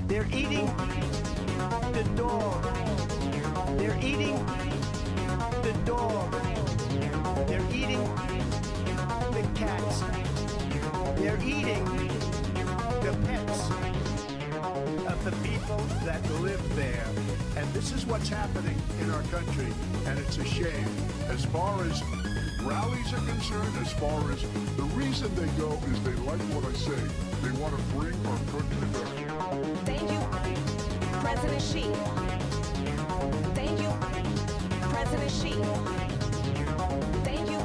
They're eating the dog. They're eating the dog. They're eating the cats. They're eating the pets of the people that live there. And this is what's happening in our country, and it's a shame. As far as rallies are concerned, as far as the reason they go is they like what I say. They want to bring our country back. Thank you, President Xi. Thank you, President Xi. Thank you,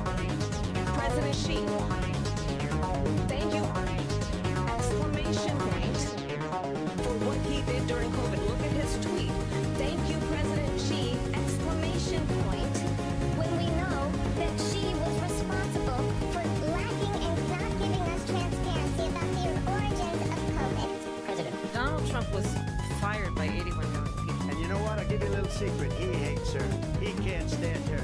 President Xi. Thank you, exclamation point, for what he did during COVID. Look at his tweet. Thank you, President Xi, exclamation point. When we know that she was responsible for lacking and not giving us transparency about the origins of COVID. President Donald Trump was fired by 81 million people. And you know what? I'll give you a little secret. He hates her. He can't stand her.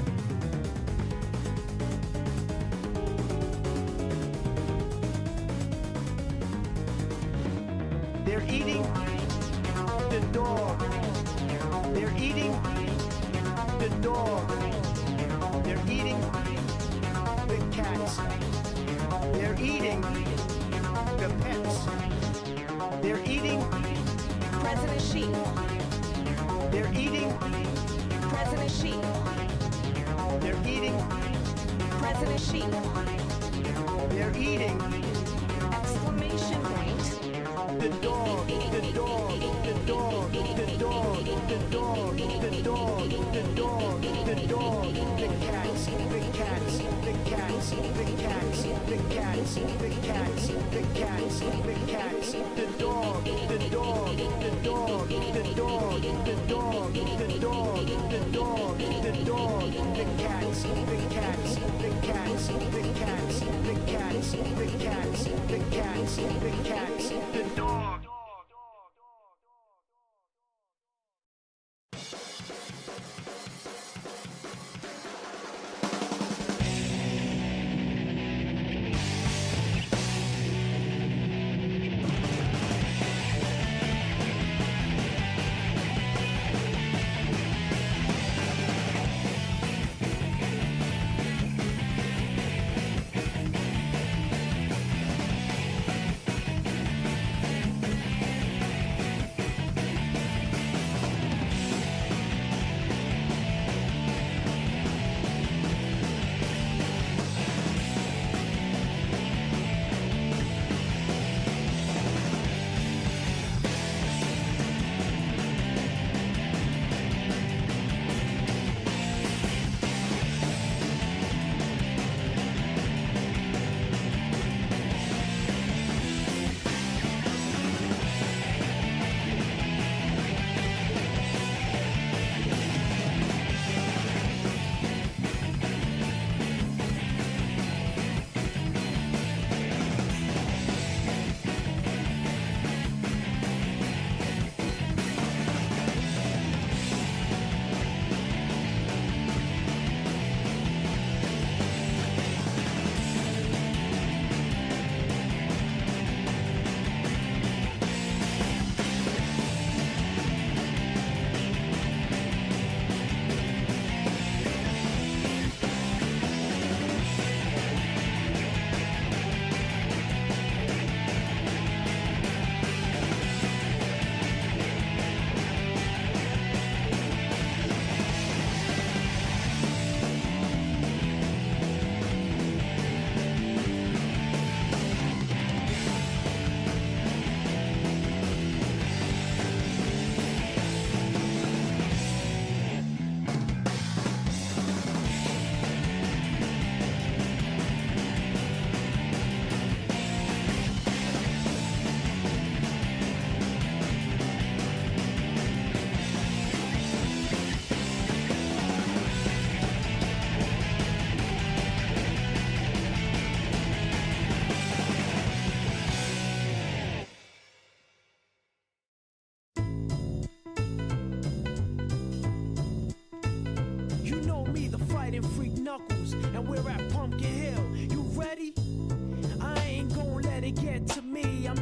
They're eating the dog. They're eating the dog. They're eating the cats. They're eating the pets. They're eating President Xi. They're eating President Xi. They're eating President Xi. They're eating Exclamation point. the dog, the dog, the dog, the dog, the dog, the dog, the dog, the dog, the cats, the cats, the cats, the cats, the cats, the cats, the cats, the cats, the dog, the dog, the dog, the dog, the dog, the dog, the dog, the dog, the cats, the cats, the cats, the cats, the cats, the cats, the cats, the cats, the dog.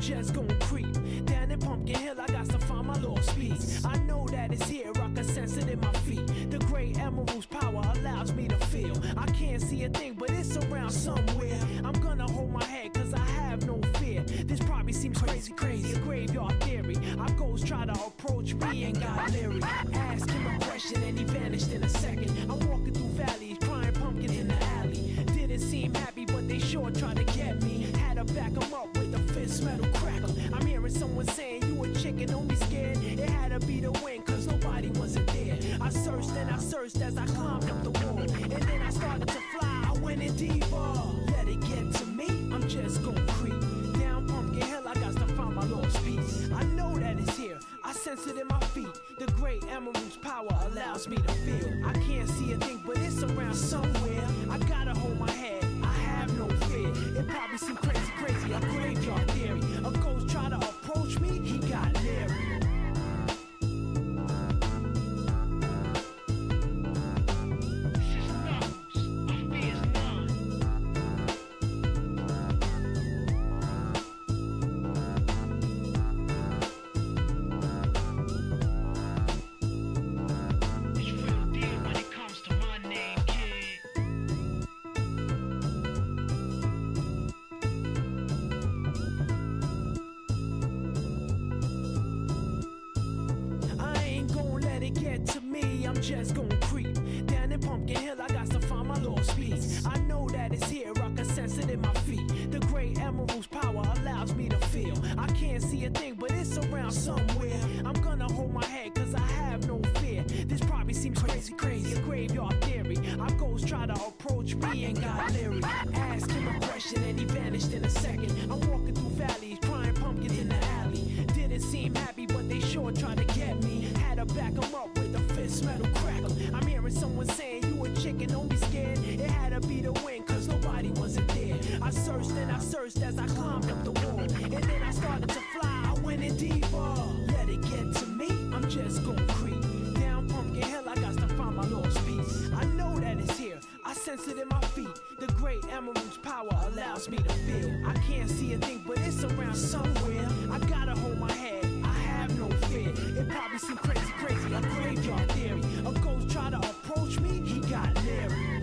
just gonna creep. Down in Pumpkin Hill, I got to find my lost piece. I know that it's here, I can sense it in my feet. The great emerald's power allows me to feel. I can't see a thing, but it's around somewhere. I'm gonna hold my head, cause I have no fear. This probably seems crazy, a graveyard theory. Our ghosts try to approach me and got leery. Ask him a question and he vanished in a second. I'm walking through valleys, crying pumpkins in the alley. Didn't seem happy, but they sure tried to get me. Had to back them up with a fist metal crackle. I'm hearing someone saying you a chicken, don't be scared. It had to be the wind, cause nobody wasn't there. I searched and I searched as I climbed up the wall. And then I started to fly, I went in deeper. Let it get to me, I'm just gonna creep. Down Pumpkin Hill, I got to find my lost piece. I know that it's here, I sense it in my feet. The great emerald's power allows me to feel. I can't see a thing, but it's around somewhere. I gotta hold my head, I have no fear. It probably seems crazy, a graveyard theory. A ghost try to approach me, he got leery. I'm just gonna creep. Down in Pumpkin Hill, I got to find my lost piece. I know that it's here, I can sense it in my feet. The great emerald's power allows me to feel. I can't see a thing, but it's around somewhere. I'm gonna hold my head, cause I have no fear. This probably seems crazy, a graveyard theory. Our ghosts try to approach me and got leery. Ask him a question and he vanished in a second. I'm walking through valleys, crying pumpkins in the alley. Didn't seem happy, but they sure tried to get me. Had to back them up with a fist metal crackle. I'm hearing someone saying you a chicken, don't be scared. It had to be the wind, cause nobody wasn't there. I searched and I searched as I climbed up the wall. And then I started to fly, I went in deeper. Let it get to me, I'm just gonna creep. Down Pumpkin Hill, I got to find my lost piece. I know that it's here, I sense it in my feet. The great emerald's power allows me to feel. I can't see a thing, but it's around somewhere. I gotta hold my head, I have no fear. It probably seems crazy, a graveyard theory. A ghost try to approach me, he got leery.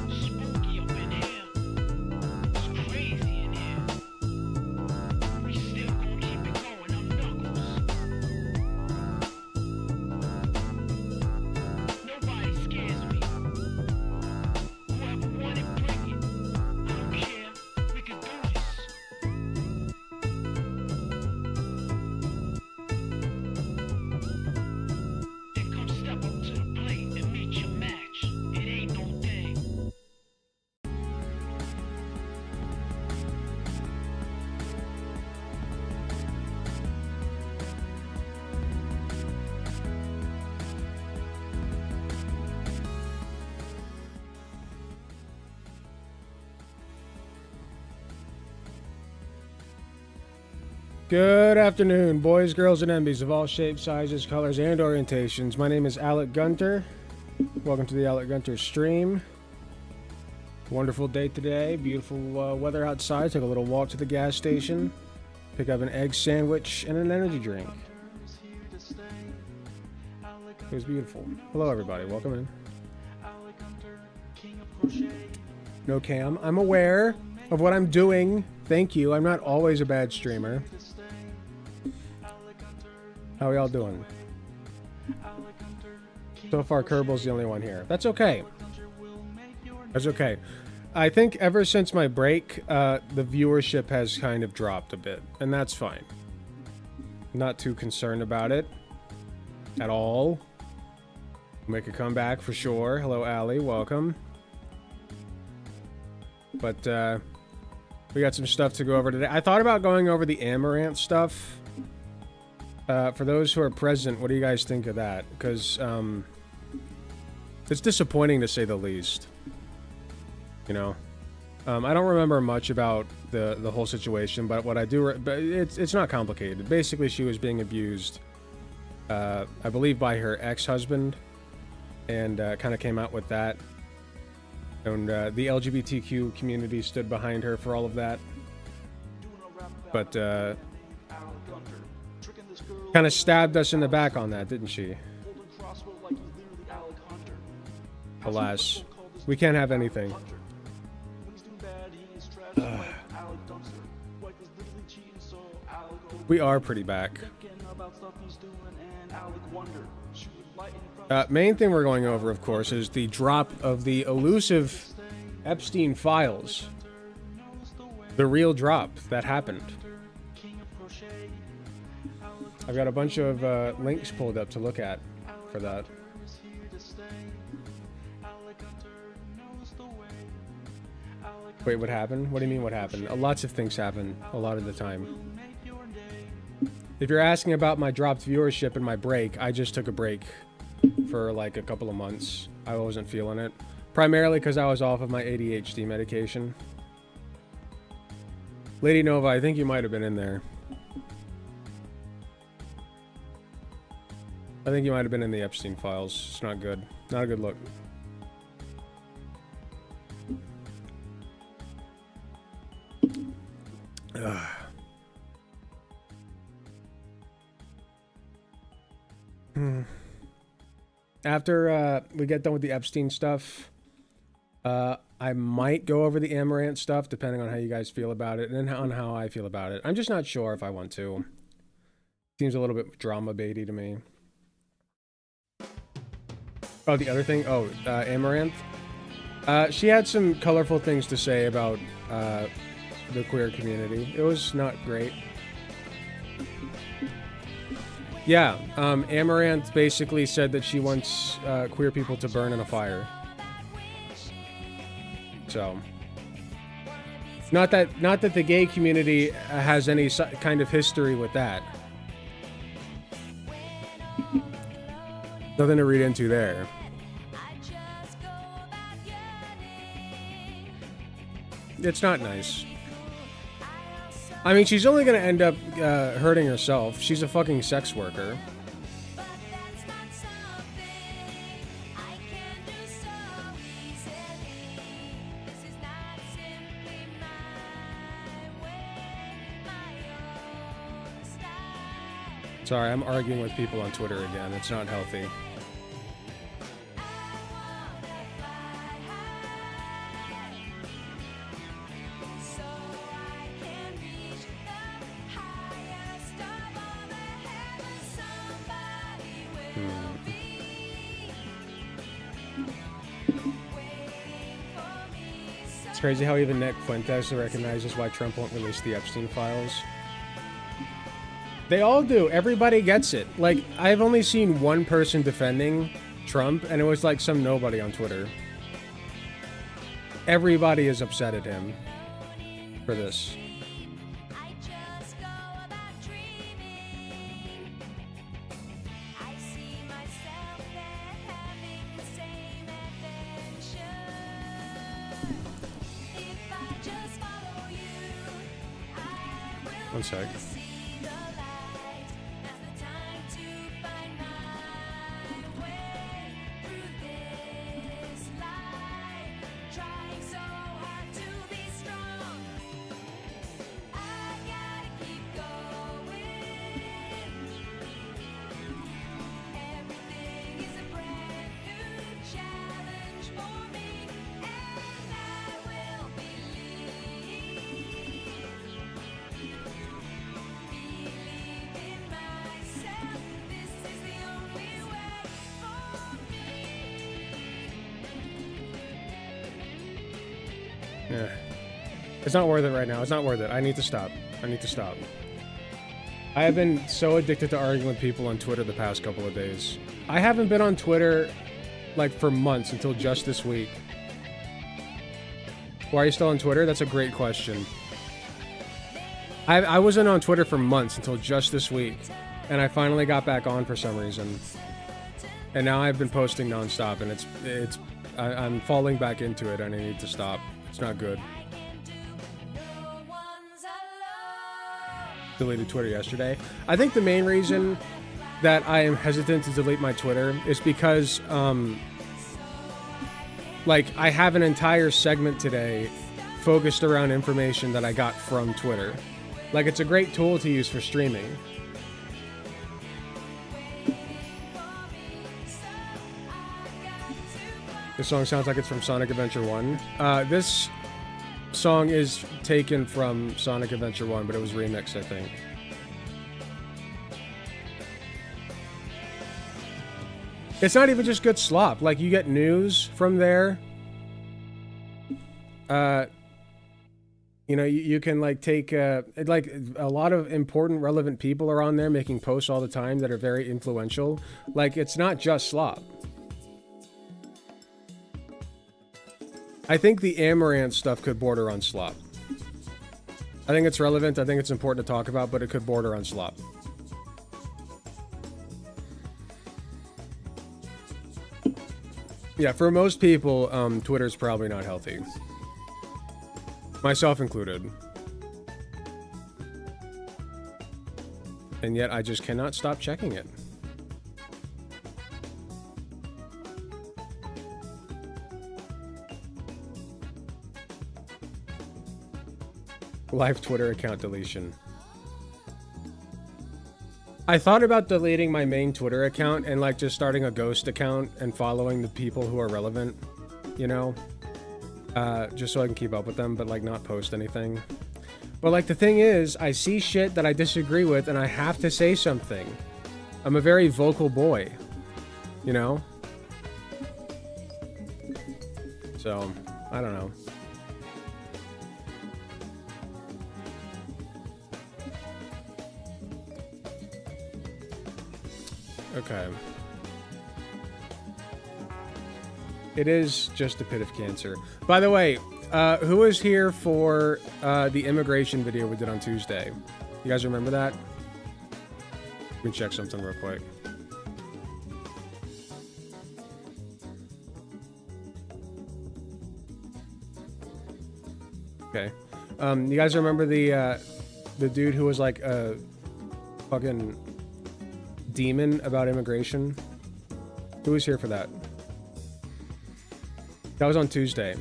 Spooky up in here, it's crazy in here. We still gonna keep it going, I'm Knuckles. Nobody scares me. Whoever wanted, bring it. I don't care, we can do this. Then come step up to the plate and meet your match. It ain't no thing. Good afternoon, boys, girls, and MBs of all shapes, sizes, colors, and orientations. My name is Alec Gunter. Welcome to the Alec Gunter stream. Wonderful day today. Beautiful weather outside. Took a little walk to the gas station. Pick up an egg sandwich and an energy drink. It was beautiful. Hello, everybody. Welcome in. No cam. I'm aware of what I'm doing. Thank you. I'm not always a bad streamer. How are y'all doing? So far, Kerbal's the only one here. That's okay. That's okay. I think ever since my break, the viewership has kind of dropped a bit, and that's fine. Not too concerned about it at all. Make a comeback for sure. Hello, Allie. Welcome. But we got some stuff to go over today. I thought about going over the Amaranth stuff. For those who are present, what do you guys think of that? Because it's disappointing to say the least. You know, I don't remember much about the whole situation, but what I do, but it's not complicated. Basically, she was being abused, I believe, by her ex-husband, and kind of came out with that. And the LGBTQ community stood behind her for all of that. But kind of stabbed us in the back on that, didn't she? Alas, we can't have anything. We are pretty back. Main thing we're going over, of course, is the drop of the elusive EPSTEIN files. The real drop that happened. I've got a bunch of links pulled up to look at for that. Wait, what happened? What do you mean what happened? Lots of things happen a lot of the time. If you're asking about my dropped viewership and my break, I just took a break for like a couple of months. I wasn't feeling it. Primarily because I was off of my ADHD medication. Lady Nova, I think you might have been in there. I think you might have been in the EPSTEIN files. It's not good. Not a good look. Ugh. After we get done with the EPSTEIN stuff, I might go over the Amaranth stuff, depending on how you guys feel about it, and on how I feel about it. I'm just not sure if I want to. Seems a little bit drama baity to me. Oh, the other thing? Oh, Amaranth? She had some colorful things to say about the queer community. It was not great. Yeah, Amaranth basically said that she wants queer people to burn in a fire. So, not that the gay community has any kind of history with that. Nothing to read into there. It's not nice. I mean, she's only going to end up hurting herself. She's a fucking sex worker. Sorry, I'm arguing with people on Twitter again. It's not healthy. It's crazy how even Nick Fuentes recognizes why Trump won't release the EPSTEIN files. They all do. Everybody gets it. Like, I've only seen one person defending Trump, and it was like some nobody on Twitter. Everybody is upset at him for this. One sec. Yeah. It's not worth it right now. It's not worth it. I need to stop. I need to stop. I have been so addicted to arguing with people on Twitter the past couple of days. I haven't been on Twitter, like, for months until just this week. Why are you still on Twitter? That's a great question. I wasn't on Twitter for months until just this week. And I finally got back on for some reason. And now I've been posting nonstop, and I'm falling back into it, and I need to stop. It's not good. Deleted Twitter yesterday. I think the main reason that I am hesitant to delete my Twitter is because, like, I have an entire segment today focused around information that I got from Twitter. Like, it's a great tool to use for streaming. This song sounds like it's from Sonic Adventure 1. This song is taken from Sonic Adventure 1, but it was remixed, I think. It's not even just good slop. Like, you get news from there. You know, you can, like, take... like, a lot of important, relevant people are on there making posts all the time that are very influential. Like, it's not just slop. I think the Amaranth stuff could border on slop. I think it's relevant. I think it's important to talk about, but it could border on slop. Yeah, for most people, Twitter's probably not healthy. Myself included. And yet I just cannot stop checking it. Live Twitter account deletion. I thought about deleting my main Twitter account and like just starting a ghost account and following the people who are relevant, you know, just so I can keep up with them, but like not post anything. But like the thing is, I see shit that I disagree with and I have to say something. I'm a very vocal boy, you know? So, I don't know. Okay. It is just a pit of cancer. By the way, who was here for the immigration video we did on Tuesday? You guys remember that? Let me check something real quick. Okay. You guys remember the dude who was like a fucking demon about immigration? Who was here for that? That was on Tuesday.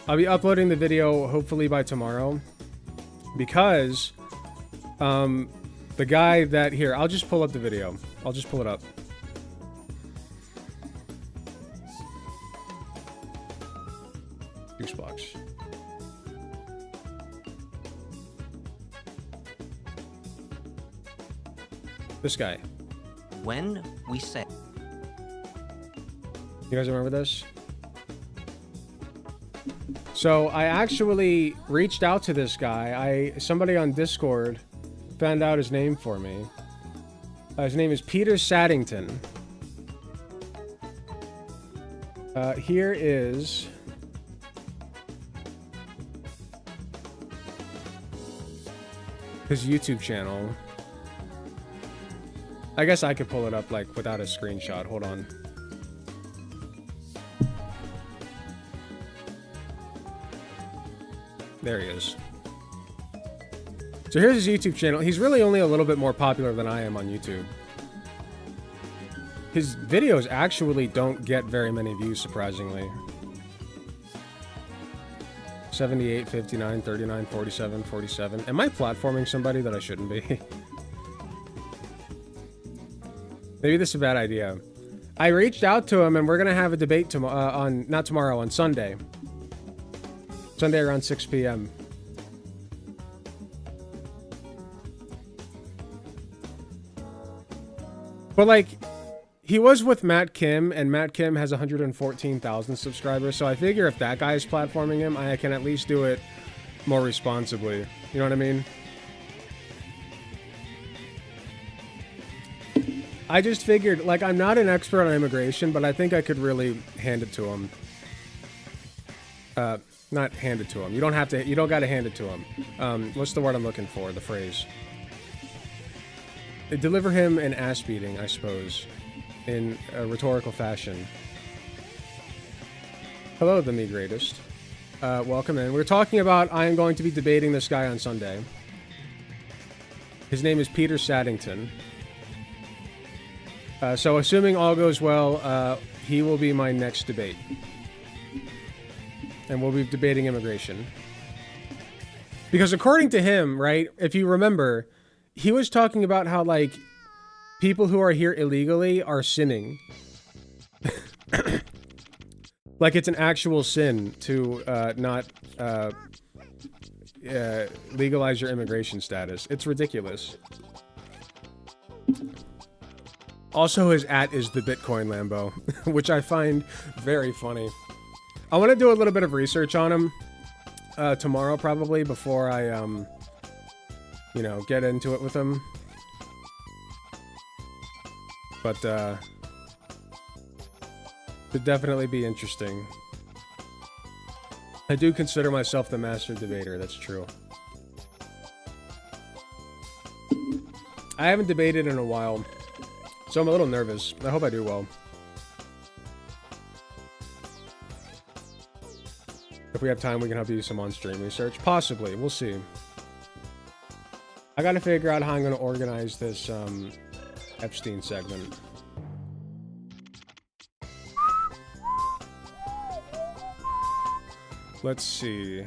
I'll be uploading the video hopefully by tomorrow because the guy that here, I'll just pull up the video. I'll just pull it up. Juice box. This guy. When we say... You guys remember this? So I actually reached out to this guy. Somebody on Discord found out his name for me. His name is Peter Saddington. Here is... his YouTube channel. I guess I could pull it up like without a screenshot. Hold on. There he is. So here's his YouTube channel. He's really only a little bit more popular than I am on YouTube. His videos actually don't get very many views, surprisingly. 78, 59, 39, 47, 47. Am I platforming somebody that I shouldn't be? Maybe this is a bad idea. I reached out to him and we're gonna have a debate tomorrow, not tomorrow, on Sunday. Sunday around 6 p.m. But like, he was with Matt Kim, and Matt Kim has 114,000 subscribers, so I figure if that guy is platforming him, I can at least do it more responsibly. You know what I mean? I just figured, like, I'm not an expert on immigration, but I think I could really hand it to him. Not hand it to him. You don't have to, you don't gotta hand it to him. What's the word I'm looking for? The phrase. Deliver him an ass beating, I suppose, in a rhetorical fashion. Hello, the me greatest. Welcome in. We're talking about, I am going to be debating this guy on Sunday. His name is Peter Saddington. So assuming all goes well, he will be my next debate. And we'll be debating immigration. Because according to him, right, if you remember, he was talking about how, like, people who are here illegally are sinning. Like, it's an actual sin to not legalize your immigration status. It's ridiculous. Also, his is the Bitcoin Lambo, which I find very funny. I want to do a little bit of research on him tomorrow, probably, before I, you know, get into it with him. But, could definitely be interesting. I do consider myself the master debater, that's true. I haven't debated in a while, so I'm a little nervous. I hope I do well. If we have time, we can help you do some on-stream research. Possibly, we'll see. I gotta figure out how I'm gonna organize this, Epstein segment. Let's see.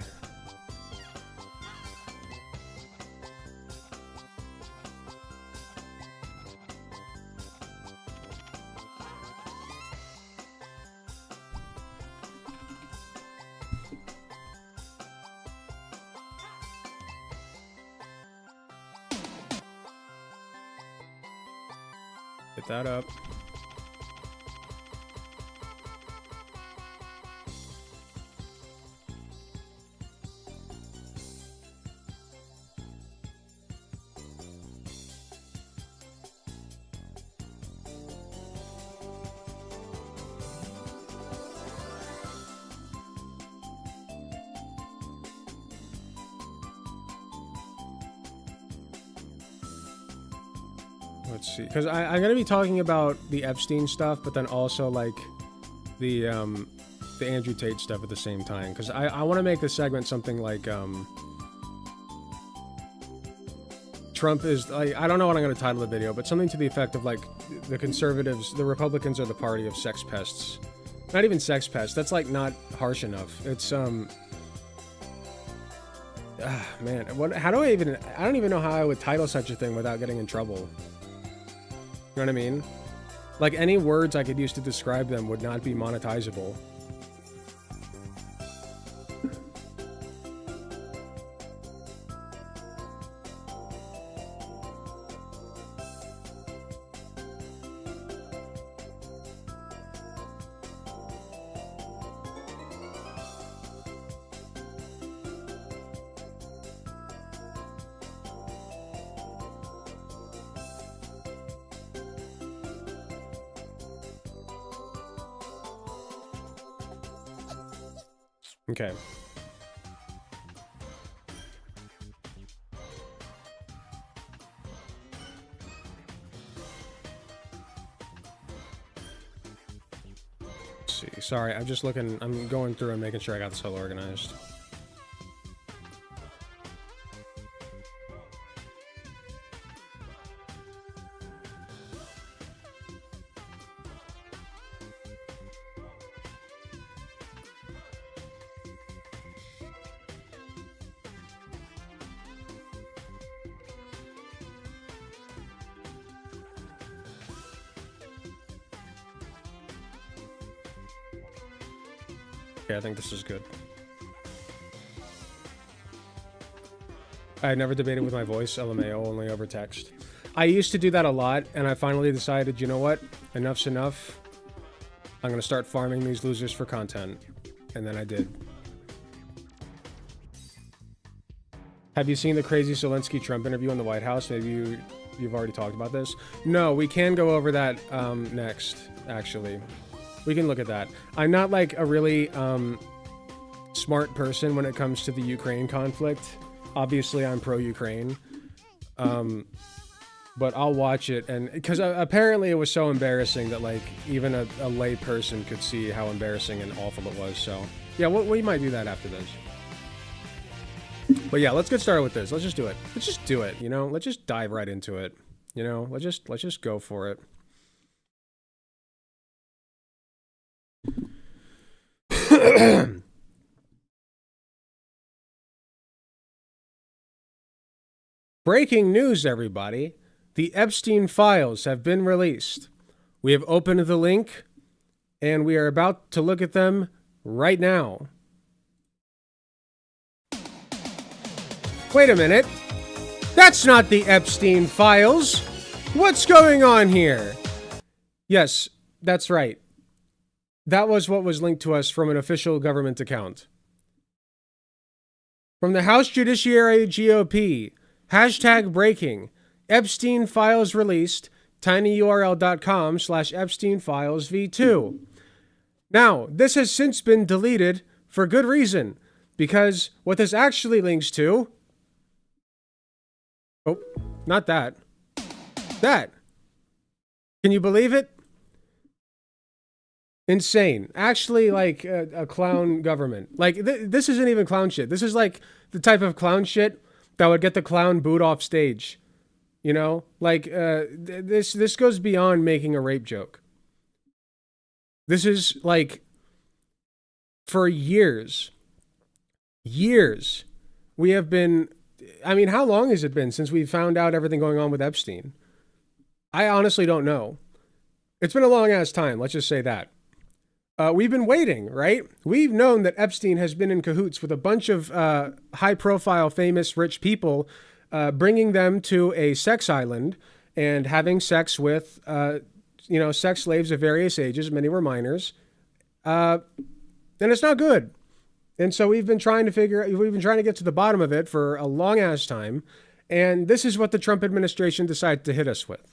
Get that up. Let's see, because I'm gonna be talking about the Epstein stuff, but then also like the Andrew Tate stuff at the same time, because I want to make the segment something like Trump is like, I don't know what I'm gonna title the video, but something to the effect of like the conservatives, the Republicans are the party of sex pests. Not even sex pests. That's like not harsh enough. It's man, what? How do I don't even know how I would title such a thing without getting in trouble. You know what I mean? Like, any words I could use to describe them would not be monetizable. Okay. Let's see. Sorry, I'm just looking. I'm going through and making sure I got this all organized. Okay, I think this is good. I never debated with my voice, LMAO, only over text. I used to do that a lot, and I finally decided, you know what? Enough's enough. I'm gonna start farming these losers for content. And then I did. Have you seen the crazy Zelensky-Trump interview in the White House? Maybe you've already talked about this. No, we can go over that next, actually. We can look at that. I'm not like a really smart person when it comes to the Ukraine conflict. Obviously, I'm pro-Ukraine. But I'll watch it, and because apparently it was so embarrassing that like even a lay person could see how embarrassing and awful it was. So yeah, we might do that after this. But yeah, let's get started with this. Let's just do it. Let's just do it. You know, let's just dive right into it. You know, let's just go for it. Breaking news, everybody. The Epstein files have been released. We have opened the link, and we are about to look at them right now. Wait a minute. That's not the Epstein files. What's going on here? Yes, that's right. That was what was linked to us from an official government account. From the House Judiciary GOP, hashtag breaking, Epstein files released, tinyurl.com/Epstein files v2. Now, this has since been deleted for good reason, because what this actually links to... Oh, not that. That. Can you believe it? Insane. Actually, like a clown government. Like, this isn't even clown shit. This is like the type of clown shit that would get the clown booed off stage. You know? Like, this goes beyond making a rape joke. This is, like, for years, we have been... I mean, how long has it been since we found out everything going on with Epstein? I honestly don't know. It's been a long-ass time, let's just say that. We've been waiting, right? We've known that Epstein has been in cahoots with a bunch of high-profile, famous, rich people, bringing them to a sex island and having sex with, sex slaves of various ages. Many were minors. And it's not good. And so we've been trying to get to the bottom of it for a long-ass time. And this is what the Trump administration decided to hit us with.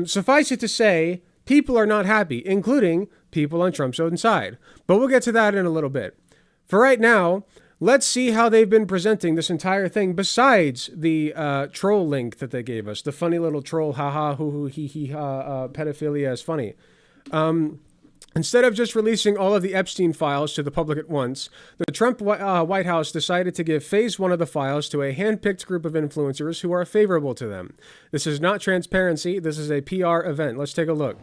Suffice it to say, people are not happy, including people on Trump's own side. But we'll get to that in a little bit. For right now, let's see how they've been presenting this entire thing besides the troll link that they gave us. The funny little troll, haha, hoo hoo, hee hee ha, pedophilia is funny. Instead of just releasing all of the Epstein files to the public at once, the Trump White House decided to give phase 1 of the files to a hand-picked group of influencers who are favorable to them. This is not transparency. This is a PR event. Let's take a look.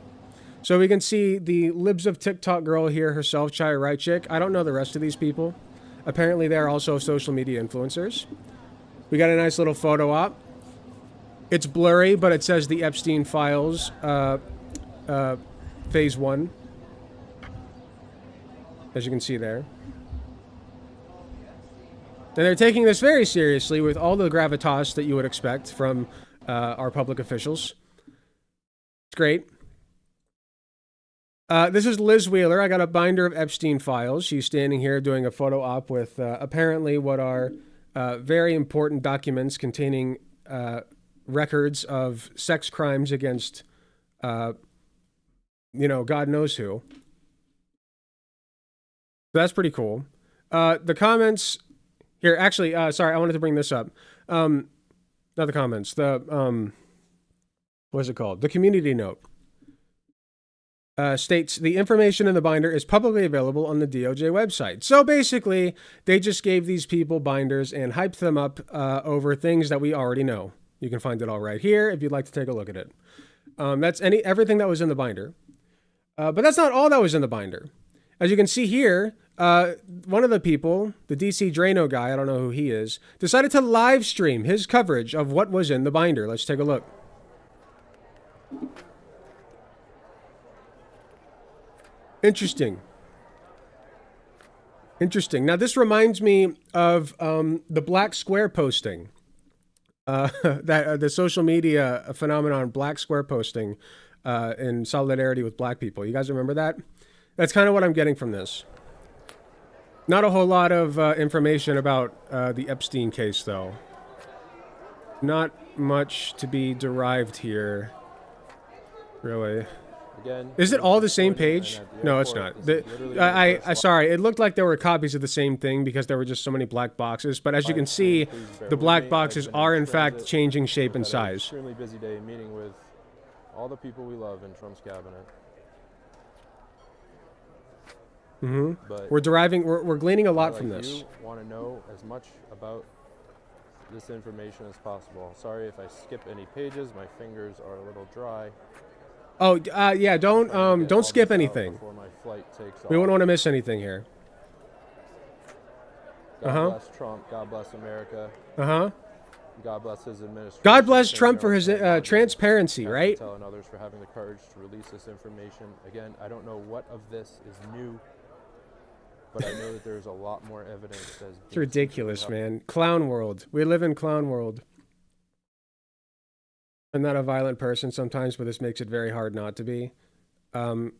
So we can see the libs of TikTok girl here herself, Chai Right Chick. I don't know the rest of these people. Apparently they're also social media influencers. We got a nice little photo op. It's blurry, but it says the Epstein files, phase 1. As you can see there. And they're taking this very seriously with all the gravitas that you would expect from our public officials. It's great. This is Liz Wheeler. I got a binder of Epstein files. She's standing here doing a photo op with apparently what are very important documents containing records of sex crimes against, God knows who. That's pretty cool. The comments here, actually, sorry, I wanted to bring this up. Not the comments, what is it called? The community note states the information in the binder is publicly available on the DOJ website. So basically, they just gave these people binders and hyped them up over things that we already know. You can find it all right here if you'd like to take a look at it. That's everything that was in the binder. But that's not all that was in the binder. As you can see here, one of the people, the DC Drano guy, I don't know who he is, decided to live stream his coverage of what was in the binder. Let's take a look. Interesting. Now, this reminds me of the Black Square posting. The social media phenomenon, Black Square posting in solidarity with black people. You guys remember that? That's kind of what I'm getting from this. Not a whole lot of information about the Epstein case, though. Not much to be derived here, really. Again, is it all the same page? No, it's not. Sorry, it looked like there were copies of the same thing because there were just so many black boxes. But as you can see, the black boxes are in fact changing shape and size. Extremely busy day meeting with all the people we love in Trump's cabinet. But we're gleaning a lot from this. You want to know as much about this information as possible. Sorry if I skip any pages. My fingers are a little dry. Oh, yeah, don't skip anything. Before my flight takes off. We wouldn't want to miss anything here. God bless Trump. God bless America. God bless his administration. God bless Attorney Trump for General his Sam Martin, transparency, Kash right? Patel, and others for having the courage to release this information. Again, I don't know what of this is new, but I know that there's a lot more evidence that's It's ridiculous, man. Clown world. We live in clown world. I'm not a violent person sometimes, but this makes it very hard not to be.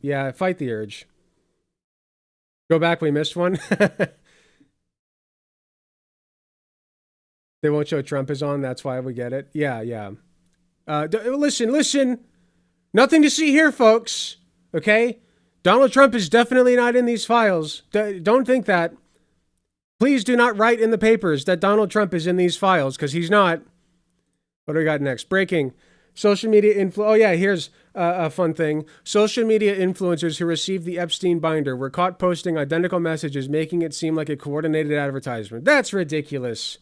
Yeah, fight the urge. Go back, we missed one. They won't show Trump is on, that's why we get it. Yeah, yeah. Listen. Nothing to see here, folks. Okay? Donald Trump is definitely not in these files. Don't think that. Please do not write in the papers that Donald Trump is in these files, because he's not. What do we got next? Breaking. Social media Oh, yeah, here's a fun thing. Social media influencers who received the Epstein binder were caught posting identical messages, making it seem like a coordinated advertisement. That's ridiculous.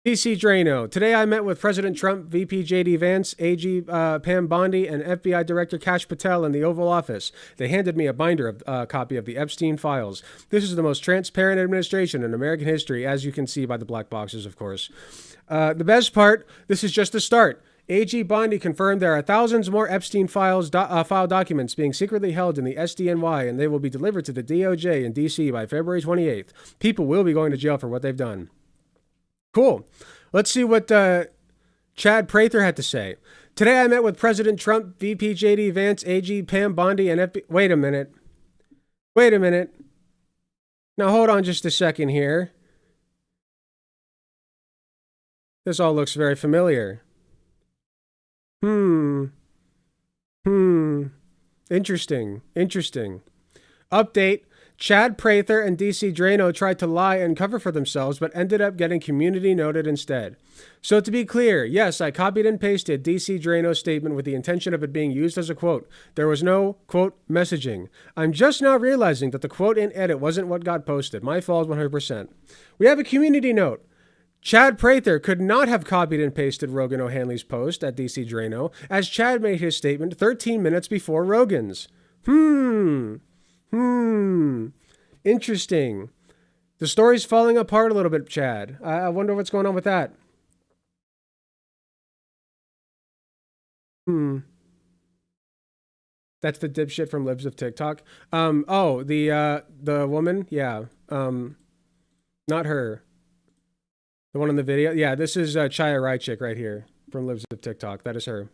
DC Drano. Today I met with President Trump, VP J.D. Vance, AG Pam Bondi, and FBI Director Kash Patel in the Oval Office. They handed me a binder of copy of the Epstein files. This is the most transparent administration in American history, as you can see by the black boxes, of course. The best part, this is just the start. AG Bondi confirmed there are thousands more Epstein file documents being secretly held in the SDNY, and they will be delivered to the DOJ in D.C. by February 28th. People will be going to jail for what they've done. Cool. Let's see what Chad Prather had to say. Today I met with President Trump, VP J.D. Vance, AG Pam Bondi, and FBI. Wait a minute. Now hold on just a second here. This all looks very familiar. Interesting. Update. Chad Prather and DC Drano tried to lie and cover for themselves, but ended up getting community noted instead. So to be clear, yes, I copied and pasted DC Drano's statement with the intention of it being used as a quote. There was no, quote, messaging. I'm just now realizing that the quote in edit wasn't what got posted. My fault 100%. We have a community note. Chad Prather could not have copied and pasted Rogan O'Hanley's post at DC Drano, as Chad made his statement 13 minutes before Rogan's. Interesting. The story's falling apart a little bit, Chad. I wonder what's going on with that. That's the dipshit from Libs of TikTok. The woman? Yeah. Not her. The one in the video? Yeah, this is Chaya Rychik right here from Libs of TikTok. That is her.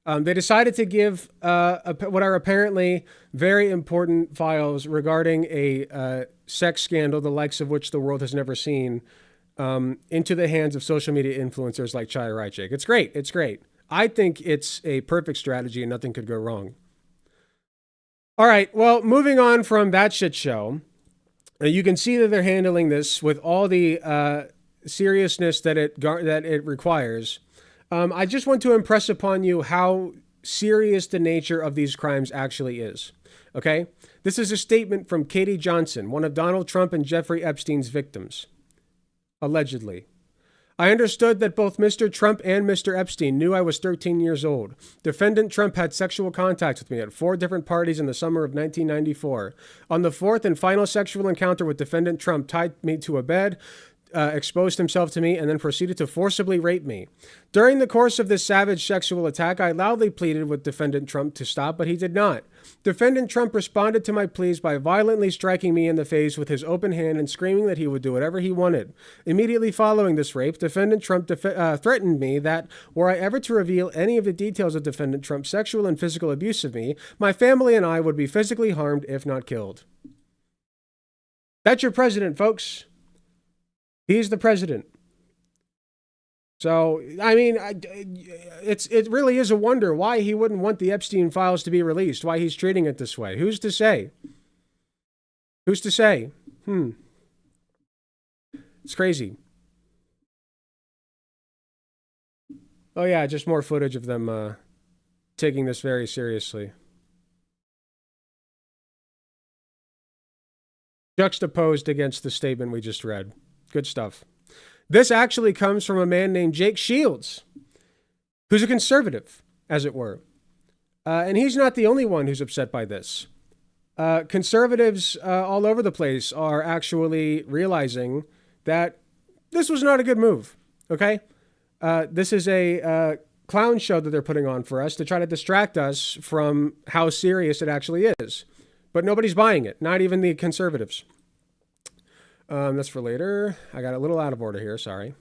They decided to give what are apparently very important files regarding a sex scandal, the likes of which the world has never seen, into the hands of social media influencers like Chaya Rychik. It's great. It's great. I think it's a perfect strategy and nothing could go wrong. All right. Well, moving on from that shit show, you can see that they're handling this with all the seriousness that it requires. I just want to impress upon you how serious the nature of these crimes actually is. Okay? This is a statement from Katie Johnson, one of Donald Trump and Jeffrey Epstein's victims. Allegedly. I understood that both Mr. Trump and Mr. Epstein knew I was 13 years old. Defendant Trump had sexual contact with me at 4 different parties in the summer of 1994. On the 4th and final sexual encounter with Defendant Trump, tied me to a bed, exposed himself to me, and then proceeded to forcibly rape me. During the course of this savage sexual attack, I loudly pleaded with Defendant Trump to stop, but he did not. Defendant Trump responded to my pleas by violently striking me in the face with his open hand and screaming that he would do whatever he wanted. Immediately following this rape, Defendant Trump threatened me that, were I ever to reveal any of the details of Defendant Trump's sexual and physical abuse of me, my family and I would be physically harmed, if not killed. That's your president, folks. He's the president. So, I mean, it really is a wonder why he wouldn't want the Epstein files to be released, why he's treating it this way. Who's to say? Who's to say? It's crazy. Oh, yeah, just more footage of them taking this very seriously. Juxtaposed against the statement we just read. Good stuff. This actually comes from a man named Jake Shields, who's a conservative, as it were. And he's not the only one who's upset by this. Conservatives all over the place are actually realizing that this was not a good move, okay? This is a clown show that they're putting on for us to try to distract us from how serious it actually is. But nobody's buying it, not even the conservatives. That's for later. I got a little out of order here, sorry.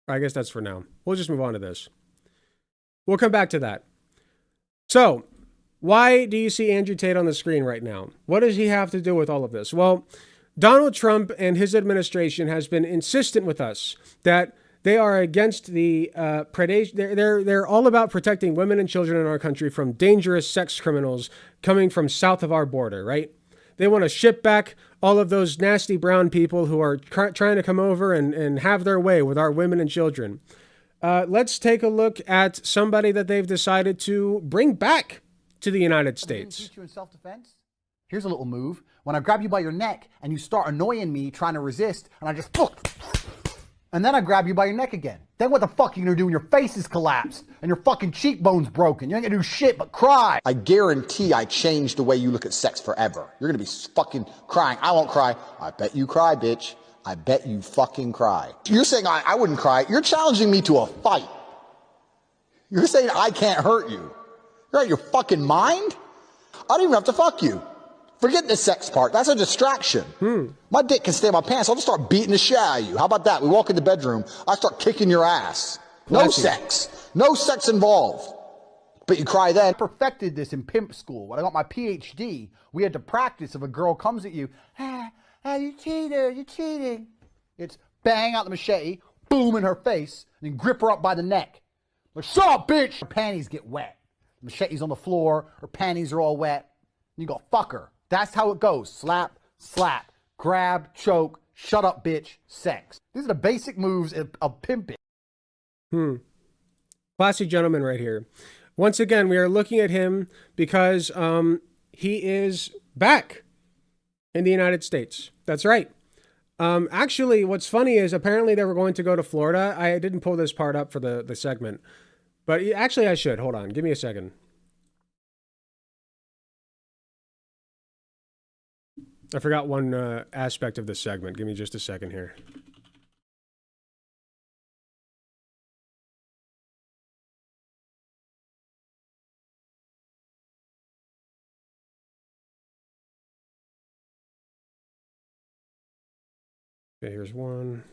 I guess that's for now. We'll just move on to this. We'll come back to that. So, why do you see Andrew Tate on the screen right now? What does he have to do with all of this? Well, Donald Trump and his administration has been insistent with us that they are against the predation. They're all about protecting women and children in our country from dangerous sex criminals coming from south of our border, right? They want to ship back all of those nasty brown people who are trying to come over and have their way with our women and children. Let's take a look at somebody that they've decided to bring back to the United States. Teach you in self-defense? Here's a little move. When I grab you by your neck and you start annoying me trying to resist, and I just and then I grab you by your neck again. Then what the fuck are you gonna do when your face is collapsed and your fucking cheekbone's broken? You ain't gonna do shit but cry. I guarantee I changed the way you look at sex forever. You're gonna be fucking crying. I won't cry. I bet you cry, bitch. I bet you fucking cry. You're saying I wouldn't cry. You're challenging me to a fight. You're saying I can't hurt you. You're out of your fucking mind? I don't even have to fuck you. Forget the sex part. That's a distraction. My dick can stay in my pants. I'll just start beating the shit out of you. How about that? We walk in the bedroom. I start kicking your ass. No sex. No sex involved. But you cry then. I perfected this in pimp school. When I got my PhD, we had to practice if a girl comes at you, you cheater, you cheating. It's bang out the machete, boom in her face, and then grip her up by the neck. Like, shut up, bitch! Her panties get wet. The machete's on the floor, her panties are all wet. And you go, fuck her. That's how it goes. Slap, slap, grab, choke, shut up, bitch, sex. These are the basic moves of pimping. Classy gentleman right here. Once again, we are looking at him because he is back in the United States. That's right. Actually, what's funny is apparently they were going to go to Florida. I didn't pull this part up for the segment. But actually, I should. Hold on. Give me a second. I forgot one aspect of this segment. Give me just a second here. Okay, here's one.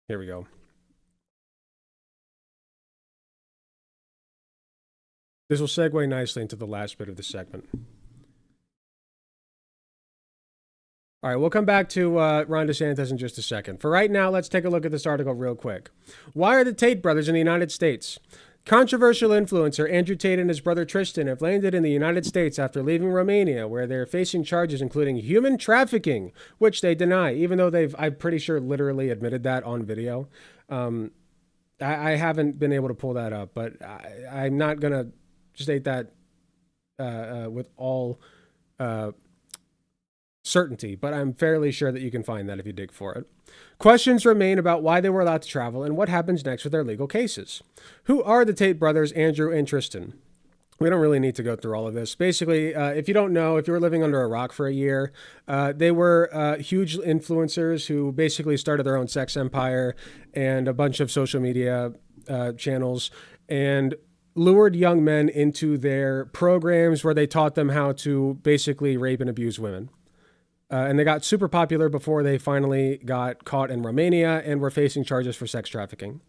Here we go. This will segue nicely into the last bit of the segment. All right, we'll come back to Ron DeSantis in just a second. For right now, let's take a look at this article real quick. Why are the Tate brothers in the United States? Controversial influencer Andrew Tate and his brother Tristan have landed in the United States after leaving Romania, where they're facing charges including human trafficking, which they deny, even though I'm pretty sure, literally admitted that on video. I haven't been able to pull that up, but I'm not going to state that with all certainty, but I'm fairly sure that you can find that if you dig for it. Questions remain about why they were allowed to travel and what happens next with their legal cases. Who are the Tate brothers, Andrew and Tristan? We don't really need to go through all of this. Basically, if you don't know, if you were living under a rock for a year, they were huge influencers who basically started their own sex empire and a bunch of social media channels and lured young men into their programs where they taught them how to basically rape and abuse women. And they got super popular before they finally got caught in Romania and were facing charges for sex trafficking.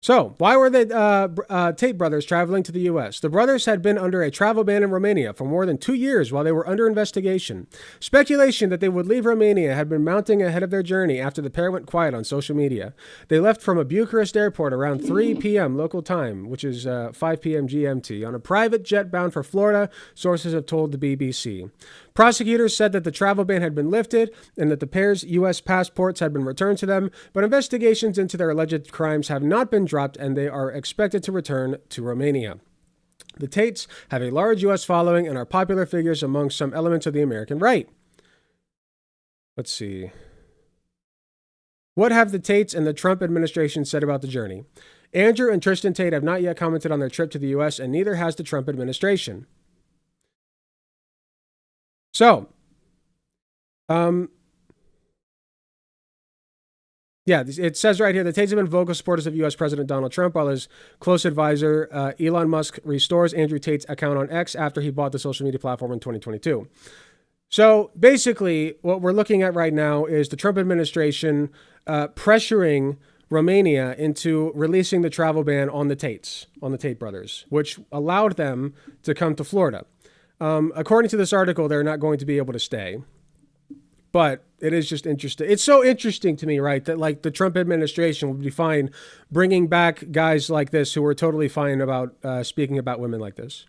So, why were the Tate brothers traveling to the U.S.? The brothers had been under a travel ban in Romania for more than 2 years while they were under investigation. Speculation that they would leave Romania had been mounting ahead of their journey after the pair went quiet on social media. They left from a Bucharest airport around 3 p.m. local time, which is 5 p.m. GMT, on a private jet bound for Florida, sources have told the BBC. Prosecutors said that the travel ban had been lifted and that the pair's U.S. passports had been returned to them, but investigations into their alleged crimes have not been dropped and they are expected to return to Romania. The Tates have a large U.S. following and are popular figures among some elements of the American right. Let's see. What have the Tates and the Trump administration said about the journey? Andrew and Tristan Tate have not yet commented on their trip to the U.S., and neither has the Trump administration. So, yeah, it says right here, the Tates have been vocal supporters of U.S. President Donald Trump, while his close advisor, Elon Musk, restores Andrew Tate's account on X after he bought the social media platform in 2022. So basically, what we're looking at right now is the Trump administration pressuring Romania into releasing the travel ban on the Tates, on the Tate brothers, which allowed them to come to Florida. According to this article, they're not going to be able to stay. But it is just interesting. It's so interesting to me, right, that like the Trump administration would be fine bringing back guys like this who are totally fine about speaking about women like this.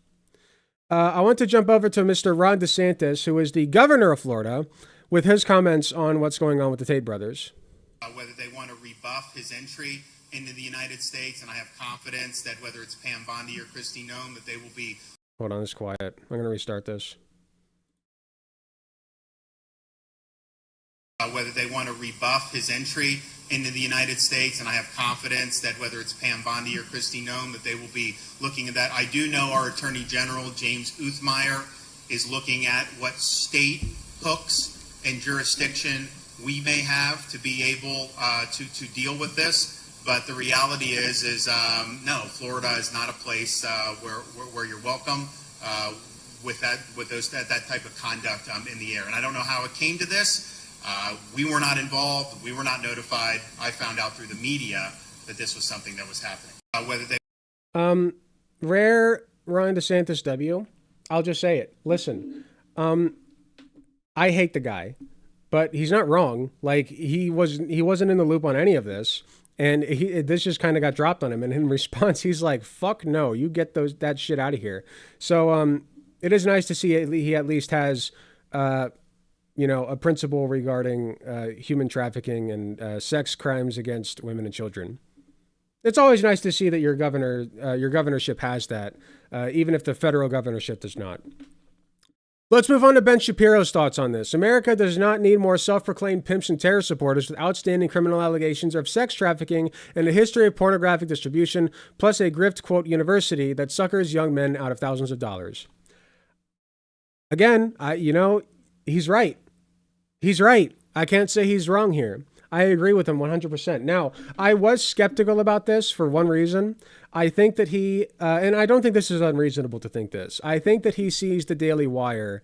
I want to jump over to Mr. Ron DeSantis, who is the governor of Florida, with his comments on what's going on with the Tate brothers. Whether they want to rebuff his entry into the United States, and I have confidence that whether it's Pam Bondi or Kristi Noem, that they will be... Hold on, it's quiet. I'm going to restart this. Whether they want to rebuff his entry into the United States, and I have confidence that whether it's Pam Bondi or Kristi Noem, that they will be looking at that. I do know our Attorney General, James Uthmeyer, is looking at what state hooks and jurisdiction we may have to be able to deal with this. But the reality is no, Florida is not a place where you're welcome with that type of conduct in the air. And I don't know how it came to this. We were not involved. We were not notified. I found out through the media that this was something that was happening. Rare Ron DeSantis W. I'll just say it. Listen, I hate the guy, but he's not wrong. Like he wasn't in the loop on any of this, and this just kind of got dropped on him. And in response, he's like, "Fuck no, you get that shit out of here." So it is nice to see he at least has a principle regarding human trafficking and sex crimes against women and children. It's always nice to see that your governorship has that, even if the federal governorship does not. Let's move on to Ben Shapiro's thoughts on this. America does not need more self-proclaimed pimps and terror supporters with outstanding criminal allegations of sex trafficking and a history of pornographic distribution, plus a grift, quote, university that suckers young men out of thousands of dollars. Again, he's right. He's right. I can't say he's wrong here. I agree with him 100%. Now, I was skeptical about this for one reason. I think that and I don't think this is unreasonable to think this. I think that he sees the Daily Wire,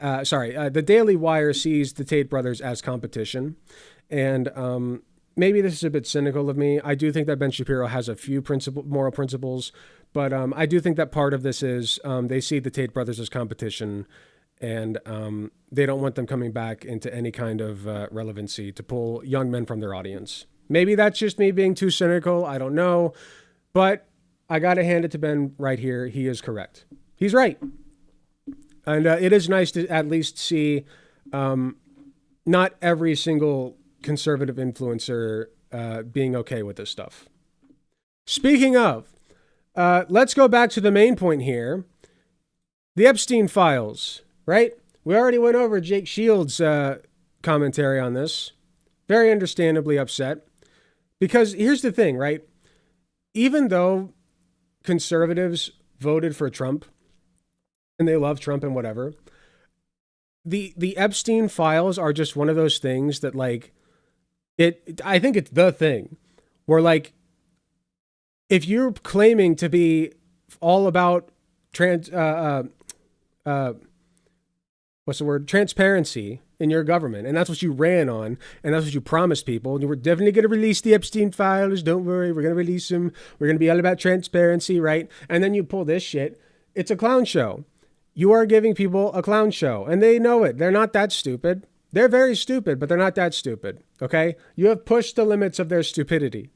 the Daily Wire sees the Tate brothers as competition. And maybe this is a bit cynical of me. I do think that Ben Shapiro has a few moral principles, but I do think that part of this is they see the Tate brothers as competition. And they don't want them coming back into any kind of relevancy to pull young men from their audience. Maybe that's just me being too cynical. I don't know. But I got to hand it to Ben right here. He is correct. He's right. And it is nice to at least see not every single conservative influencer being okay with this stuff. Speaking of, let's go back to the main point here. The Epstein files. Right? We already went over Jake Shields' commentary on this. Very understandably upset. Because here's the thing, right? Even though conservatives voted for Trump, and they love Trump and whatever, the Epstein files are just one of those things that, like, I think it's the thing where, like, if you're claiming to be all about transparency in your government, and that's what you ran on, and that's what you promised people, and you were definitely going to release the Epstein files, don't worry, we're going to release them, we're going to be all about transparency, right? And then you pull this shit. It's a clown show. You are giving people a clown show, and they know it. They're not that stupid. They're very stupid, but they're not that stupid, okay? You have pushed the limits of their stupidity,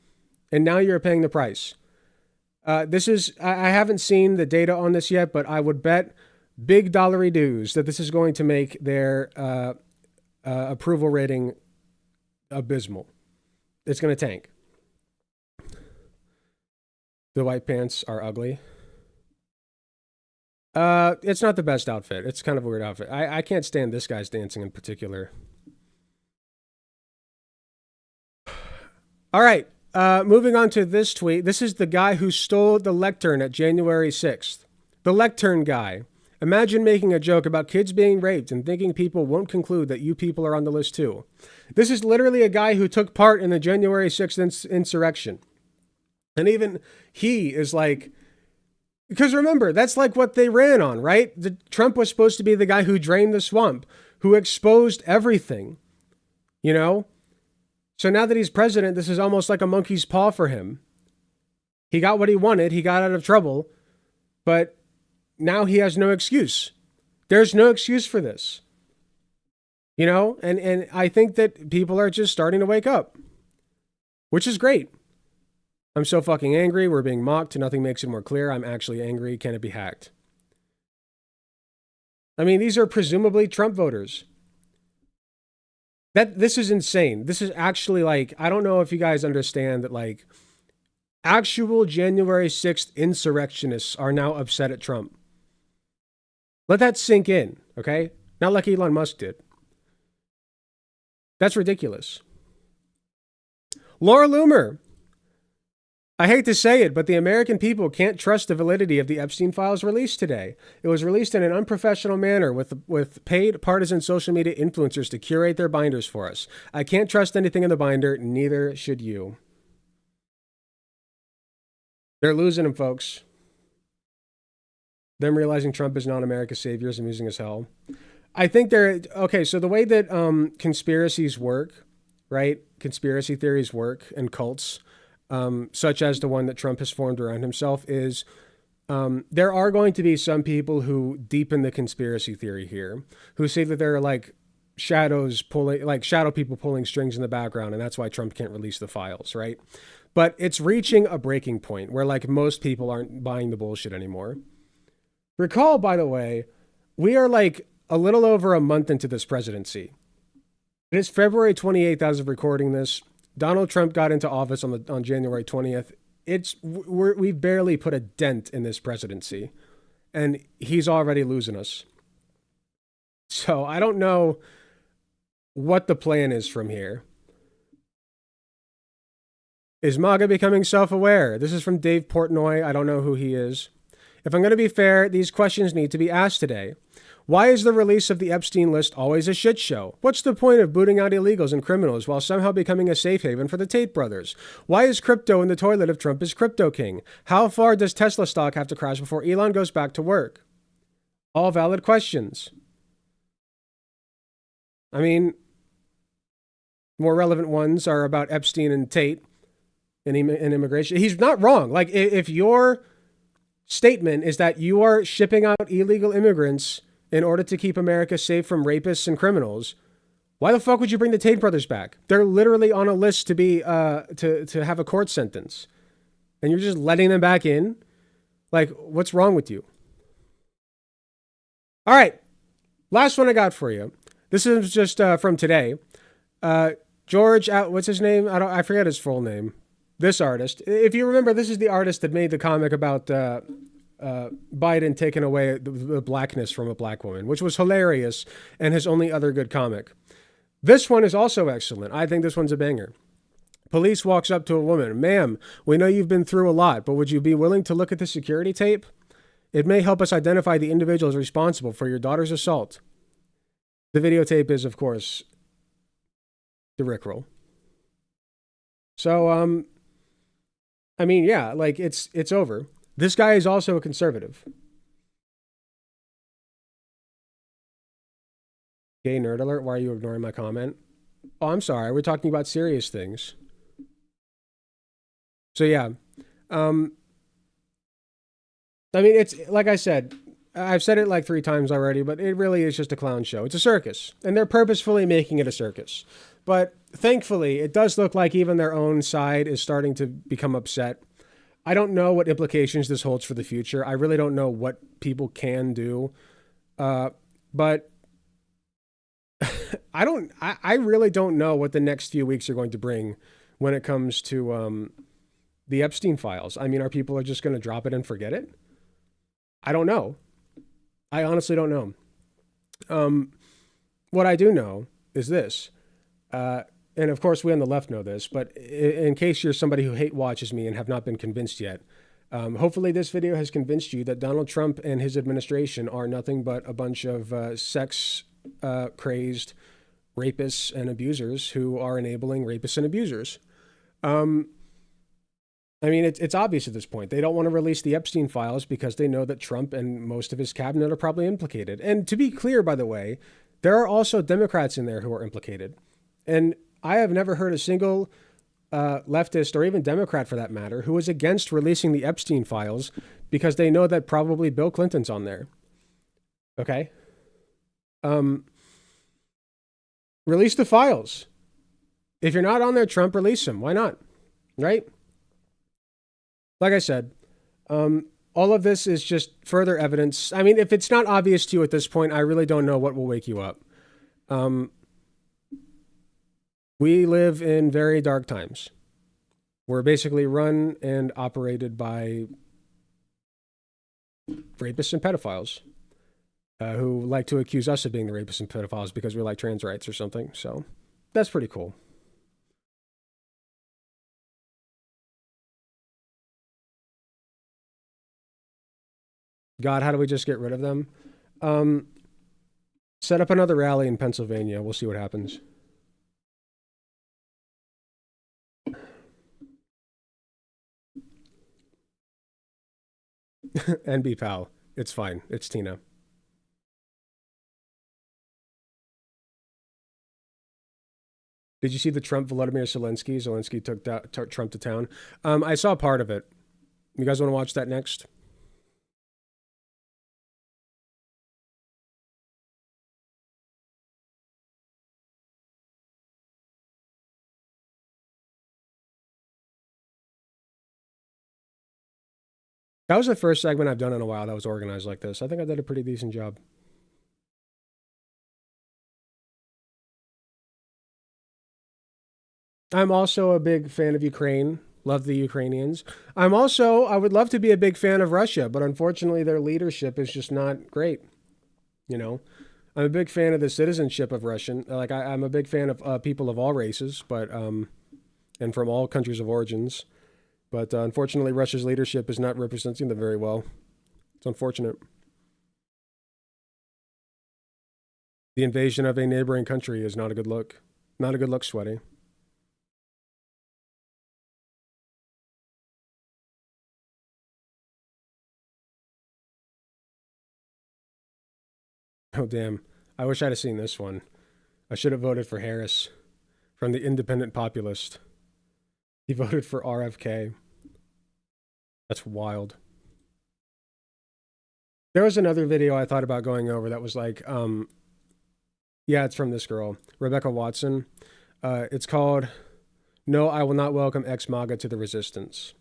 and now you're paying the price. I haven't seen the data on this yet, but I would bet big dollary dues that this is going to make their approval rating abysmal. It's going to tank. The white pants are ugly. It's not the best outfit. It's kind of a weird outfit. I can't stand this guy's dancing in particular. All right. Moving on to this tweet. This is the guy who stole the lectern at January 6th. The lectern guy. Imagine making a joke about kids being raped and thinking people won't conclude that you people are on the list too. This is literally a guy who took part in the January 6th insurrection. And even he is like, because remember, that's like what they ran on, right? Trump was supposed to be the guy who drained the swamp, who exposed everything, you know? So now that he's president, this is almost like a monkey's paw for him. He got what he wanted. He got out of trouble, but now he has no excuse. There's no excuse for this, you know? And I think that people are just starting to wake up, which is great. I'm so fucking angry. We're being mocked. Nothing makes it more clear. I'm actually angry. Can it be hacked? I mean, these are presumably Trump voters. This is insane. This is actually like, I don't know if you guys understand that like actual January 6th insurrectionists are now upset at Trump. Let that sink in, okay? Not like Elon Musk did. That's ridiculous. Laura Loomer. I hate to say it, but the American people can't trust the validity of the Epstein files released today. It was released in an unprofessional manner with paid partisan social media influencers to curate their binders for us. I can't trust anything in the binder, neither should you. They're losing them, folks. Them realizing Trump is not America's savior is amusing as hell. I think they're, okay, so the way that conspiracies work, right? Conspiracy theories work and cults, such as the one that Trump has formed around himself, is there are going to be some people who deepen the conspiracy theory here, who say that there are like shadows pulling, like shadow people pulling strings in the background, and that's why Trump can't release the files, right? But it's reaching a breaking point where like most people aren't buying the bullshit anymore. Recall, by the way, we are like a little over a month into this presidency. It is February 28th as of recording this. Donald Trump got into office on January 20th. We've barely put a dent in this presidency, and he's already losing us. So I don't know what the plan is from here. Is MAGA becoming self-aware? This is from Dave Portnoy. I don't know who he is. If I'm going to be fair, these questions need to be asked today. Why is the release of the Epstein list always a shit show? What's the point of booting out illegals and criminals while somehow becoming a safe haven for the Tate brothers? Why is crypto in the toilet if Trump is crypto king? How far does Tesla stock have to crash before Elon goes back to work? All valid questions. I mean, more relevant ones are about Epstein and Tate and immigration. He's not wrong. Like, if your statement is that you are shipping out illegal immigrants in order to keep America safe from rapists and criminals, why the fuck would you bring the Tate brothers back? They're literally on a list to be to have a court sentence, and you're just letting them back in? Like, what's wrong with you? All right, last one I got for you. This is just from today. George, what's his name? I forget his full name. This artist. If you remember, this is the artist that made the comic about Biden taking away the blackness from a black woman, which was hilarious and his only other good comic. This one is also excellent. I think this one's a banger. Police walks up to a woman. Ma'am, we know you've been through a lot, but would you be willing to look at the security tape? It may help us identify the individuals responsible for your daughter's assault. The videotape is, of course, the Rickroll. So, I mean, yeah, like it's over. This guy is also a conservative. Gay nerd alert, why are you ignoring my comment? Oh, I'm sorry, we're talking about serious things. So yeah. I mean, it's, like I said, I've said it like 3 times already, but it really is just a clown show. It's a circus, and they're purposefully making it a circus. But thankfully, it does look like even their own side is starting to become upset. I don't know what implications this holds for the future. I really don't know what people can do. But I really don't know what the next few weeks are going to bring when it comes to the Epstein files. I mean, are people just going to drop it and forget it? I don't know. I honestly don't know. What I do know is this. and of course we on the left know this, but in case you're somebody who hate watches me and have not been convinced yet, hopefully this video has convinced you that Donald Trump and his administration are nothing but a bunch of sex crazed rapists and abusers who are enabling rapists and abusers. I mean, it's obvious at this point. They don't want to release the Epstein files because they know that Trump and most of his cabinet are probably implicated. And to be clear, by the way, there are also Democrats in there who are implicated. And I have never heard a single leftist, or even Democrat for that matter, who is against releasing the Epstein files because they know that probably Bill Clinton's on there. Okay? Release the files. If you're not on there, Trump, release them. Why not? Right? Like I said, all of this is just further evidence. I mean, if it's not obvious to you at this point, I really don't know what will wake you up. We live in very dark times. We're basically run and operated by rapists and pedophiles who like to accuse us of being the rapists and pedophiles because we like trans rights or something. So that's pretty cool. God, how do we just get rid of them? Set up another rally in Pennsylvania. We'll see what happens. NB pal. It's fine. It's Tina. Did you see the Trump Volodymyr Zelensky? Zelensky took Trump to town. I saw part of it. You guys want to watch that next? That was the first segment I've done in a while that was organized like this. I think I did a pretty decent job. I'm also a big fan of Ukraine. Love the Ukrainians. I would love to be a big fan of Russia, but unfortunately their leadership is just not great. You know, I'm a big fan of the citizenship of Russian. Like I'm a big fan of people of all races, but and from all countries of origins. But unfortunately, Russia's leadership is not representing them very well. It's unfortunate. The invasion of a neighboring country is not a good look. Not a good look, Sweaty. Oh, damn. I wish I'd have seen this one. I should have voted for Harris from the Independent Populist. He voted for RFK. That's wild. There was another video I thought about going over that was like, yeah, it's from this girl, Rebecca Watson. It's called, No, I Will Not Welcome Ex-MAGA to the Resistance.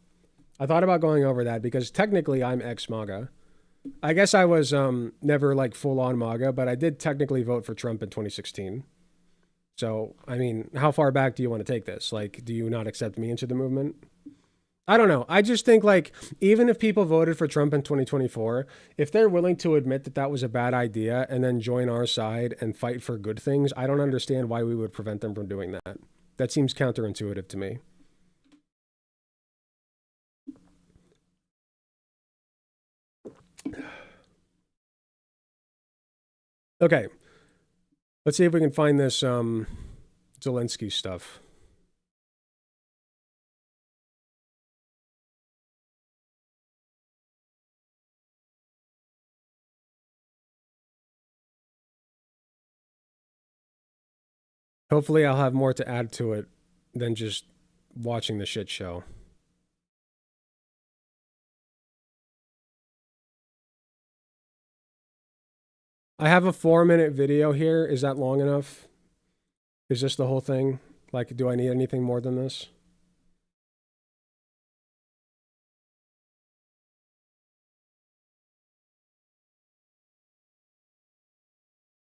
I thought about going over that because technically I'm ex-MAGA. I guess I was never like full-on MAGA, but I did technically vote for Trump in 2016. So, I mean, how far back do you want to take this? Like, do you not accept me into the movement? I don't know. I just think, like, even if people voted for Trump in 2024, if they're willing to admit that that was a bad idea and then join our side and fight for good things, I don't understand why we would prevent them from doing that. That seems counterintuitive to me. Okay. Let's see if we can find this Zelensky stuff. Hopefully I'll have more to add to it than just watching the shit show. I have a 4-minute video here. Is that long enough? Is this the whole thing? Like, do I need anything more than this?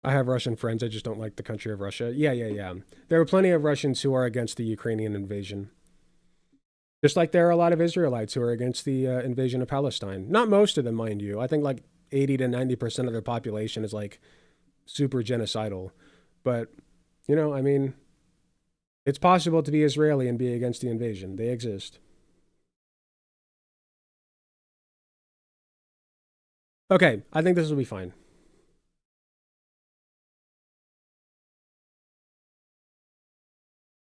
I have Russian friends. I just don't like the country of Russia. Yeah. There are plenty of Russians who are against the Ukrainian invasion. Just like there are a lot of Israelites who are against the invasion of Palestine. Not most of them, mind you. I think like 80 to 90% of their population is like super genocidal. But, you know, I mean, It's possible to be Israeli and be against the invasion. They exist. Okay, I think this will be fine.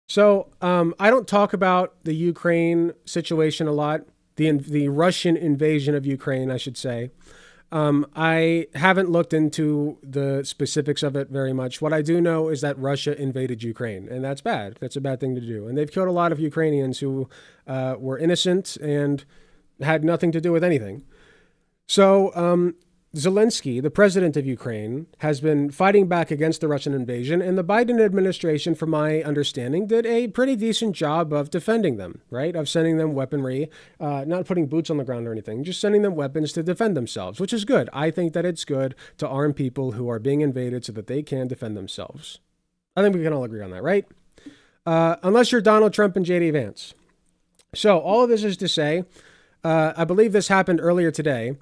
So, I don't talk about the Ukraine situation a lot. The Russian invasion of Ukraine, I should say. I haven't looked into the specifics of it very much. What I do know is that Russia invaded Ukraine, and that's bad. That's a bad thing to do. And they've killed a lot of Ukrainians who were innocent and had nothing to do with anything. So, Zelensky, the president of Ukraine, has been fighting back against the Russian invasion, and the Biden administration, from my understanding, did a pretty decent job of defending them, right? Of sending them weaponry, not putting boots on the ground or anything, just sending them weapons to defend themselves, which is good. I think that it's good to arm people who are being invaded so that they can defend themselves. I think we can all agree on that, right? Unless you're Donald Trump and JD Vance. So all of this is to say, I believe this happened earlier today.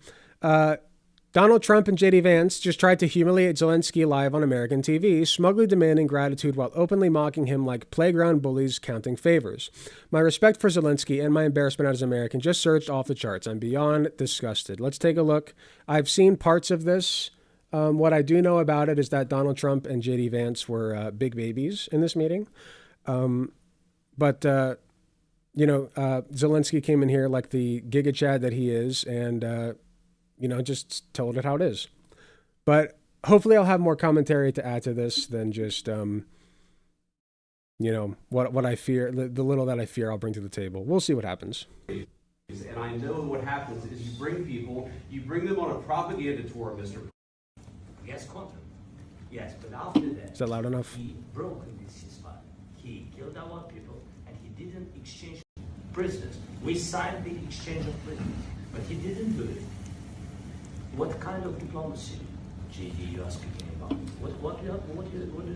Donald Trump and JD Vance just tried to humiliate Zelensky live on American TV, smugly demanding gratitude while openly mocking him like playground bullies counting favors. My respect for Zelensky and my embarrassment as an American just surged off the charts. I'm beyond disgusted. Let's take a look. I've seen parts of this. What I do know about it is that Donald Trump and JD Vance were big babies in this meeting. Zelensky came in here like the Giga Chad that he is, and just told it how it is. But hopefully I'll have more commentary to add to this than just, what I fear, the little that I fear I'll bring to the table. We'll see what happens. And I know what happens is you bring them on a propaganda tour, Mr. Yes, contra. Yes, but after that, Is that loud enough? he broke this ceasefire. He killed our people, and he didn't exchange prisoners. We signed the exchange of prisoners, but he didn't do it. What kind of diplomacy, JD, you are speaking about? What do you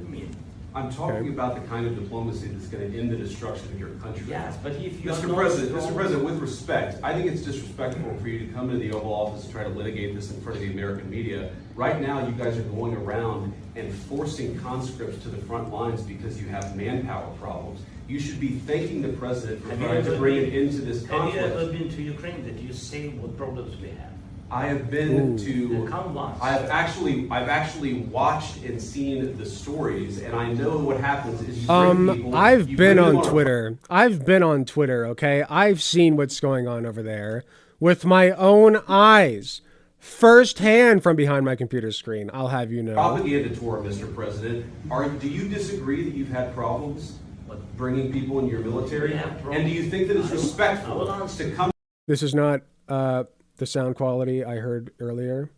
mean? I'm talking about the kind of diplomacy that's going to end the destruction of your country. Yes, but if you Mr. President, with respect, I think it's disrespectful for you to come to the Oval Office and try to litigate this in front of the American media. Right now, you guys are going around and forcing conscripts to the front lines because you have manpower problems. You should be thanking the president for trying to bring it into this conflict. Have you ever been to Ukraine? Did you see what problems we have? I have been to. Come once. I've actually watched and seen the stories, and I know what happens is you bring people. I've been on Twitter. I've been on Twitter. Okay, I've seen what's going on over there with my own eyes, firsthand from behind my computer screen. I'll have you know. Propaganda tour, Mr. President. Do you disagree that you've had problems bringing people in your military? And do you think that it's respectful to come? This is not the sound quality I heard earlier,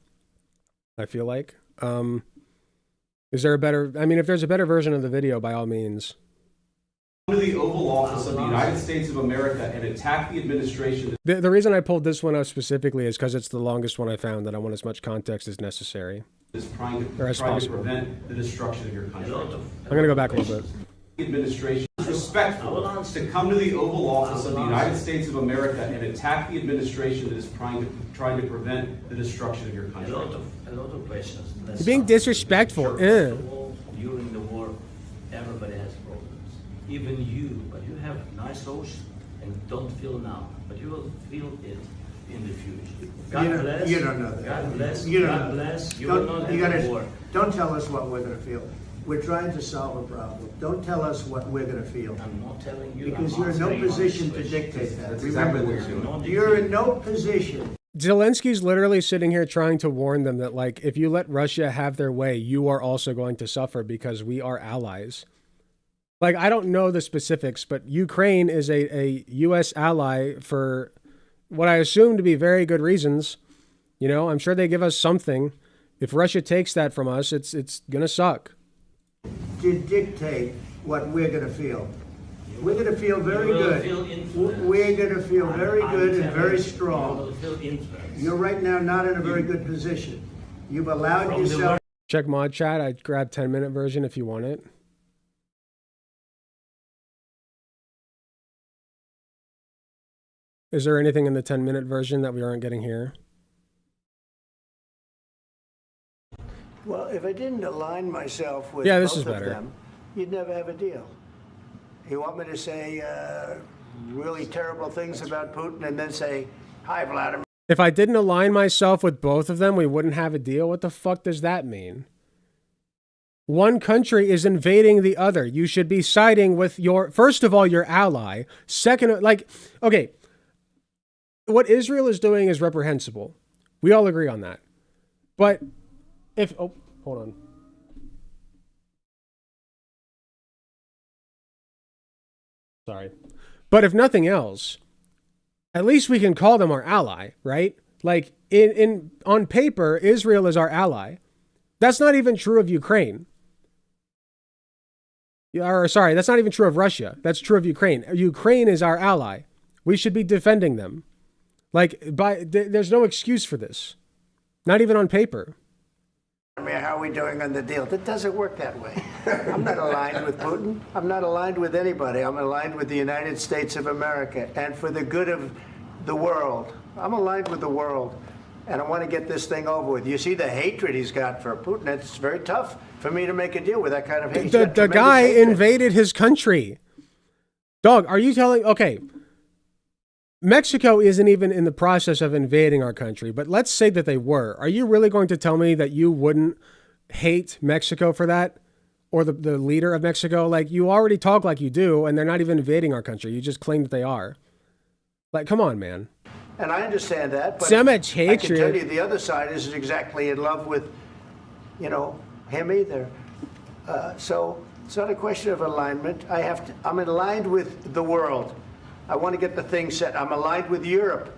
I feel like. Is there a better, if there's a better version of the video, by all means. Come to the Oval Office of the United States of America and attack the administration. The reason I pulled this one up specifically is because it's the longest one I found, that I want as much context as necessary. Is trying to prevent the destruction of your country. I'm going to go back a little bit. The administration is respectful to come to the Oval Office of the United States of America and attack the administration that is trying to prevent the destruction of your country. A lot of questions. You're being disrespectful. During the war, everybody has problems. Even you, but you have nice ocean and don't feel now, but you will feel it in the future. God bless. You don't know that. God bless. You don't God know. bless. You will not have a war. Don't tell us what we're going to feel. We're trying to solve a problem. Don't tell us what we're going to feel. I'm not telling you. Because you're in no position to dictate that. That's exactly what you're doing. You're in no position. Zelensky's literally sitting here trying to warn them that, like, if you let Russia have their way, you are also going to suffer because we are allies. Like, I don't know the specifics, but Ukraine is a U.S. ally for what I assume to be very good reasons. I'm sure they give us something. If Russia takes that from us, it's going to suck. To dictate what we're going to feel. We're going to feel very good. We're going to feel very good and very strong. You're right now not in a very good position. You've allowed yourself. Check mod chat. I grabbed 10-minute version if you want it. Is there anything in the 10-minute version that we aren't getting here? Well, if I didn't align myself with this both is better. of them, you'd never have a deal. You want me to say really terrible things about Putin and then say, hi, Vladimir? If I didn't align myself with both of them, we wouldn't have a deal. What the fuck does that mean? One country is invading the other. You should be siding with your, first of all, your ally. Second, like, okay, what Israel is doing is reprehensible. We all agree on that. But if, oh, hold on. Sorry. But if nothing else, at least we can call them our ally, right? Like on paper, Israel is our ally. That's not even true of Ukraine. Or sorry, that's not even true of Russia. That's true of Ukraine. Ukraine is our ally. We should be defending them. Like, there's no excuse for this. Not even on paper. How are we doing on the deal? It doesn't work that way. I'm not aligned with Putin. I'm not aligned with anybody. I'm aligned with the United States of America and for the good of the world. I'm aligned with the world, and I want to get this thing over with. You see the hatred he's got for Putin. It's very tough for me to make a deal with that kind of hate. The guy invaded his country. Dog, are you telling... Okay, Mexico isn't even in the process of invading our country, but let's say that they were. Are you really going to tell me that you wouldn't hate Mexico for that? Or the leader of Mexico? Like, you already talk like you do, and they're not even invading our country. You just claim that they are. Like, come on, man. And I understand that, but so much hatred. I can tell you the other side isn't exactly in love with, you know, him either. So it's not a question of alignment. I'm aligned with the world. I want to get the thing set. I'm aligned with Europe.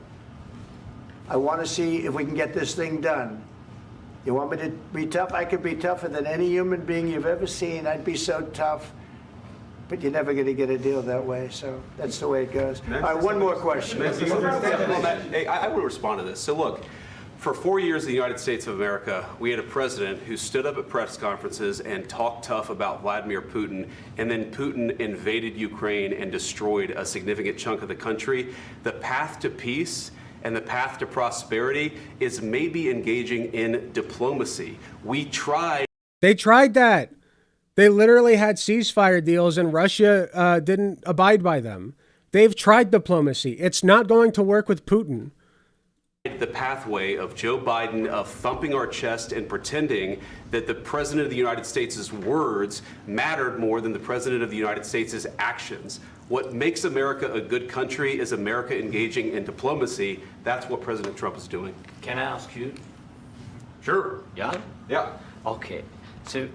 I want to see if we can get this thing done. You want me to be tough? I could be tougher than any human being you've ever seen. I'd be so tough. But you're never going to get a deal that way. So that's the way it goes. All right, one more question. Hey, I want to respond to this. So look, for 4 years in the United States of America, we had a president who stood up at press conferences and talked tough about Vladimir Putin, and then Putin invaded Ukraine and destroyed a significant chunk of the country. The path to peace and the path to prosperity is maybe engaging in diplomacy. They tried that. They literally had ceasefire deals and Russia didn't abide by them. They've tried diplomacy. It's not going to work with Putin. The pathway of Joe Biden of thumping our chest and pretending that the president of the United States' words mattered more than the president of the United States' actions. What makes America a good country is America engaging in diplomacy. That's what President Trump is doing. Can I ask you? Sure. Yeah? Yeah. Okay. So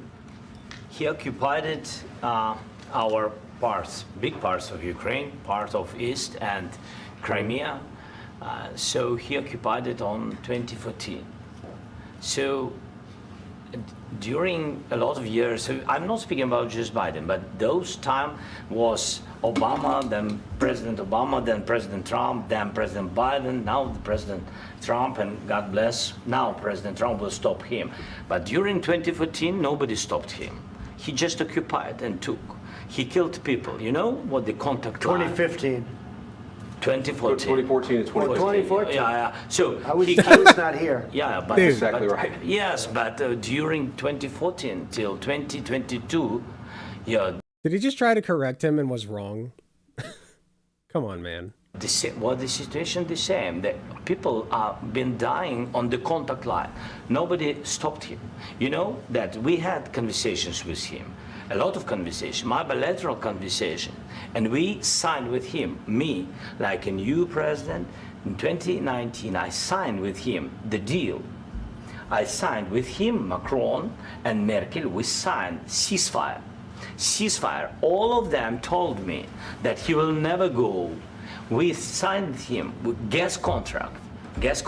he occupied our parts, big parts of Ukraine, part of East and Crimea. So he occupied it on 2014. So during a lot of years, so I'm not speaking about just Biden, but those time was Obama, then President Obama, then President Trump, then President Biden, now the President Trump, and God bless, now President Trump will stop him. But during 2014, nobody stopped him. He just occupied and took. He killed people. You know what the contact line? 2015. 2014. 2014 and 2014. 2014. Yeah. So I was not here. Yeah, but Dude. Exactly right. Yes, but during 2014 till 2022, yeah. Did he just try to correct him and was wrong? Come on, man. The situation the same. The people have been dying on the contact line. Nobody stopped him. You know that we had conversations with him. A lot of conversation, my bilateral conversation, and we signed with him, me, like a new president. In 2019, I signed with him the deal. I signed with him, Macron and Merkel, we signed ceasefire. Ceasefire, all of them told me that he will never go. We signed with him with gas contract, yes,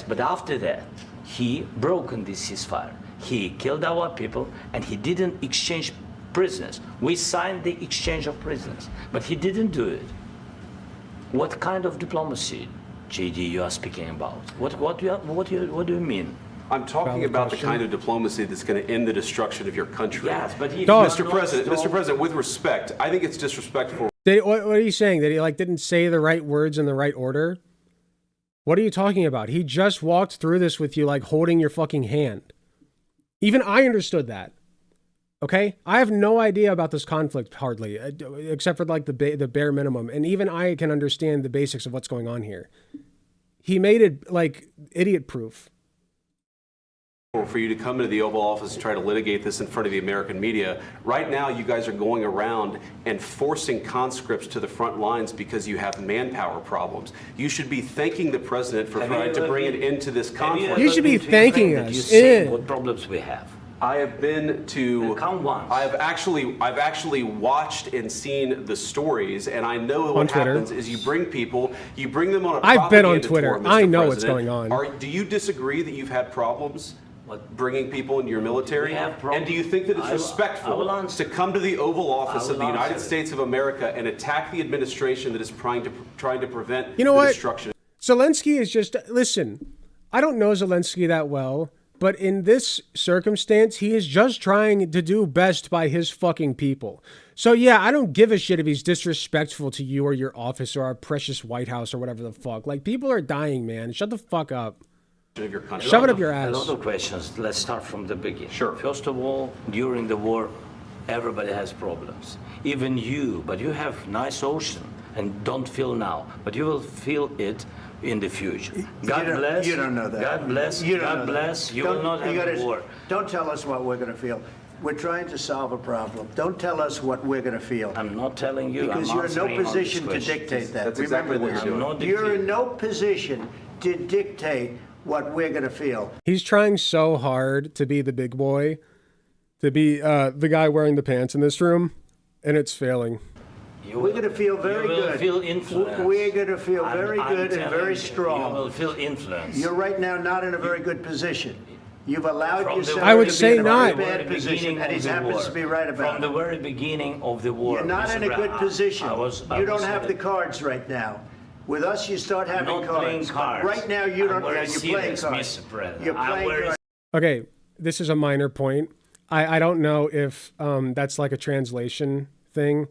but after that, he broken this ceasefire. He killed our people and he didn't exchange prisoners. We signed the exchange of prisoners, but he didn't do it. What kind of diplomacy, JD, you are speaking about? What do you mean? I'm talking about the kind of diplomacy that's going to end the destruction of your country. Yes, but he, Mr. President, with respect, I think it's disrespectful. What are you saying? That he didn't say the right words in the right order? What are you talking about? He just walked through this with you holding your fucking hand. Even I understood that. Okay, I have no idea about this conflict hardly, except for like the bare minimum, and even I can understand the basics of what's going on here. He made it like idiot proof. For you to come into the Oval Office and try to litigate this in front of the American media. Right now, you guys are going around and forcing conscripts to the front lines because you have manpower problems. You should be thanking the president for trying to bring an end to this conflict. You should be thanking us. You see what problems we have. I have been to. Come once. I've actually watched and seen the stories, and I know what happens is you bring them on a. I've been on propaganda Twitter. tour, Mr. I know what's President. going on. Do you disagree that you've had problems? Bringing people into your military? And do you think that it's respectful to come to the Oval Office of the United States of America and attack the administration that is trying to prevent You know the what? destruction? Zelensky is just, listen, I don't know Zelensky that well, but in this circumstance, he is just trying to do best by his fucking people. So yeah, I don't give a shit if he's disrespectful to you or your office or our precious White House or whatever the fuck. Like, people are dying, man. Shut the fuck up. Of your country. Shove it up your ass. A lot of questions. Let's start from the beginning. Sure. First of all, during the war, everybody has problems. Even you, but you have nice ocean and don't feel now, but you will feel it in the future. God bless. You don't know that. God bless. You don't God know bless. that. You will not have a war. Don't tell us what we're going to feel. We're trying to solve a problem. Don't tell us what we're going to feel. I'm not telling you. Because I'm you're in no answering on position this to question. dictate that. That's exactly what you're doing. You're in no position to dictate what we're going to feel. He's trying so hard to be the big boy, to be the guy wearing the pants in this room, and it's failing. We're going to feel very good. You will feel influence. We're going to feel very I'm good and telling very you, strong. You will feel influence. You're right now not in a very good position. You've allowed From the yourself I would to say be in a not. very bad very position, beginning and he of the happens war. to be right about From the it. very beginning of the war. You're not in a Mr. good Brown, position. I You was don't have the saying- cards right now. With us, you start having I'm not playing cards. cards. Right now, you don't. I'm very You're playing serious, cards. Mr. President. You're I'm playing very cards. Okay, this is a minor point. I don't know if that's like a translation thing.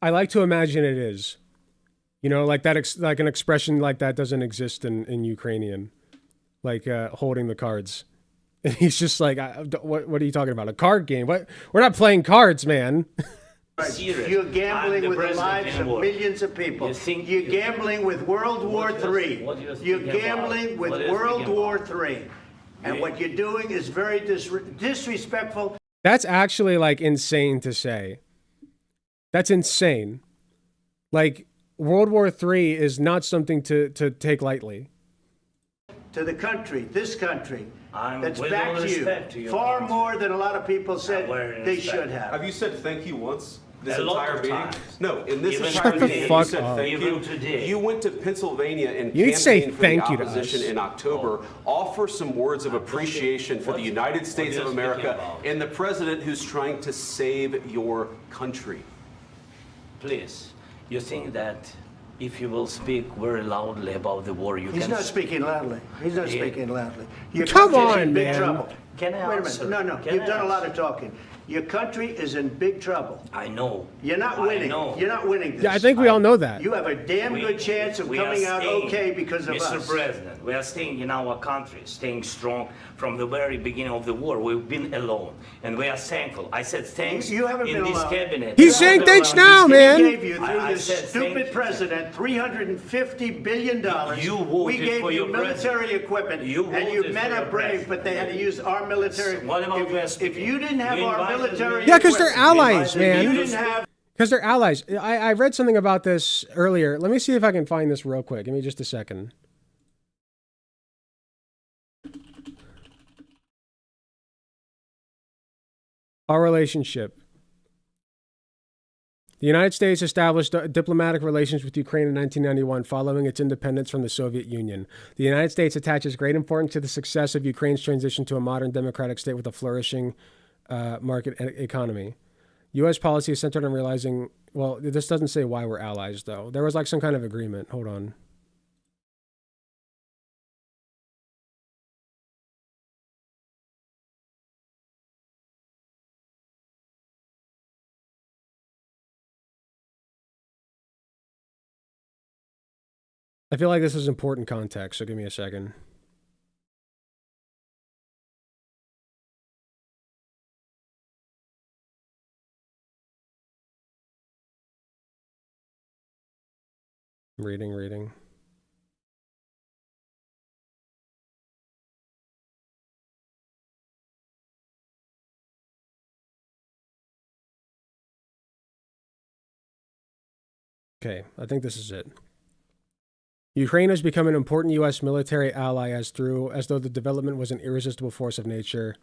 I like to imagine it is. You know, like that, like an expression like that doesn't exist in Ukrainian, like holding the cards. And he's just like, what are you talking about? A card game? What? We're not playing cards, man. serious. You're I'm gambling the with the president lives in of war. millions of people. You're gambling with World War III. what you're You're speaking gambling about? with What are you World speaking War about? III. And what you're doing is very disrespectful. That's actually like insane to say. That's insane. Like World War III is not something to take lightly. To the country, this country, I'm that's with back all to respect to you your far country. more than a lot of people said very they respect. should have. Have you said thank you once? This A lot entire of meeting? times. No, in this Even entire today. meeting, you Fuck said off. thank you. Even today. You went to Pennsylvania and You need to say campaigned for thank the you to opposition us. in October. Offer some words of appreciation for the United States of you America speaking about? and the president who's trying to save your country. Please, you think that if you will speak very loudly about the war, you He's can... not speaking loudly. He's not Yeah. speaking loudly. Your Come country's on, in big man. trouble. Can I Wait a answer? minute. No, Can you've I done a lot answer? of talking. Your country is in big trouble. I know. You're not I winning. know. You're not winning this. Yeah, I think we all know that. You have a damn good chance of we are coming out staying, okay because of Mr. us. President, we are staying in our country, staying strong from the very beginning of the war. We've been alone, and we are thankful. I said thanks You haven't in been this alone. cabinet. He's saying You thanks haven't now, been alone in man. this We gave you, through I this said thank stupid you. president, $350 billion. You we voted gave for you your military equipment, You and you voted men for are your brave, president. but they had to use our military. What about if you didn't have You our invited military me. Yeah, 'cause they're equipment, allies, man. You didn't have Because they're allies. I read something about this earlier. Let me see if I can find this real quick. Give me just a second. Our relationship. The United States established diplomatic relations with Ukraine in 1991 following its independence from the Soviet Union. The United States attaches great importance to the success of Ukraine's transition to a modern democratic state with a flourishing market economy. U.S. policy is centered on realizing, well, this doesn't say why we're allies, though. There was like some kind of agreement. Hold on. I feel like this is important context, so give me a second. Reading. Okay, I think this is it. Ukraine has become an important U.S. military ally as though the development was an irresistible force of nature.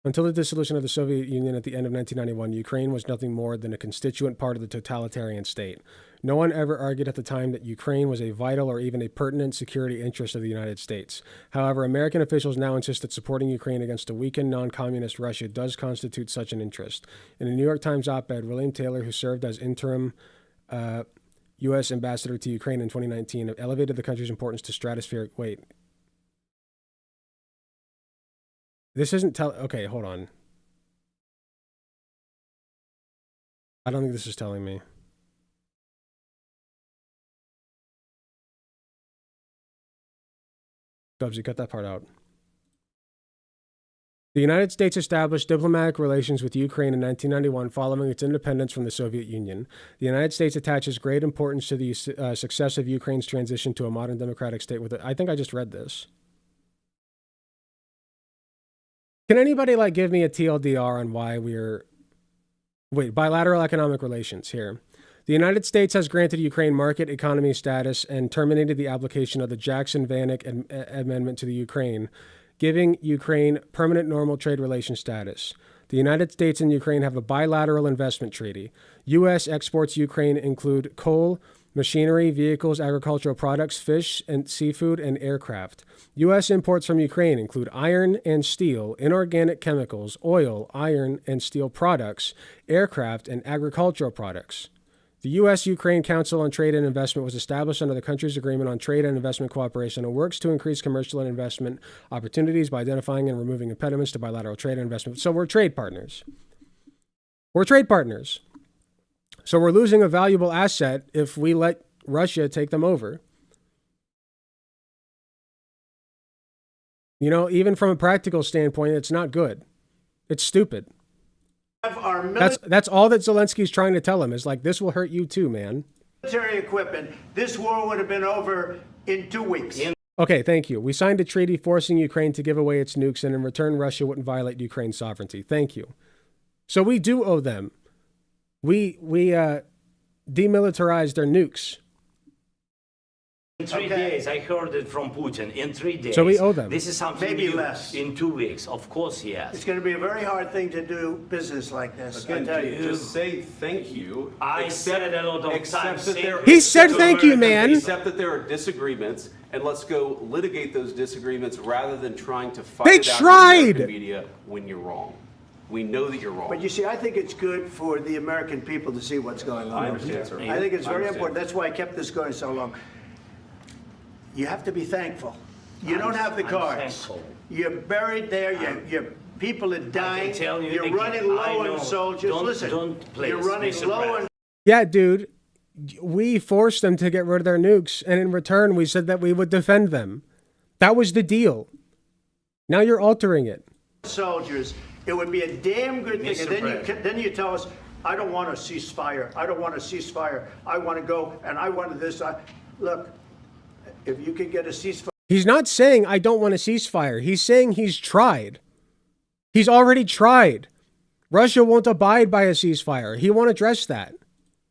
Until the dissolution of the Soviet Union at the end of 1991, Ukraine was nothing more than a constituent part of the totalitarian state. No one ever argued at the time that Ukraine was a vital or even a pertinent security interest of the United States. However, American officials now insist that supporting Ukraine against a weakened non-communist Russia does constitute such an interest. In a New York Times op-ed, William Taylor, who served as interim U.S. ambassador to Ukraine in 2019, elevated the country's importance to stratospheric. Wait. This isn't okay, hold on. I don't think this is telling me. Dubsy, cut that part out. The United States established diplomatic relations with Ukraine in 1991 following its independence from the Soviet Union. The United States attaches great importance to the success of Ukraine's transition to a modern democratic state with it. I think I just read this. Can anybody give me a TLDR on why we're... Wait, bilateral economic relations here. The United States has granted Ukraine market economy status and terminated the application of the Jackson-Vanik Amendment to the Ukraine, giving Ukraine permanent normal trade relation status. The United States and Ukraine have a bilateral investment treaty. U.S. exports to Ukraine include coal, machinery, vehicles, agricultural products, fish and seafood, and aircraft. U.S. imports from Ukraine include iron and steel, inorganic chemicals, oil, iron and steel products, aircraft, and agricultural products. The U.S.-Ukraine Council on Trade and Investment was established under the country's agreement on trade and investment cooperation and works to increase commercial and investment opportunities by identifying and removing impediments to bilateral trade and investment. So we're trade partners. We're trade partners. So we're losing a valuable asset if we let Russia take them over. You know, even from a practical standpoint, it's not good. It's stupid. That's all that Zelensky's trying to tell him is this will hurt you too, man. Military equipment. This war would have been over in 2 weeks. Okay, thank you. We signed a treaty forcing Ukraine to give away its nukes, and in return, Russia wouldn't violate Ukraine's sovereignty. Thank you. So we do owe them. We demilitarized their nukes. In 3 days, I heard it from Putin. In 3 days. So we owe them. This is something Maybe new. less. In 2 weeks, of course, yes. It's going to be a very hard thing to do business like this. Again, I tell you. just say thank you. I said a lot of times. He said thank you, man. Accept that there are disagreements, and let's go litigate those disagreements rather than trying to fight They it out tried. in the American media when you're wrong. We know that you're wrong. But you see, I think it's good for the American people to see what's going on. I understand, sir. I think it's I very understand. important. That's why I kept this going so long. You have to be thankful. You don't have the I'm cards. thankful. You're buried there. Your people are dying. tell you You're again, running I low know. on soldiers. Don't- Listen, don't please, you're running Mr. low on. President. Yeah, dude. We forced them to get rid of their nukes, and in return, we said that we would defend them. That was the deal. Now you're altering it. Soldiers. It would be a damn good thing. Mr. And then you tell us, I don't want a ceasefire. I don't want a ceasefire. I want to go and I want this. Look, if you could get a ceasefire. He's not saying I don't want a ceasefire. He's saying he's tried. He's already tried. Russia won't abide by a ceasefire. He won't address that.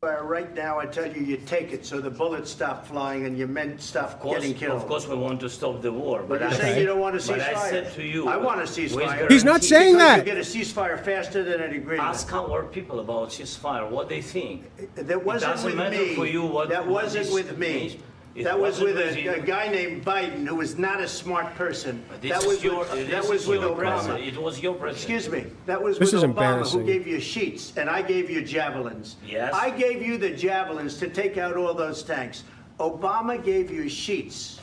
Right now, I tell you, you take it so the bullets stop flying and your men stop getting killed. Of course, we want to stop the war. But you're I saying said- you don't want a But ceasefire. I said to you, I want a with ceasefire. He's not saying Because that. you get a ceasefire faster than an agreement. Ask our people about ceasefire, what they think. That wasn't doesn't with matter me. for you what- That what wasn't this with me. means. It That was wasn't with with you. a guy named Biden who was not a smart person. This That is was your, with, this that is was with your Obama. president. It was your president. Excuse me. That was This with is Obama embarrassing. who gave you sheets, and I gave you javelins. Yes. I gave you the javelins to take out all those tanks. Obama gave you sheets.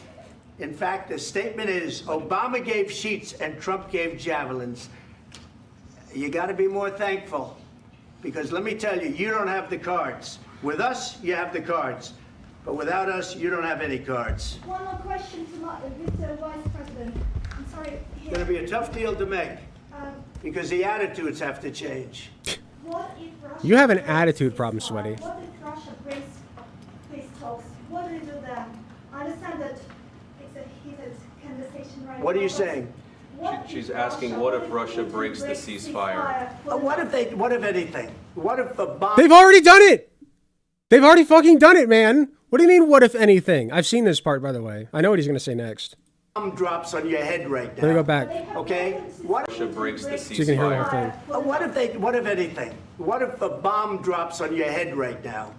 In fact, the statement is Obama gave sheets and Trump gave javelins. You got to be more thankful, because let me tell you, you don't have the cards. With us, you have the cards. But without us, you don't have any cards. One more question to Mr. Vice President. I'm sorry. It's going to be a tough deal to make, Um, because the attitudes have to change. what if Russia You have an breaks attitude ceasefire? problem, Sweaty. What if Russia breaks this What are you saying? She's asking, what if Russia breaks the ceasefire? What if anything? What if a bomb... They've already done it! They've already fucking done it, man! What do you mean, what if anything? I've seen this part, by the way. I know what he's gonna say next. Bomb drops on your head right now. Let me go back. Okay? What Russia breaks the so you can hear the whole ceasefire. thing. What if anything? What if a bomb drops on your head right now?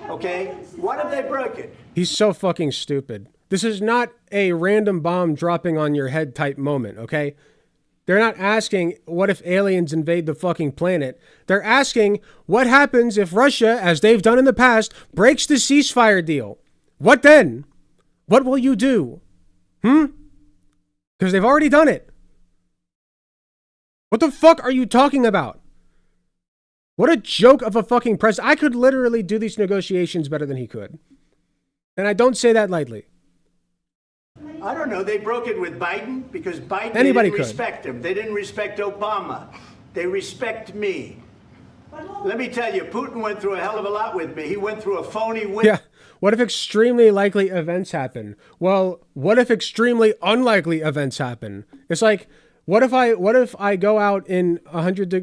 Okay? What if they broke it? He's so fucking stupid. This is not a random bomb dropping on your head type moment, okay? They're not asking, what if aliens invade the fucking planet? They're asking, what happens if Russia, as they've done in the past, breaks the ceasefire deal? What then? What will you do? Because they've already done it. What the fuck are you talking about? What a joke of a fucking president. I could literally do these negotiations better than he could. And I don't say that lightly. I don't know. They broke it with Biden because Biden Anybody didn't could. respect him. They didn't respect Obama. They respect me. Let me tell you, Putin went through a hell of a lot with me. He went through a phony win. Yeah. What if extremely likely events happen? Well, what if extremely unlikely events happen? It's like, what if I go out in 100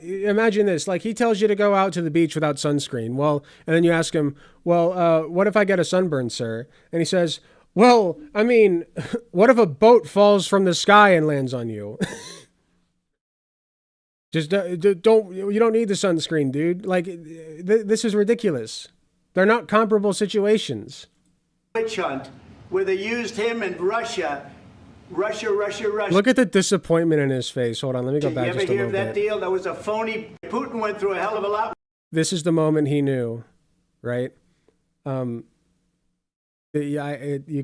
imagine this, like he tells you to go out to the beach without sunscreen. Well, and then you ask him, well, what if I get a sunburn, sir? And he says, well, I mean, what if a boat falls from the sky and lands on you? Just you don't need the sunscreen, dude. Like, this is ridiculous. They're not comparable situations. Witch hunt where they used him and Russia. Look at the disappointment in his face. Hold on, let me go back You ever just a hear little of that bit. deal? That was a phony. Putin went through a hell of a lot. This is the moment he knew, right? You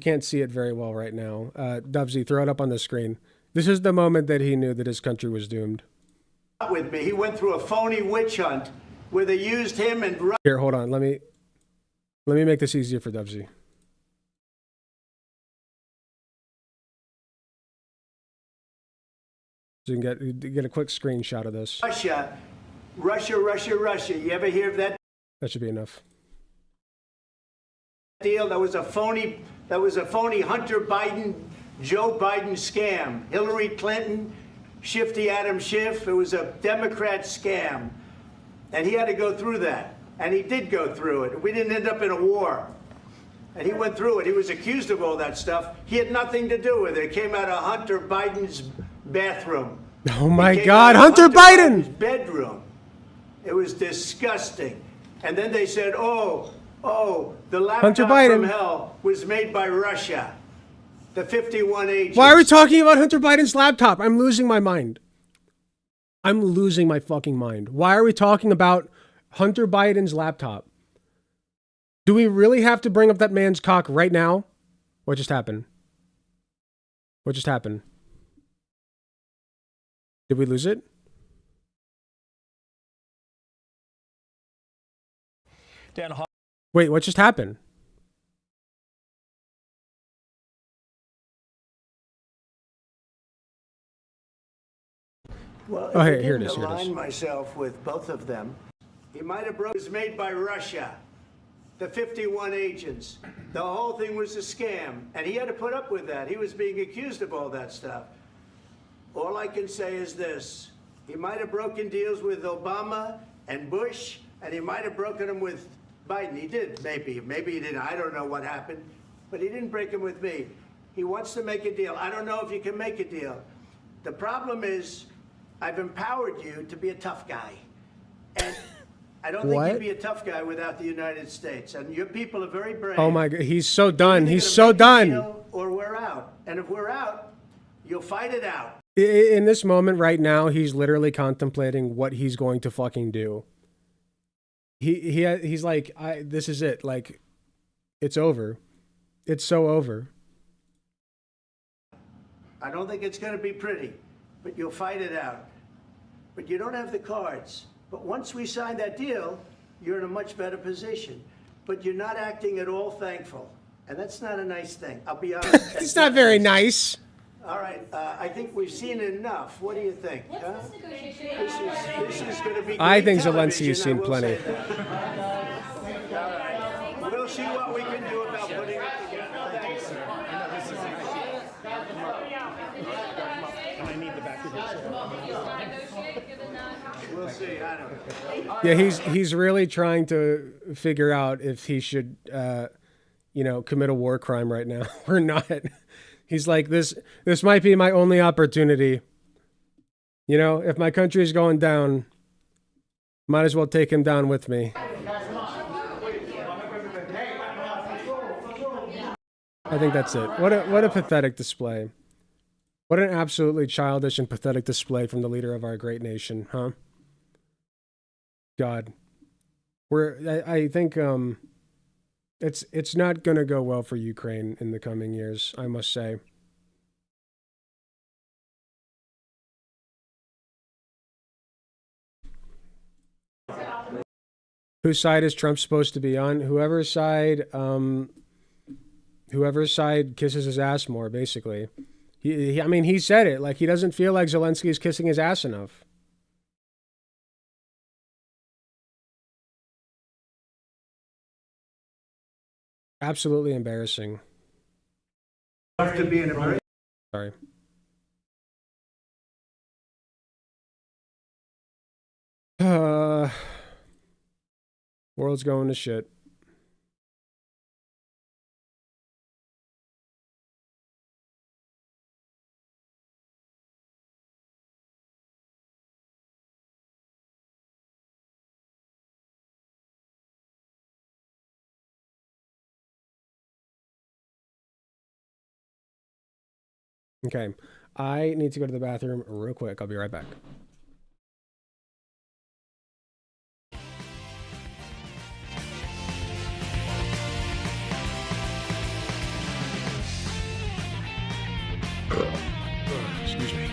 can't see it very well right now. Dubsy, throw it up on the screen. This is the moment that he knew that his country was doomed. With me, he went through a phony witch hunt where they used him and Russia. Here, hold on. Let me make this easier for Dubsy. So you can get a quick screenshot of this. Russia. You ever hear of that That should be enough. deal? That was a phony Hunter Biden, Joe Biden scam. Hillary Clinton, Shifty Adam Schiff. It was a Democrat scam. And he had to go through that. And he did go through it. We didn't end up in a war. And he went through it. He was accused of all that stuff. He had nothing to do with it. It came out of Hunter Biden's bathroom. Oh my God, Hunter Biden! Biden's bedroom. It was disgusting. And then they said, oh, the laptop from hell was made by Russia. The 51 agents. Why are we talking about Hunter Biden's laptop? I'm losing my mind. I'm losing my fucking mind. Why are we talking about Hunter Biden's laptop? Do we really have to bring up that man's cock right now? What just happened? What just happened? Did we lose it? Wait, what just happened? Well, oh, if here I it didn't is. Here it align is. myself with both of them, he might have broke. It was made by Russia. The 51 agents. The whole thing was a scam, and he had to put up with that. He was being accused of all that stuff. All I can say is this. He might have broken deals with Obama and Bush, and he might have broken them with Biden. He did, maybe. Maybe he didn't. I don't know what happened. But he didn't break them with me. He wants to make a deal. I don't know if you can make a deal. The problem is I've empowered you to be a tough guy. And I don't think you'd be a tough guy without the United States. And your people are very brave. Oh my God, he's so done. He's so done. Or we're out. And if we're out, you'll fight it out. In this moment right now, he's literally contemplating what he's going to fucking do. He's like, this is it. Like, it's over. It's so over. I don't think it's going to be pretty, but you'll fight it out. But you don't have the cards. But once we sign that deal, you're in a much better position. But you're not acting at all thankful. And that's not a nice thing. I'll be honest. It's not very nice. All right. I think we've seen enough. What do you think? Huh? This is going to be I great think Zelensky's television, seen I will plenty. say that. All right. We'll see what we can do about putting it together. Thank you, sir. Yeah, he's really trying to figure out if he should, commit a war crime right now or not. He's like, this might be my only opportunity. You know, if my country is going down, might as well take him down with me. I think that's it. What a pathetic display. What an absolutely childish and pathetic display from the leader of our great nation, huh? God. I think it's not gonna go well for Ukraine in the coming years, I must say. Whose side is Trump supposed to be on? Whoever's side kisses his ass more, basically. He said it. Like, he doesn't feel like Zelensky is kissing his ass enough. Absolutely embarrassing. Have to be in a very... Sorry. World's going to shit. Okay, I need to go to the bathroom real quick. I'll be right back. Excuse me.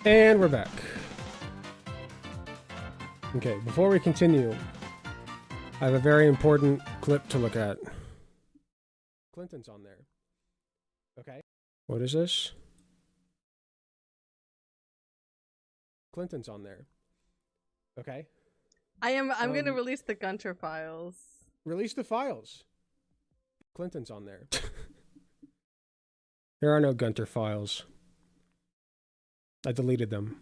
And we're back. Okay, before we continue, I have a very important clip to look at. Clinton's on there. Okay. What is this? Clinton's on there. Okay. I'm going to release the Gunter files. Release the files. Clinton's on there. There are no Gunter files. I deleted them.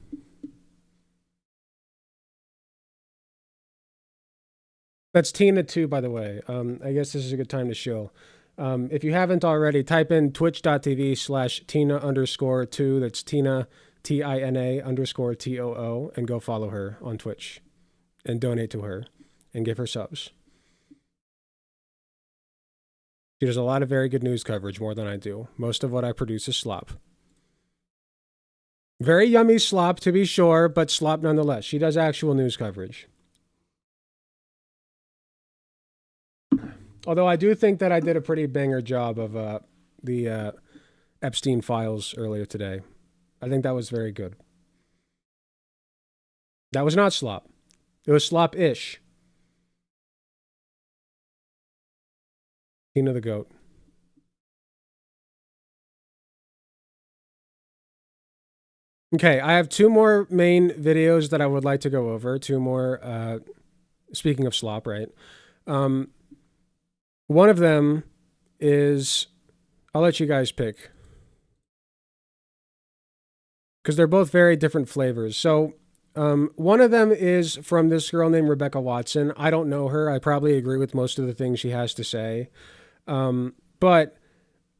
That's Tina too, by the way. I guess this is a good time to show. If you haven't already, type in twitch.tv/Tina_2. That's Tina, TINA_TOO, and go follow her on Twitch and donate to her and give her subs. She does a lot of very good news coverage, more than I do. Most of what I produce is slop. Very yummy slop, to be sure, but slop nonetheless. She does actual news coverage. Although I do think that I did a pretty banger job of the Epstein files earlier today. I think that was very good. That was not slop. It was slop-ish. Tina the goat. Okay, I have two more main videos that I would like to go over. Two more, speaking of slop, right? One of them is, I'll let you guys pick, because they're both very different flavors. So one of them is from this girl named Rebecca Watson. I don't know her. I probably agree with most of the things she has to say. But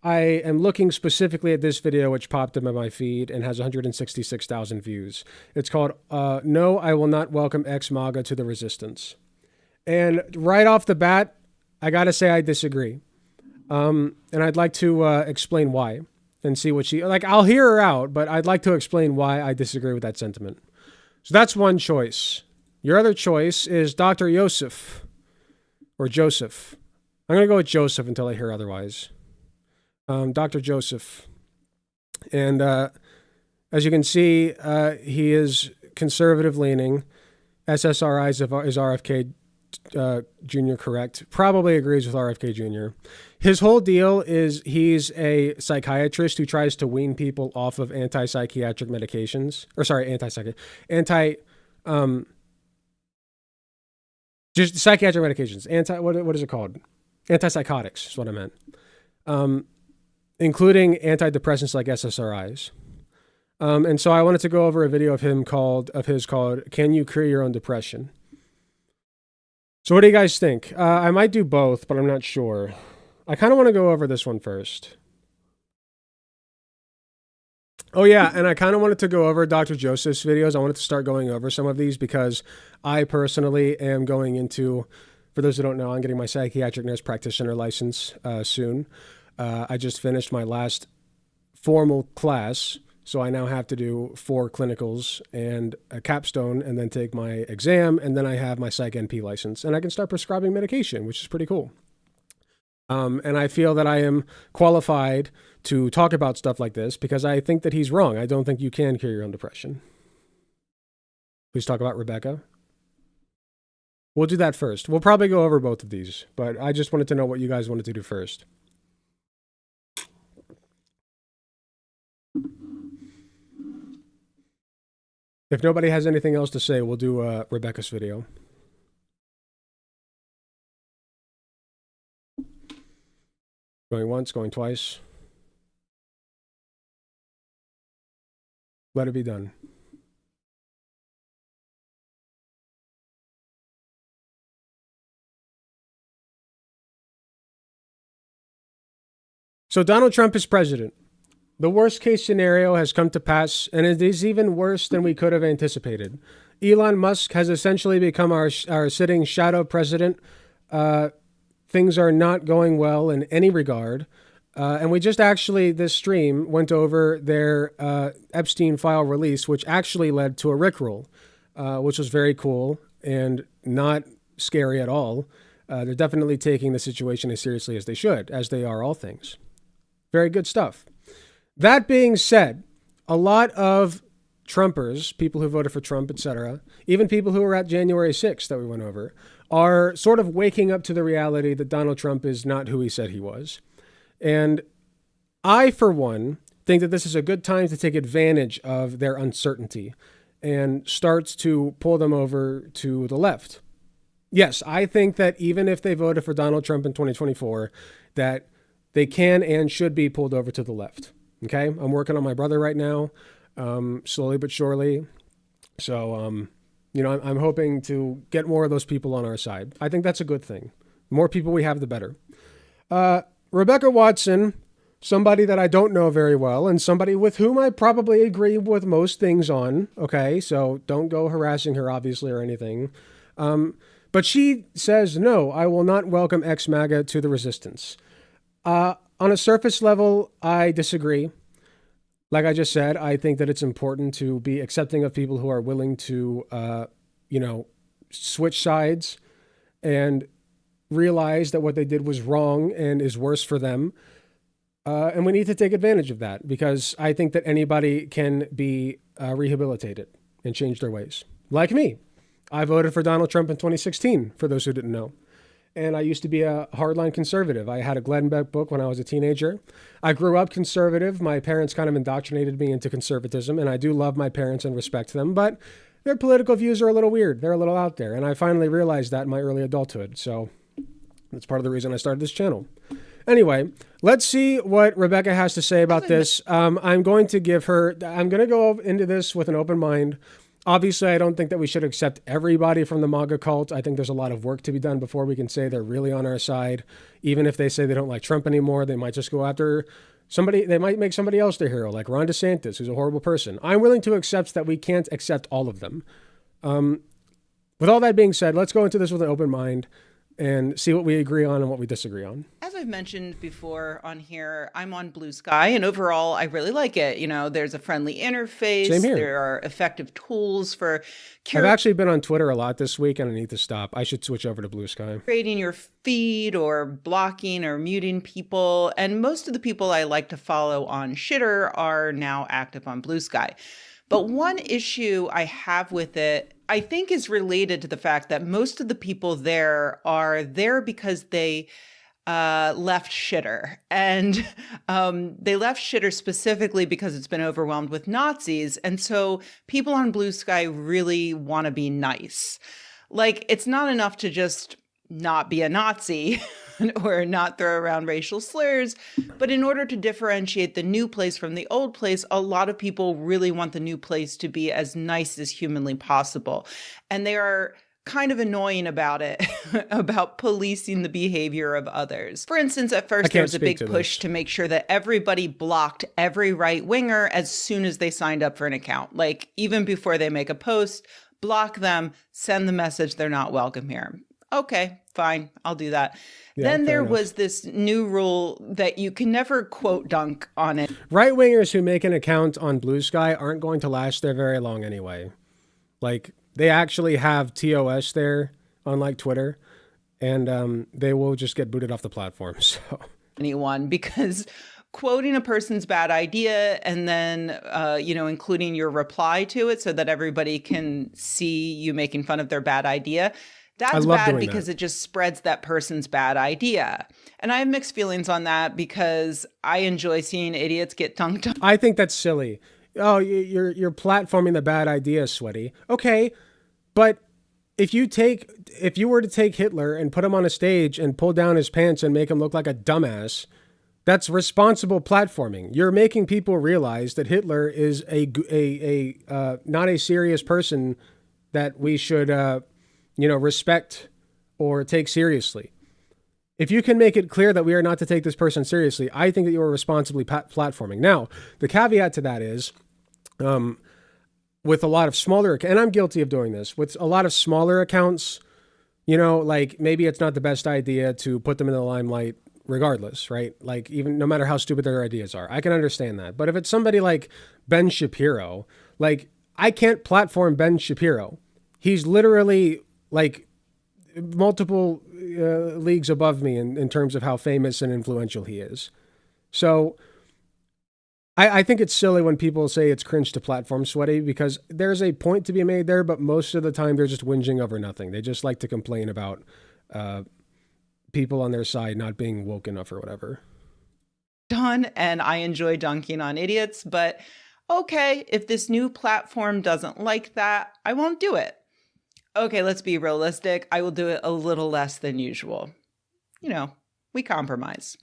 I am looking specifically at this video, which popped up in my feed and has 166,000 views. It's called, No, I Will Not Welcome Ex-MAGA to the Resistance. And right off the bat, I gotta say I disagree. And I'd like to explain why and see what she... Like, I'll hear her out, but I'd like to explain why I disagree with that sentiment. So that's one choice. Your other choice is Dr. Yosef. Or Joseph. I'm going to go with Joseph until I hear otherwise. Dr. Joseph. And as you can see, he is conservative-leaning. SSRI is RFK Jr. correct. Probably agrees with RFK Jr. His whole deal is he's a psychiatrist who tries to wean people off of anti-psychiatric medications. Or sorry, just psychiatric medications. What is it called? Antipsychotics is what I meant. Including antidepressants like SSRIs. And so I wanted to go over a video of his called Can You Cure Your Own Depression? So what do you guys think? I might do both, but I'm not sure. I kind of want to go over this one first. Oh yeah, and I kind of wanted to go over Dr. Joseph's videos. I wanted to start going over some of these because I personally am going into, for those who don't know, I'm getting my psychiatric nurse practitioner license soon. I just finished my last formal class, so I now have to do 4 clinicals and a capstone and then take my exam, and then I have my Psych NP license, and I can start prescribing medication, which is pretty cool. And I feel that I am qualified to talk about stuff like this because I think that he's wrong. I don't think you can cure your own depression. Please talk about Rebecca. We'll do that first. We'll probably go over both of these, but I just wanted to know what you guys wanted to do first. If nobody has anything else to say, we'll do Rebecca's video. Going once, going twice. Let it be done. So Donald Trump is president. The worst case scenario has come to pass, and it is even worse than we could have anticipated. Elon Musk has essentially become our sitting shadow president. Things are not going well in any regard. And we just actually, this stream, went over their Epstein file release, which actually led to a rickroll, which was very cool and not scary at all. They're definitely taking the situation as seriously as they should, as they are all things. Very good stuff. That being said, a lot of Trumpers, people who voted for Trump, etc., even people who were at January 6th that we went over, are sort of waking up to the reality that Donald Trump is not who he said he was. And I, for one, think that this is a good time to take advantage of their uncertainty and starts to pull them over to the left. Yes, I think that even if they voted for Donald Trump in 2024, that they can and should be pulled over to the left. Okay? I'm working on my brother right now, slowly but surely. So, I'm hoping to get more of those people on our side. I think that's a good thing. The more people we have, the better. Rebecca Watson, somebody that I don't know very well and somebody with whom I probably agree with most things on. Okay, so don't go harassing her, obviously, or anything. But she says, no, I will not welcome ex-MAGA to the resistance. On a surface level, I disagree. Like I just said, I think that it's important to be accepting of people who are willing to, switch sides and realize that what they did was wrong and is worse for them. And we need to take advantage of that because I think that anybody can be rehabilitated and change their ways. Like me. I voted for Donald Trump in 2016, for those who didn't know. And I used to be a hardline conservative. I had a Glenn Beck book when I was a teenager. I grew up conservative. My parents kind of indoctrinated me into conservatism, and I do love my parents and respect them, but their political views are a little weird. They're a little out there, and I finally realized that in my early adulthood. So that's part of the reason I started this channel. Anyway, let's see what Rebecca has to say about this. I'm going to go into this with an open mind. Obviously, I don't think that we should accept everybody from the MAGA cult. I think there's a lot of work to be done before we can say they're really on our side. Even if they say they don't like Trump anymore, they might just go after somebody. They might make somebody else their hero, like Ron DeSantis, who's a horrible person. I'm willing to accept that we can't accept all of them. With all that being said, let's go into this with an open mind and see what we agree on and what we disagree on. As I've mentioned before on here, I'm on Blue Sky, and overall, I really like it. You know, there's a friendly interface. Same here. There are effective tools for I've actually been on Twitter a lot this week, and I need to stop. I should switch over to Blue Sky. creating your feed or blocking or muting people. And most of the people I like to follow on Shitter are now active on Blue Sky. But one issue I have with it, I think, is related to the fact that most of the people there are there because they left Shitter. And they left Shitter specifically because it's been overwhelmed with Nazis. And so people on Blue Sky really want to be nice. Like, it's not enough to just not be a Nazi or not throw around racial slurs. But in order to differentiate the new place from the old place, a lot of people really want the new place to be as nice as humanly possible. And they are kind of annoying about it, about policing the behavior of others. For instance, at first there was a big push to make sure that everybody blocked every right winger as soon as they signed up for an account. Like, even before they make a post, block them, send the message they're not welcome here. Okay, fine, I'll do that. Yeah, then there enough. was this new rule that you can never quote dunk on it. Right-wingers who make an account on Blue Sky aren't going to last there very long anyway. Like, they actually have TOS there, unlike Twitter, and they will just get booted off the platform. So anyone, because quoting a person's bad idea and then, including your reply to it so that everybody can see you making fun of their bad idea, that's bad because it just spreads that person's bad idea. And I have mixed feelings on that because I enjoy seeing idiots get dunked on. I think that's silly. Oh, you're platforming the bad idea, Sweaty. Okay, but if you were to take Hitler and put him on a stage and pull down his pants and make him look like a dumbass, that's responsible platforming. You're making people realize that Hitler is not a serious person that we should respect or take seriously. If you can make it clear that we are not to take this person seriously, I think that you are responsibly platforming. Now, the caveat to that is, with a lot of smaller, and I'm guilty of doing this, with a lot of smaller accounts, like maybe it's not the best idea to put them in the limelight regardless, right? Like, even no matter how stupid their ideas are, I can understand that. But if it's somebody like Ben Shapiro, like, I can't platform Ben Shapiro. He's literally like multiple leagues above me in terms of how famous and influential he is. So I think it's silly when people say it's cringe to platform sweaty because there's a point to be made there, but most of the time they're just whinging over nothing. They just like to complain about people on their side not being woke enough or whatever. Done, and I enjoy dunking on idiots, but okay, if this new platform doesn't like that, I won't do it. Okay, let's be realistic. I will do it a little less than usual. You know, we compromise.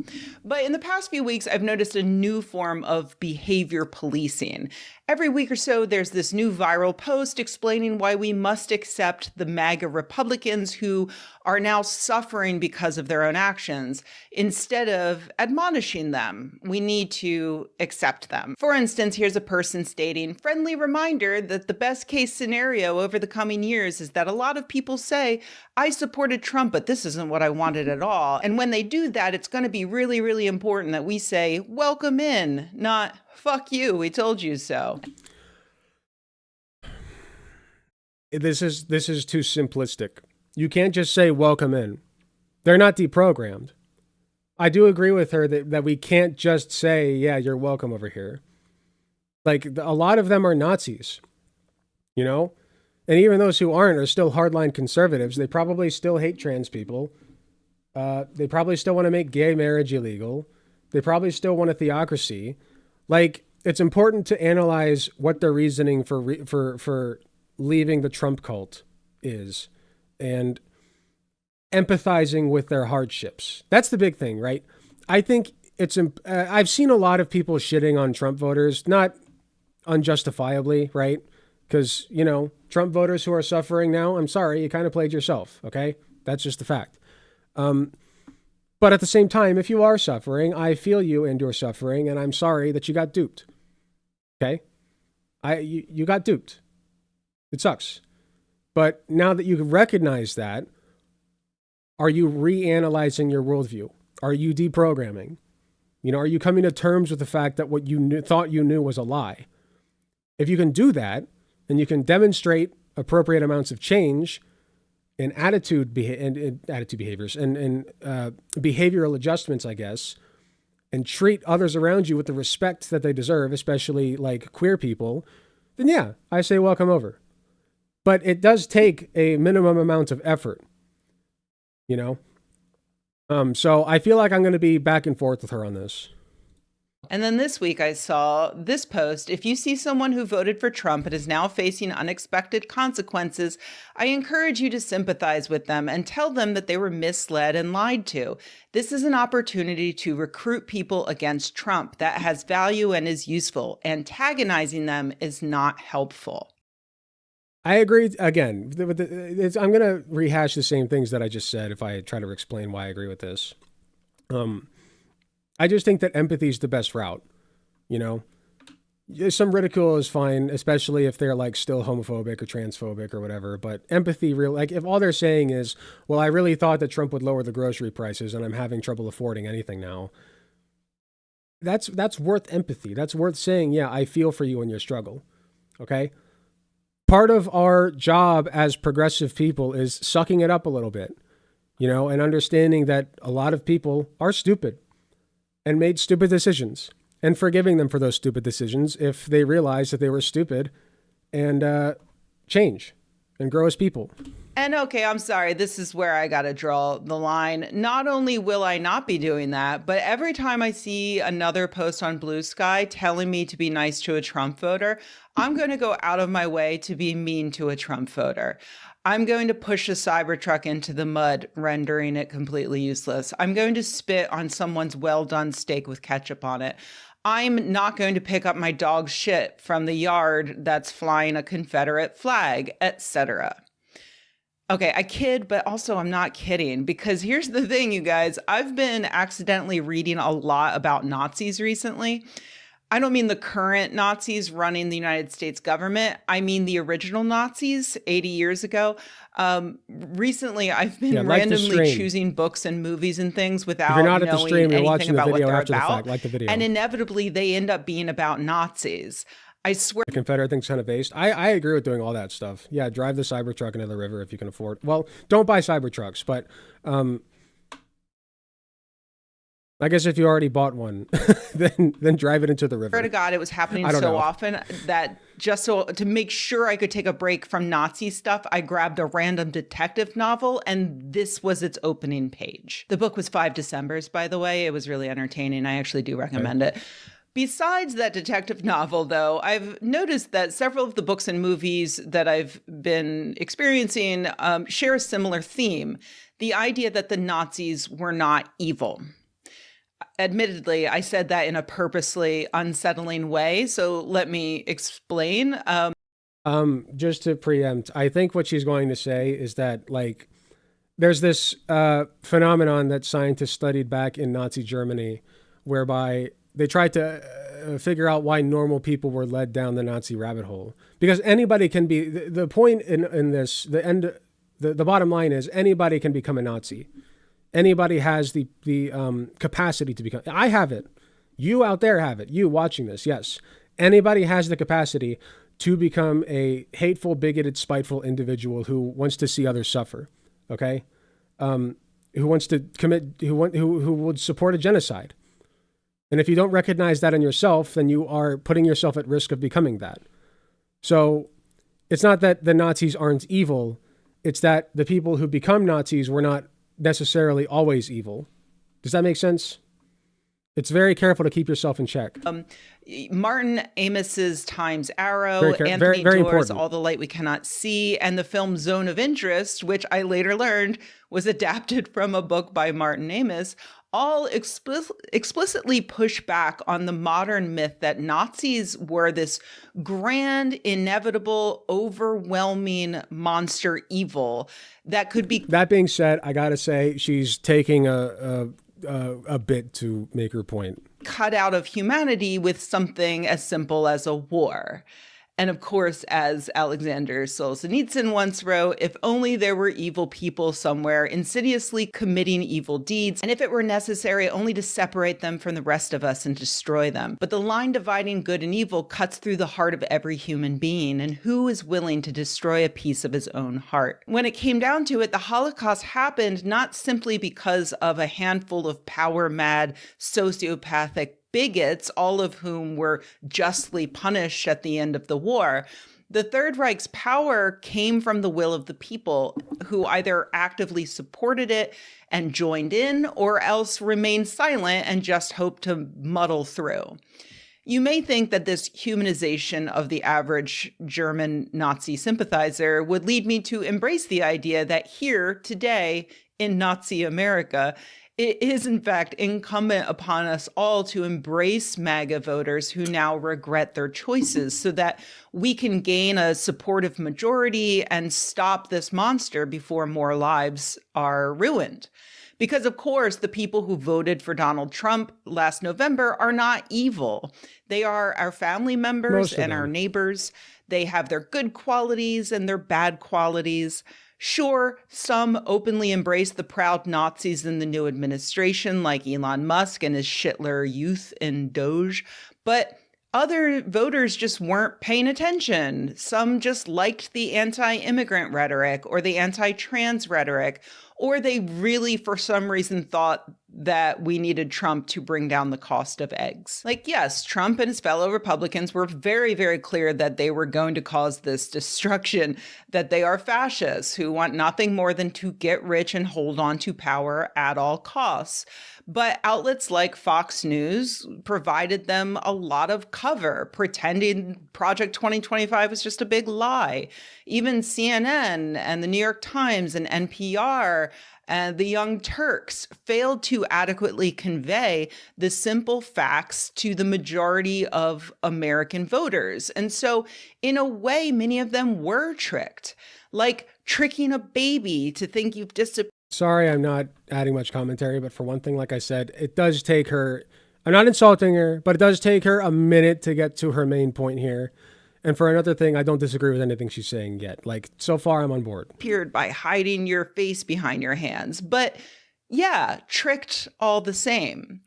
But in the past few weeks, I've noticed a new form of behavior policing. Every week or so, there's this new viral post explaining why we must accept the MAGA Republicans who are now suffering because of their own actions. Instead of admonishing them, we need to accept them. For instance, here's a person stating, friendly reminder that the best case scenario over the coming years is that a lot of people say, I supported Trump, but this isn't what I wanted at all. And when they do that, it's going to be really, really important that we say, welcome in, not fuck you, we told you so. This is too simplistic. You can't just say welcome in. They're not deprogrammed. I do agree with her that we can't just say, yeah, you're welcome over here. Like, a lot of them are Nazis, you know? And even those who aren't are still hardline conservatives. They probably still hate trans people. They probably still want to make gay marriage illegal. They probably still want a theocracy. Like, it's important to analyze what their reasoning for leaving the Trump cult is and empathizing with their hardships. That's the big thing, right? I think it's I've seen a lot of people shitting on Trump voters, not unjustifiably, right? Because, you know, Trump voters who are suffering now, I'm sorry, you kind of played yourself, okay? That's just a fact. But at the same time, if you are suffering, I feel you and your suffering, and I'm sorry that you got duped. Okay? You got duped. It sucks. But now that you recognize that, are you reanalyzing your worldview? Are you deprogramming? You know, are you coming to terms with the fact that what you thought you knew was a lie? If you can do that, and you can demonstrate appropriate amounts of change in attitude behaviors and behavioral adjustments, I guess, and treat others around you with the respect that they deserve, especially like queer people, then yeah, I say welcome over. But it does take a minimum amount of effort, you know? So I feel like I'm going to be back and forth with her on this. And then this week I saw this post. If you see someone who voted for Trump and is now facing unexpected consequences, I encourage you to sympathize with them and tell them that they were misled and lied to. This is an opportunity to recruit people against Trump that has value and is useful. Antagonizing them is not helpful. I agree. Again, I'm going to rehash the same things that I just said if I try to explain why I agree with this. I just think that empathy is the best route, you know? Some ridicule is fine, especially if they're like still homophobic or transphobic or whatever, but empathy, like if all they're saying is, well, I really thought that Trump would lower the grocery prices and I'm having trouble affording anything now. That's worth empathy. That's worth saying, yeah, I feel for you in your struggle. Okay? Part of our job as progressive people is sucking it up a little bit, you know, and understanding that a lot of people are stupid and made stupid decisions, and forgiving them for those stupid decisions if they realize that they were stupid, and change and grow as people. And okay, I'm sorry, this is where I gotta draw the line. Not only will I not be doing that, but every time I see another post on Blue Sky telling me to be nice to a Trump voter, I'm gonna go out of my way to be mean to a Trump voter. I'm going to push a Cybertruck into the mud, rendering it completely useless. I'm going to spit on someone's well-done steak with ketchup on it. I'm not going to pick up my dog's shit from the yard that's flying a Confederate flag, etc. Okay, I kid, but also I'm not kidding, because here's the thing, you guys. I've been accidentally reading a lot about Nazis recently. I don't mean the current Nazis running the United States government. I mean the original Nazis 80 years ago. Recently, I've been randomly choosing books and movies and things without knowing anything about what they're about. Like the video. And inevitably, they end up being about Nazis. I swear. The Confederate thing's kind of based. I agree with doing all that stuff. Yeah, drive the Cybertruck into the river if you can afford. Well, don't buy Cybertrucks, but I guess if you already bought one, then drive it into the river. Swear to God, it was happening I don't so know. often that just so to make sure I could take a break from Nazi stuff, I grabbed a random detective novel, and this was its opening page. The book was 5 Decembers, by the way. It was really entertaining. I actually do recommend it. Besides that detective novel, though, I've noticed that several of the books and movies that I've been experiencing share a similar theme: the idea that the Nazis were not evil. Admittedly, I said that in a purposely unsettling way, so let me explain. Just to preempt, I think what she's going to say is that, like, there's this phenomenon that scientists studied back in Nazi Germany, whereby they tried to figure out why normal people were led down the Nazi rabbit hole. Because anybody can be, the point in this, the bottom line is anybody can become a Nazi. Anybody has the capacity to become. I have it. You out there have it. You watching this, yes. Anybody has the capacity to become a hateful, bigoted, spiteful individual who wants to see others suffer. Okay, who wants to commit, who would support a genocide. And if you don't recognize that in yourself, then you are putting yourself at risk of becoming that. So it's not that the Nazis aren't evil. It's that the people who become Nazis were not necessarily always evil. Does that make sense? It's very careful to keep yourself in check. Martin Amos's Time's Arrow, Anthony very Doerr's important. All the Light We Cannot See, and the film Zone of Interest, which I later learned was adapted from a book by Martin Amos, all explicitly push back on the modern myth that Nazis were this grand, inevitable, overwhelming monster evil that could be. That being said, I gotta say she's taking a bit to make her point. Cut out of humanity with something as simple as a war. And of course, as Alexander Solzhenitsyn once wrote, if only there were evil people somewhere insidiously committing evil deeds, and if it were necessary only to separate them from the rest of us and destroy them. But the line dividing good and evil cuts through the heart of every human being, and who is willing to destroy a piece of his own heart? When it came down to it, the Holocaust happened not simply because of a handful of power-mad, sociopathic bigots, all of whom were justly punished at the end of the war. The Third Reich's power came from the will of the people, who either actively supported it and joined in, or else remained silent and just hoped to muddle through. You may think that this humanization of the average German Nazi sympathizer would lead me to embrace the idea that here, today, in Nazi America, it is, in fact, incumbent upon us all to embrace MAGA voters who now regret their choices so that we can gain a supportive majority and stop this monster before more lives are ruined. Because, of course, the people who voted for Donald Trump last November are not evil. They are our family members and our neighbors. They have their good qualities and their bad qualities. Sure, some openly embrace the proud Nazis in the new administration, like Elon Musk and his Shitler youth in Doge, but other voters just weren't paying attention. Some just liked the anti-immigrant rhetoric or the anti-trans rhetoric, or they really, for some reason, thought that we needed Trump to bring down the cost of eggs. Like, yes, Trump and his fellow Republicans were very, very clear that they were going to cause this destruction, that they are fascists who want nothing more than to get rich and hold on to power at all costs. But outlets like Fox News provided them a lot of cover, pretending Project 2025 was just a big lie. Even CNN and the New York Times and NPR and the Young Turks failed to adequately convey the simple facts to the majority of American voters. And so, in a way, many of them were tricked, like tricking a baby to think you've disappeared. Sorry, I'm not adding much commentary, but for one thing, like I said, it does take her, I'm not insulting her, but it does take her a minute to get to her main point here. And for another thing, I don't disagree with anything she's saying yet. Like, so far, I'm on board. By hiding your face behind your hands. But yeah, tricked all the same.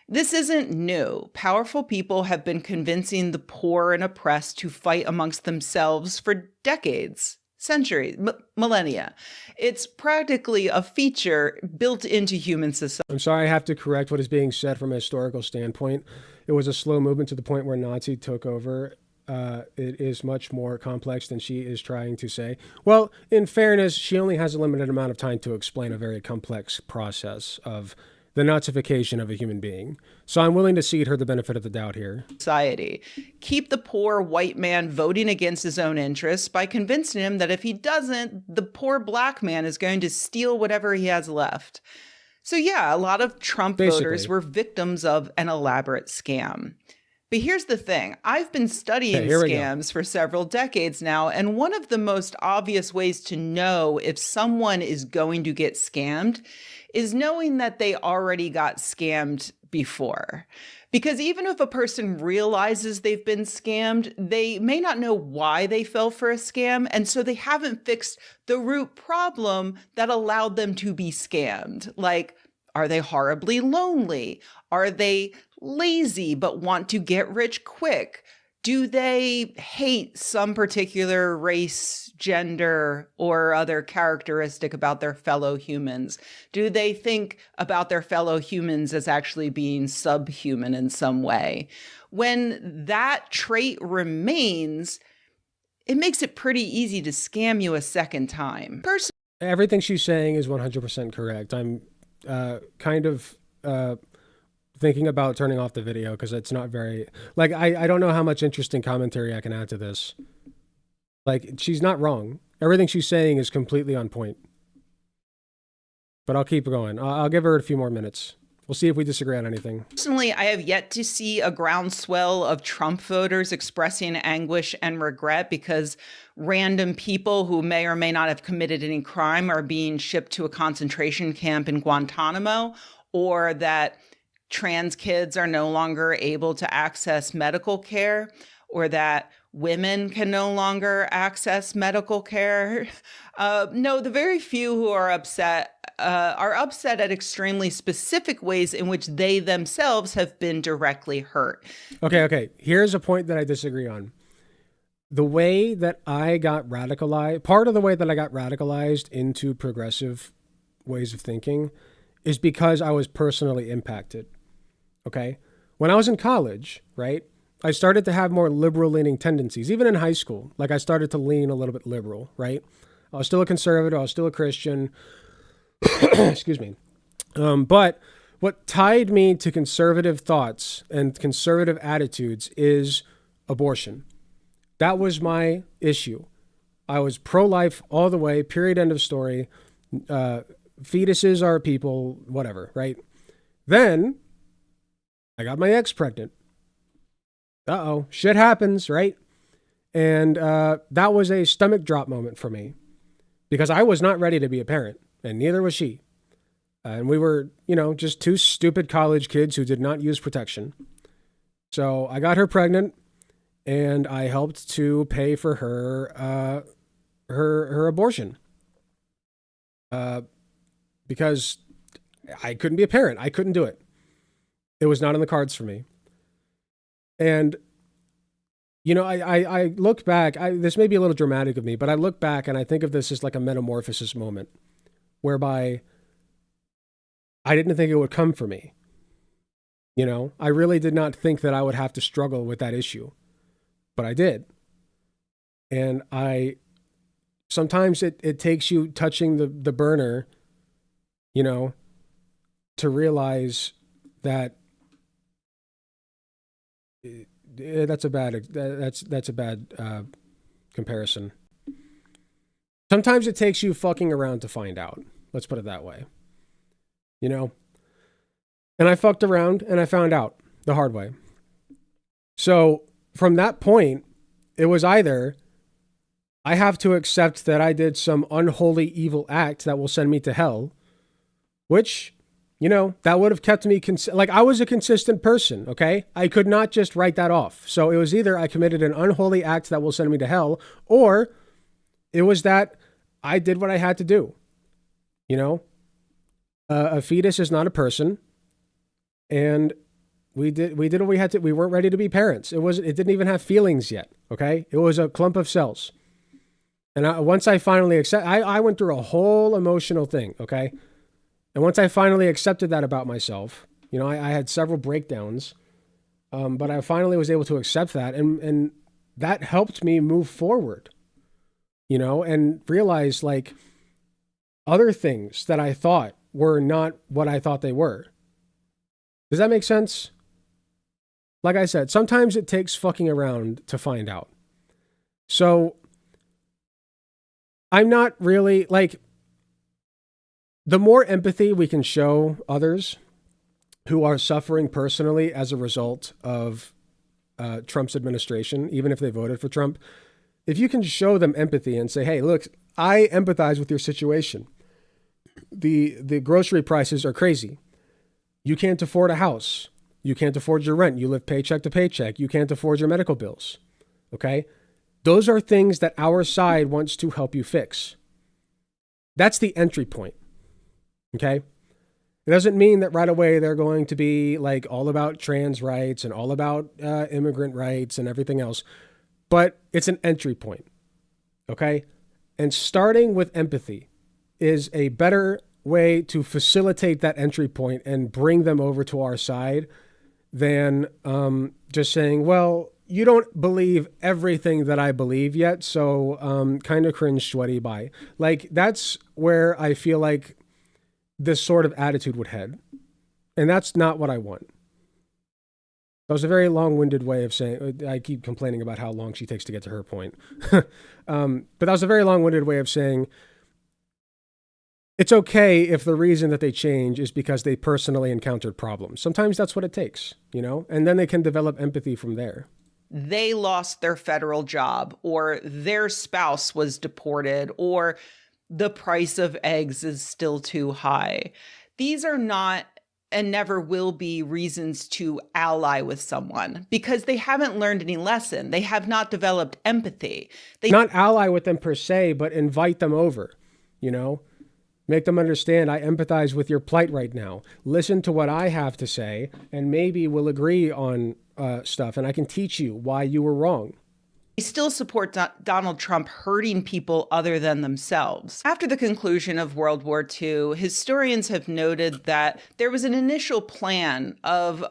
This isn't new. Powerful people have been convincing the poor and oppressed to fight amongst themselves for decades. centuries, millennia. It's practically a feature built into human society. I'm sorry, I have to correct what is being said from a historical standpoint. It was a slow movement to the point where Nazi took over. It is much more complex than she is trying to say. Well, in fairness, she only has a limited amount of time to explain a very complex process of the Nazification of a human being. So I'm willing to cede her the benefit of the doubt here. Society. Keep the poor white man voting against his own interests by convincing him that if he doesn't, the poor black man is going to steal whatever he has left. So yeah, a lot of Trump voters were victims of an elaborate scam. But here's the thing. I've been studying scams for several decades now, and one of the most obvious ways to know if someone is going to get scammed is knowing that they already got scammed before. Because even if a person realizes they've been scammed, they may not know why they fell for a scam, and so they haven't fixed the root problem that allowed them to be scammed. Like, are they horribly lonely? Are they lazy but want to get rich quick? Do they hate some particular race, gender, or other characteristic about their fellow humans? Do they think about their fellow humans as actually being subhuman in some way? When that trait remains, it makes it pretty easy to scam you a second time. Everything she's saying is 100% correct. I'm kind of thinking about turning off the video because it's not very, like, I don't know how much interesting commentary I can add to this. Like, she's not wrong. Everything she's saying is completely on point. But I'll keep going. I'll give her a few more minutes. We'll see if we disagree on anything. Personally, I have yet to see a groundswell of Trump voters expressing anguish and regret because random people who may or may not have committed any crime are being shipped to a concentration camp in Guantanamo, or that trans kids are no longer able to access medical care, or that women can no longer access medical care. No, the very few who are upset at extremely specific ways in which they themselves have been directly hurt. Okay. Here's a point that I disagree on. The way that I got radicalized, part of the way that I got radicalized into progressive ways of thinking is because I was personally impacted. Okay. When I was in college, right, I started to have more liberal leaning tendencies, even in high school. Like, I started to lean a little bit liberal, right? I was still a conservative. I was still a Christian. Excuse me. But what tied me to conservative thoughts and conservative attitudes is abortion. That was my issue. I was pro-life all the way, period, end of story. Fetuses are people, whatever, right? Then I got my ex pregnant. Uh-oh, shit happens, right? And that was a stomach drop moment for me because I was not ready to be a parent, and neither was she. And we were, just two stupid college kids who did not use protection. So I got her pregnant, and I helped to pay for her her abortion. Because I couldn't be a parent. I couldn't do it. It was not in the cards for me. And, I look back, this may be a little dramatic of me, but I look back and I think of this as like a metamorphosis moment whereby I didn't think it would come for me. I really did not think that I would have to struggle with that issue, but I did. And sometimes it takes you touching the burner, to realize that that's a bad comparison. Sometimes it takes you fucking around to find out. Let's put it that way. And I fucked around and I found out the hard way. So from that point, it was either I have to accept that I did some unholy evil act that will send me to hell, which, that would have kept me, I was a consistent person, okay? I could not just write that off. So it was either I committed an unholy act that will send me to hell, or it was that I did what I had to do. A fetus is not a person, and we did what we had to. We weren't ready to be parents. It didn't even have feelings yet, okay? It was a clump of cells. And once I finally I went through a whole emotional thing, okay? And once I finally accepted that about myself, you know, I had several breakdowns, but I finally was able to accept that, and that helped me move forward, you know, and realize like other things that I thought were not what I thought they were. Does that make sense? Like I said, sometimes it takes fucking around to find out. So I'm not really like, the more empathy we can show others who are suffering personally as a result of Trump's administration, even if they voted for Trump, if you can show them empathy and say, hey, look, I empathize with your situation. The grocery prices are crazy. You can't afford a house. You can't afford your rent. You live paycheck to paycheck. You can't afford your medical bills. Okay? Those are things that our side wants to help you fix. That's the entry point. Okay? It doesn't mean that right away they're going to be like all about trans rights and all about immigrant rights and everything else, but it's an entry point. Okay? And starting with empathy is a better way to facilitate that entry point and bring them over to our side than just saying, well, you don't believe everything that I believe yet, so kind of cringe sweaty bye. Like, that's where I feel like this sort of attitude would head. And that's not what I want. That was a very long-winded way of saying, I keep complaining about how long she takes to get to her point. But that was a very long-winded way of saying, it's okay if the reason that they change is because they personally encountered problems. Sometimes that's what it takes, you know? And then they can develop empathy from there. They lost their federal job, or their spouse was deported, or the price of eggs is still too high. These are not and never will be reasons to ally with someone because they haven't learned any lesson. They have not developed empathy. They not ally with them per se, but invite them over, you know? Make them understand I empathize with your plight right now. Listen to what I have to say, and maybe we'll agree on stuff, and I can teach you why you were wrong. They still support Donald Trump hurting people other than themselves. After the conclusion of World War II, historians have noted that there was an initial plan of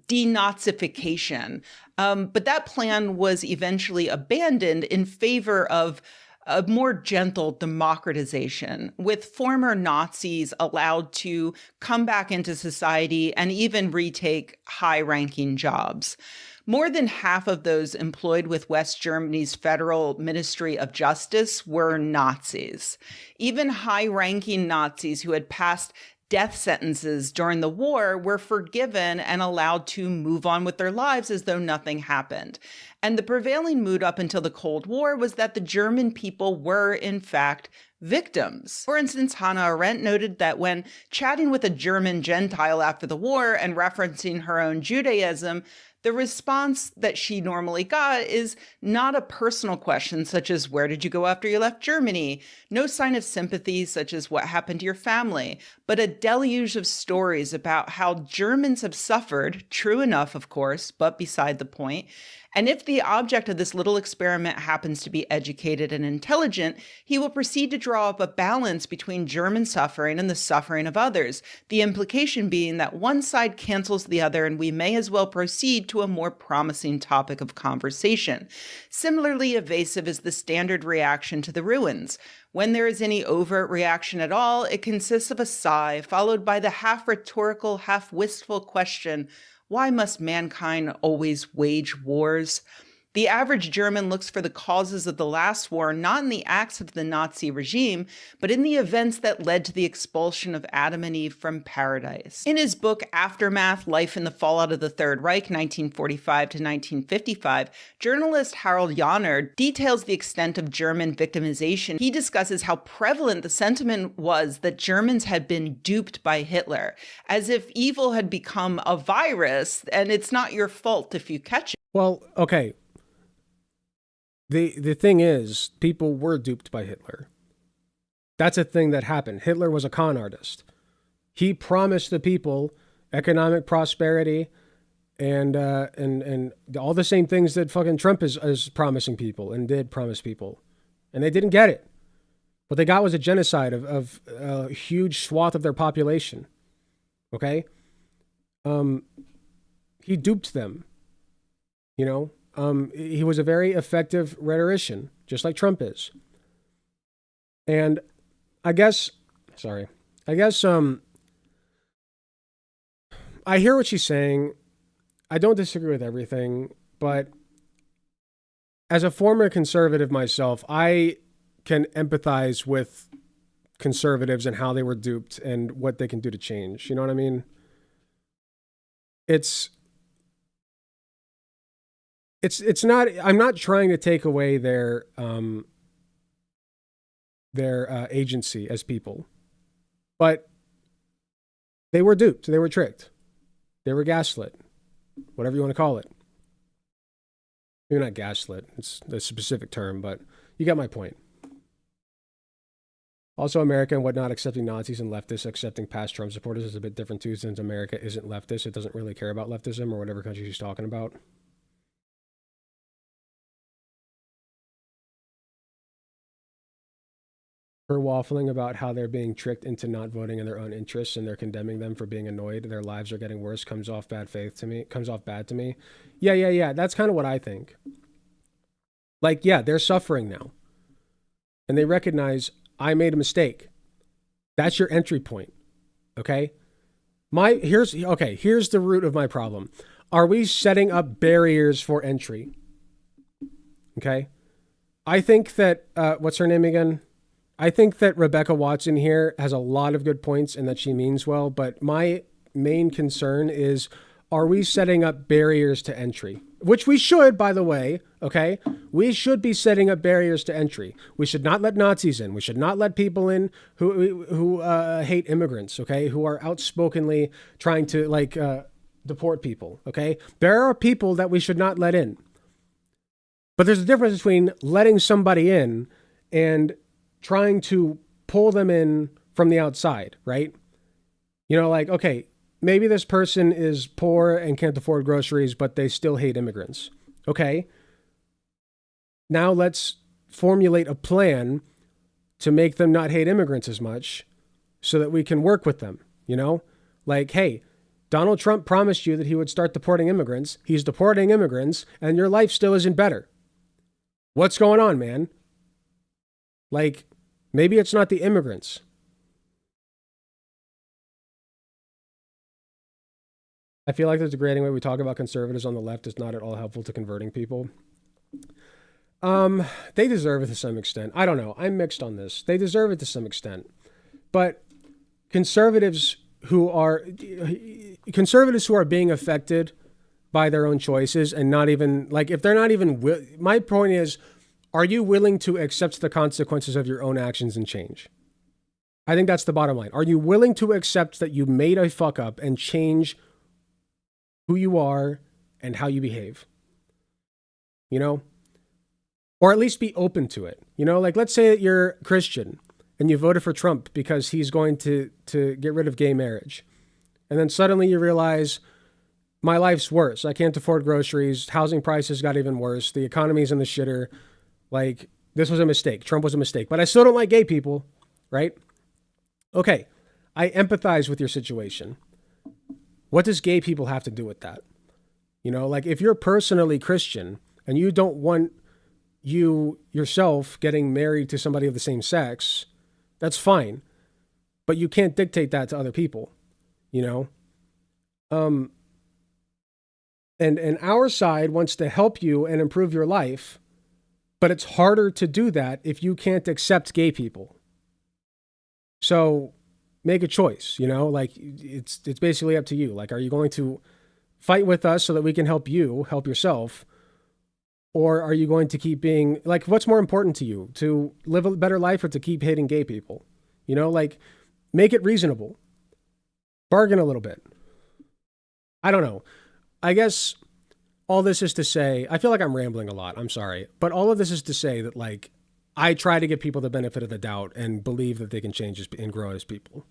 denazification, but that plan was eventually abandoned in favor of a more gentle democratization, with former Nazis allowed to come back into society and even retake high-ranking jobs. More than half of those employed with West Germany's Federal Ministry of Justice were Nazis. Even high-ranking Nazis who had passed death sentences during the war were forgiven and allowed to move on with their lives as though nothing happened. And the prevailing mood up until the Cold War was that the German people were, in fact, victims. For instance, Hannah Arendt noted that when chatting with a German Gentile after the war and referencing her own Judaism, the response that she normally got is not a personal question such as, where did you go after you left Germany? No sign of sympathy such as, what happened to your family? But a deluge of stories about how Germans have suffered, true enough, of course, but beside the point. And if the object of this little experiment happens to be educated and intelligent, he will proceed to draw up a balance between German suffering and the suffering of others, the implication being that one side cancels the other and we may as well proceed to a more promising topic of conversation. Similarly evasive is the standard reaction to the ruins. When there is any overt reaction at all, it consists of a sigh, followed by the half-rhetorical, half-wistful question, why must mankind always wage wars? The average German looks for the causes of the last war not in the acts of the Nazi regime, but in the events that led to the expulsion of Adam and Eve from paradise. In his book Aftermath, Life in the Fallout of the Third Reich, 1945 to 1955, journalist Harold Yonner details the extent of German victimization. He discusses how prevalent the sentiment was that Germans had been duped by Hitler, as if evil had become a virus and it's not your fault if you catch it. Well, okay. The thing is, people were duped by Hitler. That's a thing that happened. Hitler was a con artist. He promised the people economic prosperity and all the same things that fucking Trump is promising people and did promise people. and they didn't get it. What they got was a genocide of a huge swath of their population. Okay? He duped them. You know? He was a very effective rhetorician, just like Trump is. And I guess I hear what she's saying. I don't disagree with everything, but as a former conservative myself, I can empathize with conservatives and how they were duped and what they can do to change. You know what I mean? It's not, I'm not trying to take away their agency as people, but they were duped. They were tricked. They were gaslit, whatever you want to call it. Maybe not gaslit. It's a specific term, but you got my point. Also, America and whatnot accepting Nazis and leftists accepting past Trump supporters is a bit different too, since America isn't leftist. It doesn't really care about leftism or whatever country she's talking about. Her waffling about how they're being tricked into not voting in their own interests and they're condemning them for being annoyed. Their lives are getting worse. Comes off bad to me. Yeah. That's kind of what I think. Like, yeah, they're suffering now. And they recognize I made a mistake. That's your entry point. Okay? Here's the root of my problem. Are we setting up barriers for entry? Okay? I think that, what's her name again? I think that Rebecca Watson here has a lot of good points and that she means well, but my main concern is, are we setting up barriers to entry? Which we should, by the way, okay? We should be setting up barriers to entry. We should not let Nazis in. We should not let people in who hate immigrants, okay? Who are outspokenly trying to, deport people, okay? There are people that we should not let in. But there's a difference between letting somebody in and trying to pull them in from the outside, right? You know, like, okay, maybe this person is poor and can't afford groceries, but they still hate immigrants. Okay. Now let's formulate a plan to make them not hate immigrants as much so that we can work with them, you know? Like, hey, Donald Trump promised you that he would start deporting immigrants. He's deporting immigrants, and your life still isn't better. What's going on, man? Like, maybe it's not the immigrants. I feel like the degrading way we talk about conservatives on the left is not at all helpful to converting people. They deserve it to some extent. I don't know. I'm mixed on this. They deserve it to some extent. But conservatives who are being affected by their own choices and not even, like, if they're not even, my point is, are you willing to accept the consequences of your own actions and change? I think that's the bottom line. Are you willing to accept that you made a fuck up and change who you are and how you behave? You know? Or at least be open to it. You know, like, let's say that you're Christian and you voted for Trump because he's going to get rid of gay marriage. And then suddenly you realize, my life's worse. I can't afford groceries. Housing prices got even worse. The economy's in the shitter. Like, this was a mistake. Trump was a mistake. But I still don't like gay people, right? Okay, I empathize with your situation. What does gay people have to do with that? You know, like, if you're personally Christian and you don't want you yourself getting married to somebody of the same sex, that's fine. But you can't dictate that to other people, you know? And our side wants to help you and improve your life, but it's harder to do that if you can't accept gay people. So make a choice, you know, like, it's basically up to you. Like, are you going to fight with us so that we can help you help yourself? Or are you going to keep being, like, what's more important to you, to live a better life or to keep hating gay people? You know, like, make it reasonable. Bargain a little bit. I don't know. I guess all this is to say, I feel like I'm rambling a lot. I'm sorry. But all of this is to say that, like, I try to give people the benefit of the doubt and believe that they can change and grow as people.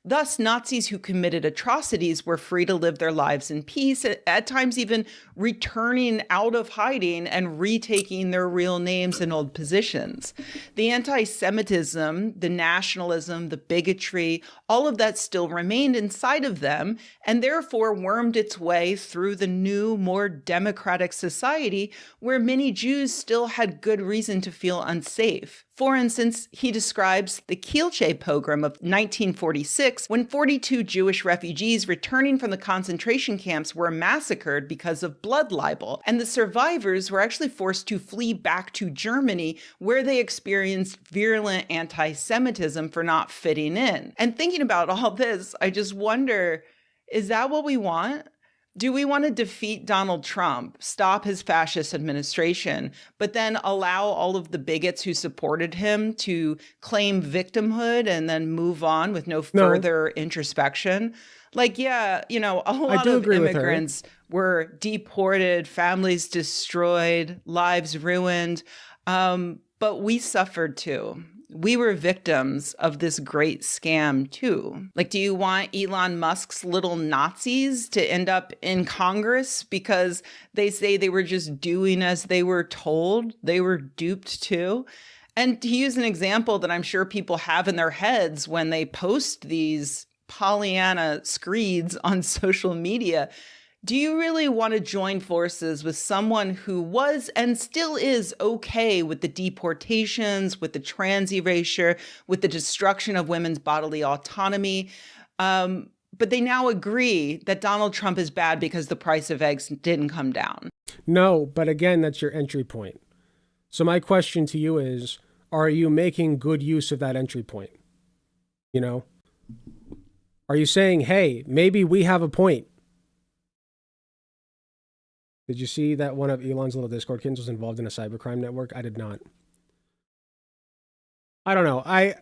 Thus, Nazis who committed atrocities were free to live their lives in peace, at times even returning out of hiding and retaking their real names and old positions. The anti-Semitism, the nationalism, the bigotry, all of that still remained inside of them and therefore wormed its way through the new, more democratic society where many Jews still had good reason to feel unsafe. For instance, he describes the Kielce pogrom of 1946, when 42 Jewish refugees returning from the concentration camps were massacred because of blood libel, and the survivors were actually forced to flee back to Germany, where they experienced virulent anti-Semitism for not fitting in. And thinking about all this, I just wonder, is that what we want? Do we want to defeat Donald Trump, stop his fascist administration, but then allow all of the bigots who supported him to claim victimhood and then move on with no further introspection? Like, yeah, you know, a lot of immigrants were deported, families destroyed, lives ruined, but we suffered too. We were victims of this great scam too. Like, do you want Elon Musk's little Nazis to end up in Congress because they say they were just doing as they were told? They were duped too. And to use an example that I'm sure people have in their heads when they post these Pollyanna screeds on social media, do you really want to join forces with someone who was and still is okay with the deportations, with the trans erasure, with the destruction of women's bodily autonomy? But they now agree that Donald Trump is bad because the price of eggs didn't come down. No, but again, that's your entry point. So my question to you is, are you making good use of that entry point? You know? Are you saying, hey, maybe we have a point? Did you see that one of Elon's little Discord kids was involved in a cybercrime network? I did not. I don't know. I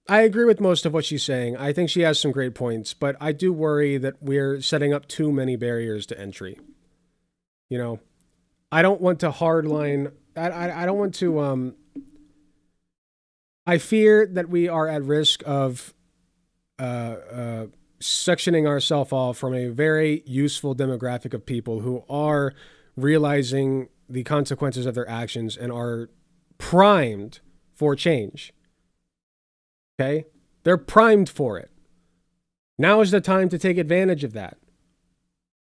agree with most of what she's saying. I think she has some great points, but I do worry that we're setting up too many barriers to entry. You know, I don't want to hardline. I don't want to. I fear that we are at risk of sectioning ourselves off from a very useful demographic of people who are realizing the consequences of their actions and are primed for change. Okay? They're primed for it. Now is the time to take advantage of that.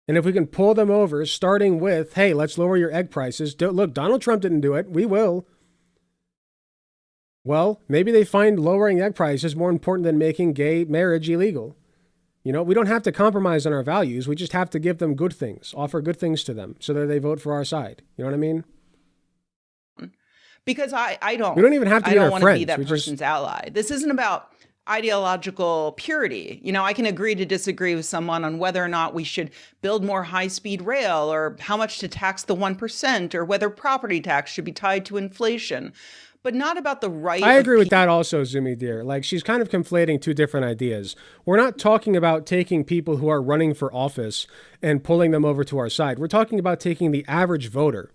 And if we can pull them over, starting with, hey, let's lower your egg prices. Look, Donald Trump didn't do it. We will. Well, maybe they find lowering egg prices more important than making gay marriage illegal. You know, we don't have to compromise on our values. We just have to give them good things, offer good things to them so that they vote for our side. You know what I mean? Because I don't. We don't even have to be their friends. I don't want to be that person's ally. This isn't about ideological purity. You know, I can agree to disagree with someone on whether or not we should build more high-speed rail or how much to tax the 1% or whether property tax should be tied to inflation. But not about the right. I agree with that also, Zumi dear. Like, she's kind of conflating two different ideas. We're not talking about taking people who are running for office and pulling them over to our side. We're talking about taking the average voter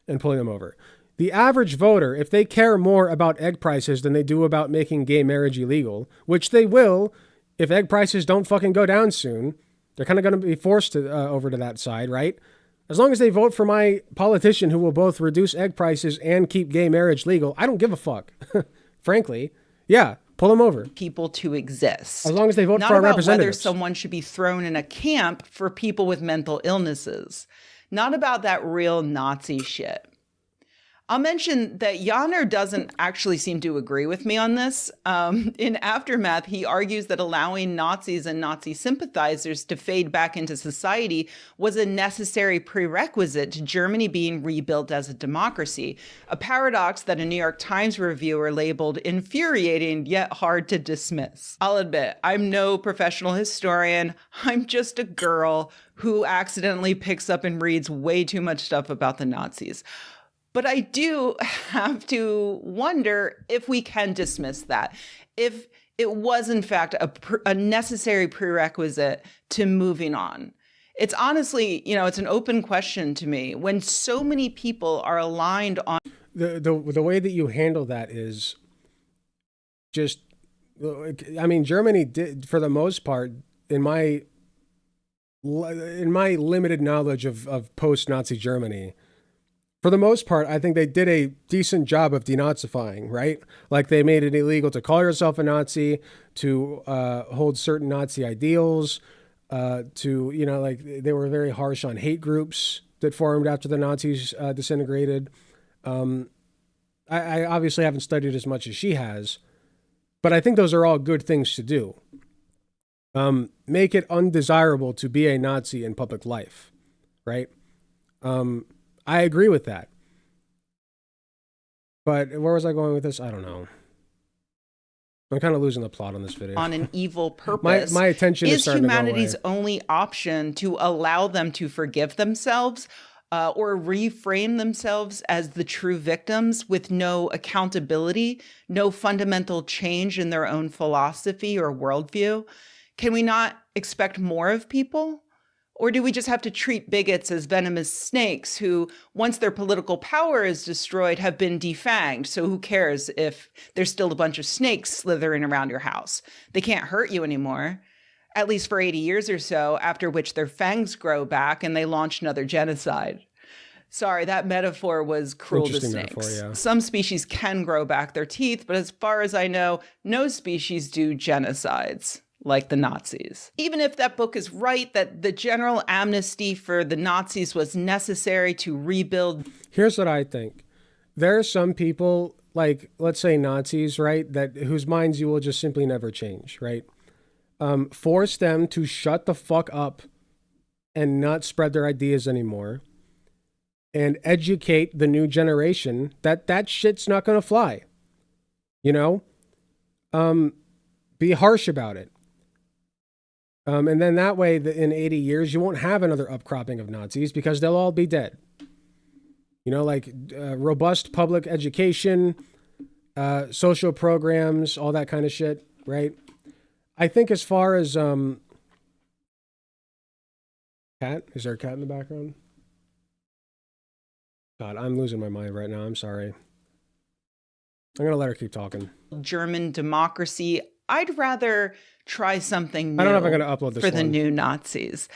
and pulling them over. The average voter, if they care more about egg prices than they do about making gay marriage illegal, which they will if egg prices don't fucking go down soon, they're kind of going to be forced to, over to that side, right? As long as they vote for my politician who will both reduce egg prices and keep gay marriage legal, I don't give a fuck. Frankly, yeah, pull them over. People to exist. As long as they vote for our representatives. Not about whether someone should be thrown in a camp for people with mental illnesses. Not about that real Nazi shit. I'll mention that Yonner doesn't actually seem to agree with me on this. In Aftermath, he argues that allowing Nazis and Nazi sympathizers to fade back into society was a necessary prerequisite to Germany being rebuilt as a democracy, a paradox that a New York Times reviewer labeled infuriating yet hard to dismiss. I'll admit, I'm no professional historian. I'm just a girl who accidentally picks up and reads way too much stuff about the Nazis. But I do have to wonder if we can dismiss that, if it was, in fact, a necessary prerequisite to moving on. It's honestly, you know, it's an open question to me when so many people are aligned on. The way that you handle that is just I mean, Germany did, for the most part, in my limited knowledge of post-Nazi Germany, for the most part, I think they did a decent job of denazifying, right? Like they made it illegal to call yourself a Nazi, to hold certain Nazi ideals, to, you know, like they were very harsh on hate groups that formed after the Nazis disintegrated. I obviously haven't studied as much as she has, but I think those are all good things to do. Make it undesirable to be a Nazi in public life, right? I agree with that. But where was I going with this? I don't know. I'm kind of losing the plot on this video. On an evil purpose. My attention is starting humanity's to go away. only option to allow them to forgive themselves or reframe themselves as the true victims with no accountability, no fundamental change in their own philosophy or worldview? Can we not expect more of people? Or do we just have to treat bigots as venomous snakes who, once their political power is destroyed, have been defanged? So who cares if there's still a bunch of snakes slithering around your house? They can't hurt you anymore, at least for 80 years or so, after which their fangs grow back and they launch another genocide. Sorry, that metaphor was cruel to snakes. Metaphor, yeah. Some species can grow back their teeth, but as far as I know, no species do genocides like the Nazis. Even if that book is right, that the general amnesty for the Nazis was necessary to rebuild. Here's what I think. There are some people, like, let's say Nazis, right, that whose minds you will just simply never change, right? Force them to shut the fuck up and not spread their ideas anymore, and educate the new generation that shit's not going to fly. You know? Be harsh about it. And then that way, in 80 years, you won't have another upcropping of Nazis because they'll all be dead. You know, like robust public education, social programs, all that kind of shit, right? I think as far as... Cat? Is there a cat in the background? God, I'm losing my mind right now. I'm sorry. I'm going to let her keep talking. German democracy. I'd rather try something new. I don't know if I'm going to upload this for the new Nazis.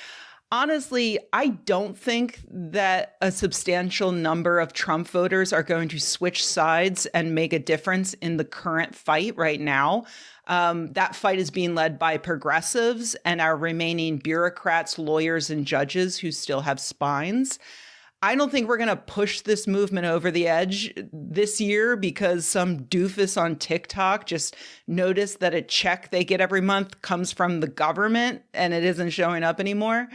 Honestly, I don't think that a substantial number of Trump voters are going to switch sides and make a difference in the current fight right now. That fight is being led by progressives and our remaining bureaucrats, lawyers, and judges who still have spines. I don't think we're going to push this movement over the edge this year because some doofus on TikTok just noticed that a check they get every month comes from the government and it isn't showing up anymore.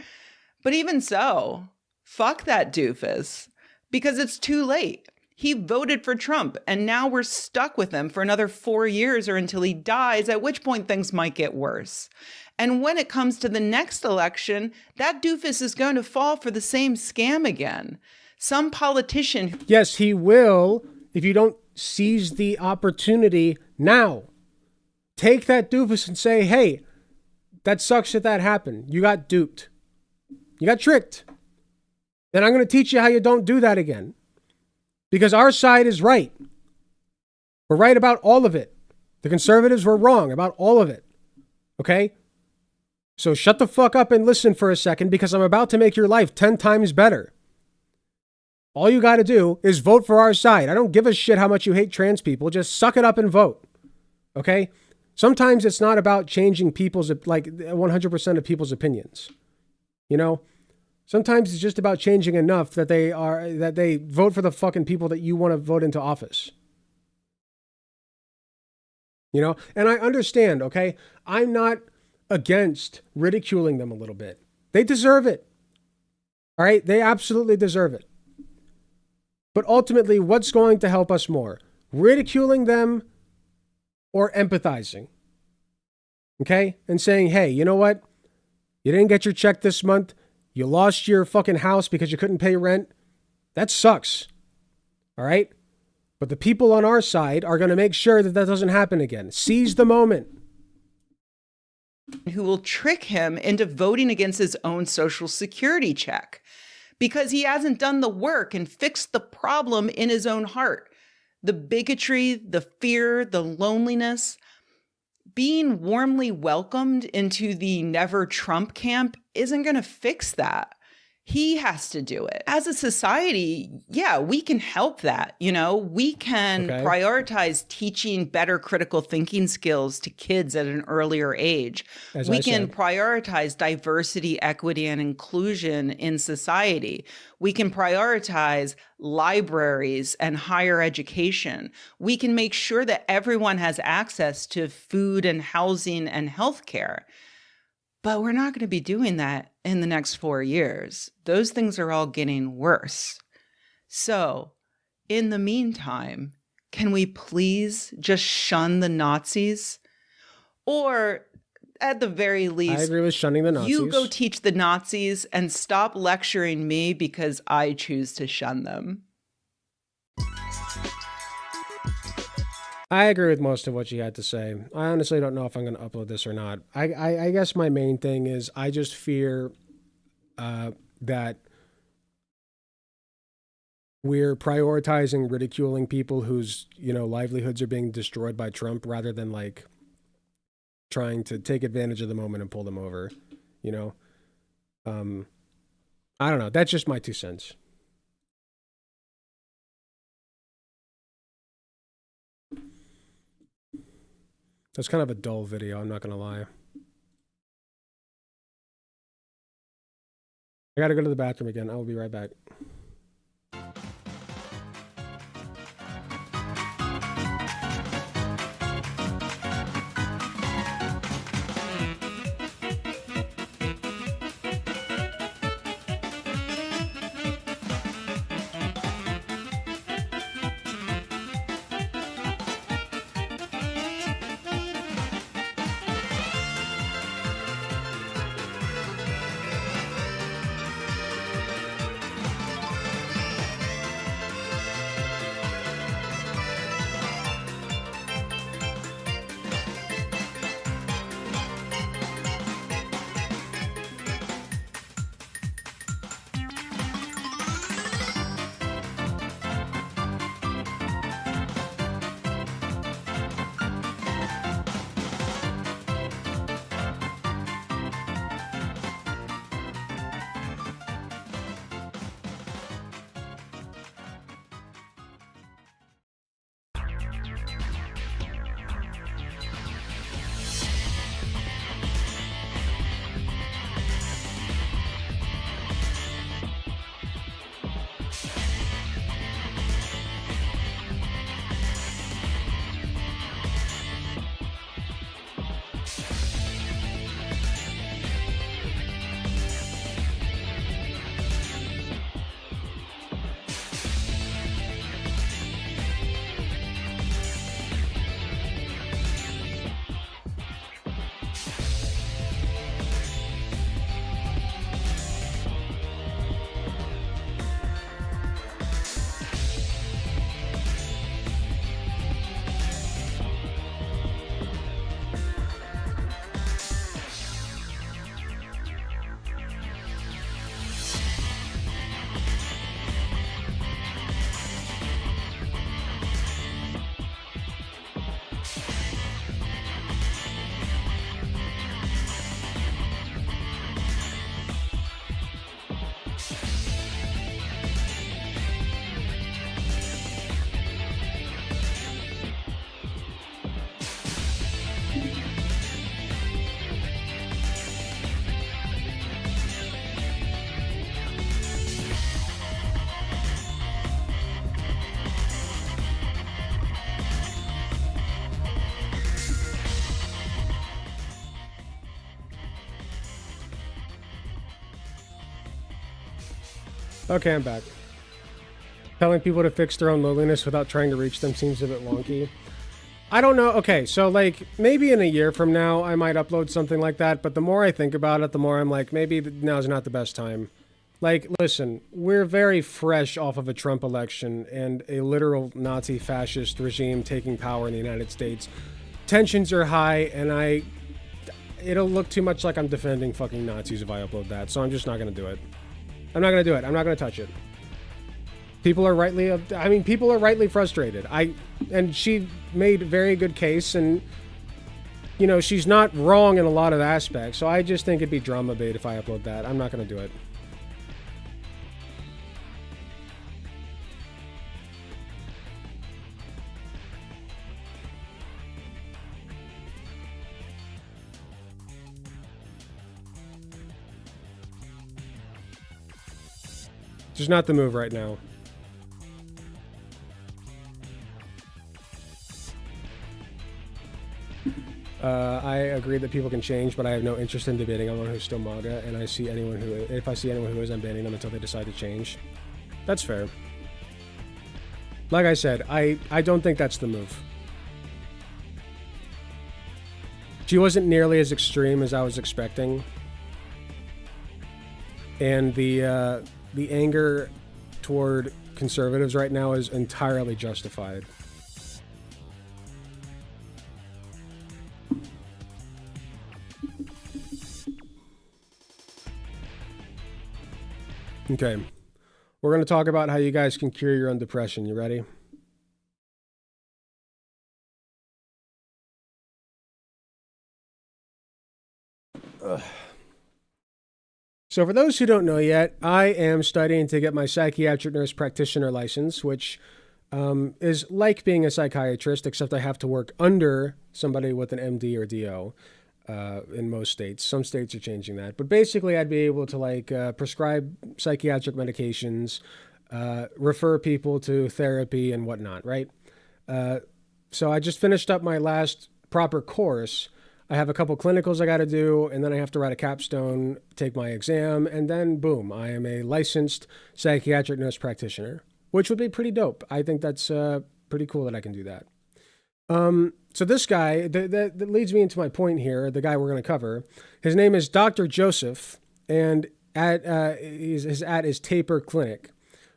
But even so, fuck that doofus, because it's too late. He voted for Trump and now we're stuck with him for another 4 years or until he dies, at which point things might get worse. And when it comes to the next election, that doofus is going to fall for the same scam again. Some politician... Yes, he will if you don't seize the opportunity now. Take that doofus and say, hey, that sucks that happened. You got duped. You got tricked. Then I'm going to teach you how you don't do that again. Because our side is right. We're right about all of it. The conservatives were wrong about all of it. Okay? So shut the fuck up and listen for a second because I'm about to make your life 10 times better. All you got to do is vote for our side. I don't give a shit how much you hate trans people. Just suck it up and vote. Okay? Sometimes it's not about changing people's, like 100% of people's opinions. You know? Sometimes it's just about changing enough that they vote for the fucking people that you want to vote into office. You know? And I understand, okay? I'm not against ridiculing them a little bit. They deserve it. All right? They absolutely deserve it. But ultimately, what's going to help us more? Ridiculing them or empathizing? Okay? And saying, hey, you know what? You didn't get your check this month. You lost your fucking house because you couldn't pay rent. That sucks. All right? But the people on our side are going to make sure that doesn't happen again. Seize the moment. Who will trick him into voting against his own Social Security check because he hasn't done the work and fixed the problem in his own heart. The bigotry, the fear, the loneliness. being warmly welcomed into the never Trump camp isn't going to fix that. He has to do it. As a society, yeah, we can help that. You know, we can prioritize teaching better critical thinking skills to kids at an earlier age. We can prioritize diversity, equity, and inclusion in society. We can prioritize libraries and higher education. We can make sure that everyone has access to food and housing and healthcare. But we're not going to be doing that in the next 4 years. Those things are all getting worse. So, in the meantime, can we please just shun the Nazis? Or, at the very least, I agree with shunning the Nazis. You go teach the Nazis and stop lecturing me because I choose to shun them. I agree with most of what you had to say. I honestly don't know if I'm going to upload this or not. I guess my main thing is I just fear that we're prioritizing ridiculing people whose, you know, livelihoods are being destroyed by Trump rather than like trying to take advantage of the moment and pull them over, you know? I don't know. That's just my 2 cents. That's kind of a dull video, I'm not going to lie. I got to go to the bathroom again. I will be right back. Okay, I'm back. Telling people to fix their own loneliness without trying to reach them seems a bit wonky. I don't know. Okay, so like maybe in a year from now I might upload something like that, but the more I think about it, the more I'm like, maybe now's not the best time. Like, listen, we're very fresh off of a Trump election and a literal Nazi fascist regime taking power in the United States. Tensions are high, and it'll look too much like I'm defending fucking Nazis if I upload that, so I'm just not gonna do it. I'm not gonna do it. I'm not gonna touch it. People are rightly frustrated. And she made a very good case, and you know, she's not wrong in a lot of aspects. So I just think it'd be drama bait if I upload that. I'm not going to do it. Just not the move right now. I agree that people can change, but I have no interest in debating anyone who's still MAGA, and if I see anyone who is, I'm banning them until they decide to change. That's fair. Like I said, I don't think that's the move. She wasn't nearly as extreme as I was expecting. And the anger toward conservatives right now is entirely justified. Okay. We're going to talk about how you guys can cure your own depression. You ready? Ugh. So for those who don't know yet, I am studying to get my psychiatric nurse practitioner license, which is like being a psychiatrist, except I have to work under somebody with an MD or DO in most states. Some states are changing that. But basically, I'd be able to prescribe psychiatric medications, refer people to therapy and whatnot, right? So I just finished up my last proper course. I have a couple clinicals I got to do, and then I have to write a capstone, take my exam, and then boom, I am a licensed psychiatric nurse practitioner, which would be pretty dope. I think that's pretty cool that I can do that. So this guy, that leads me into my point here, the guy we're going to cover, his name is Dr. Joseph, and his at is Taper Clinic.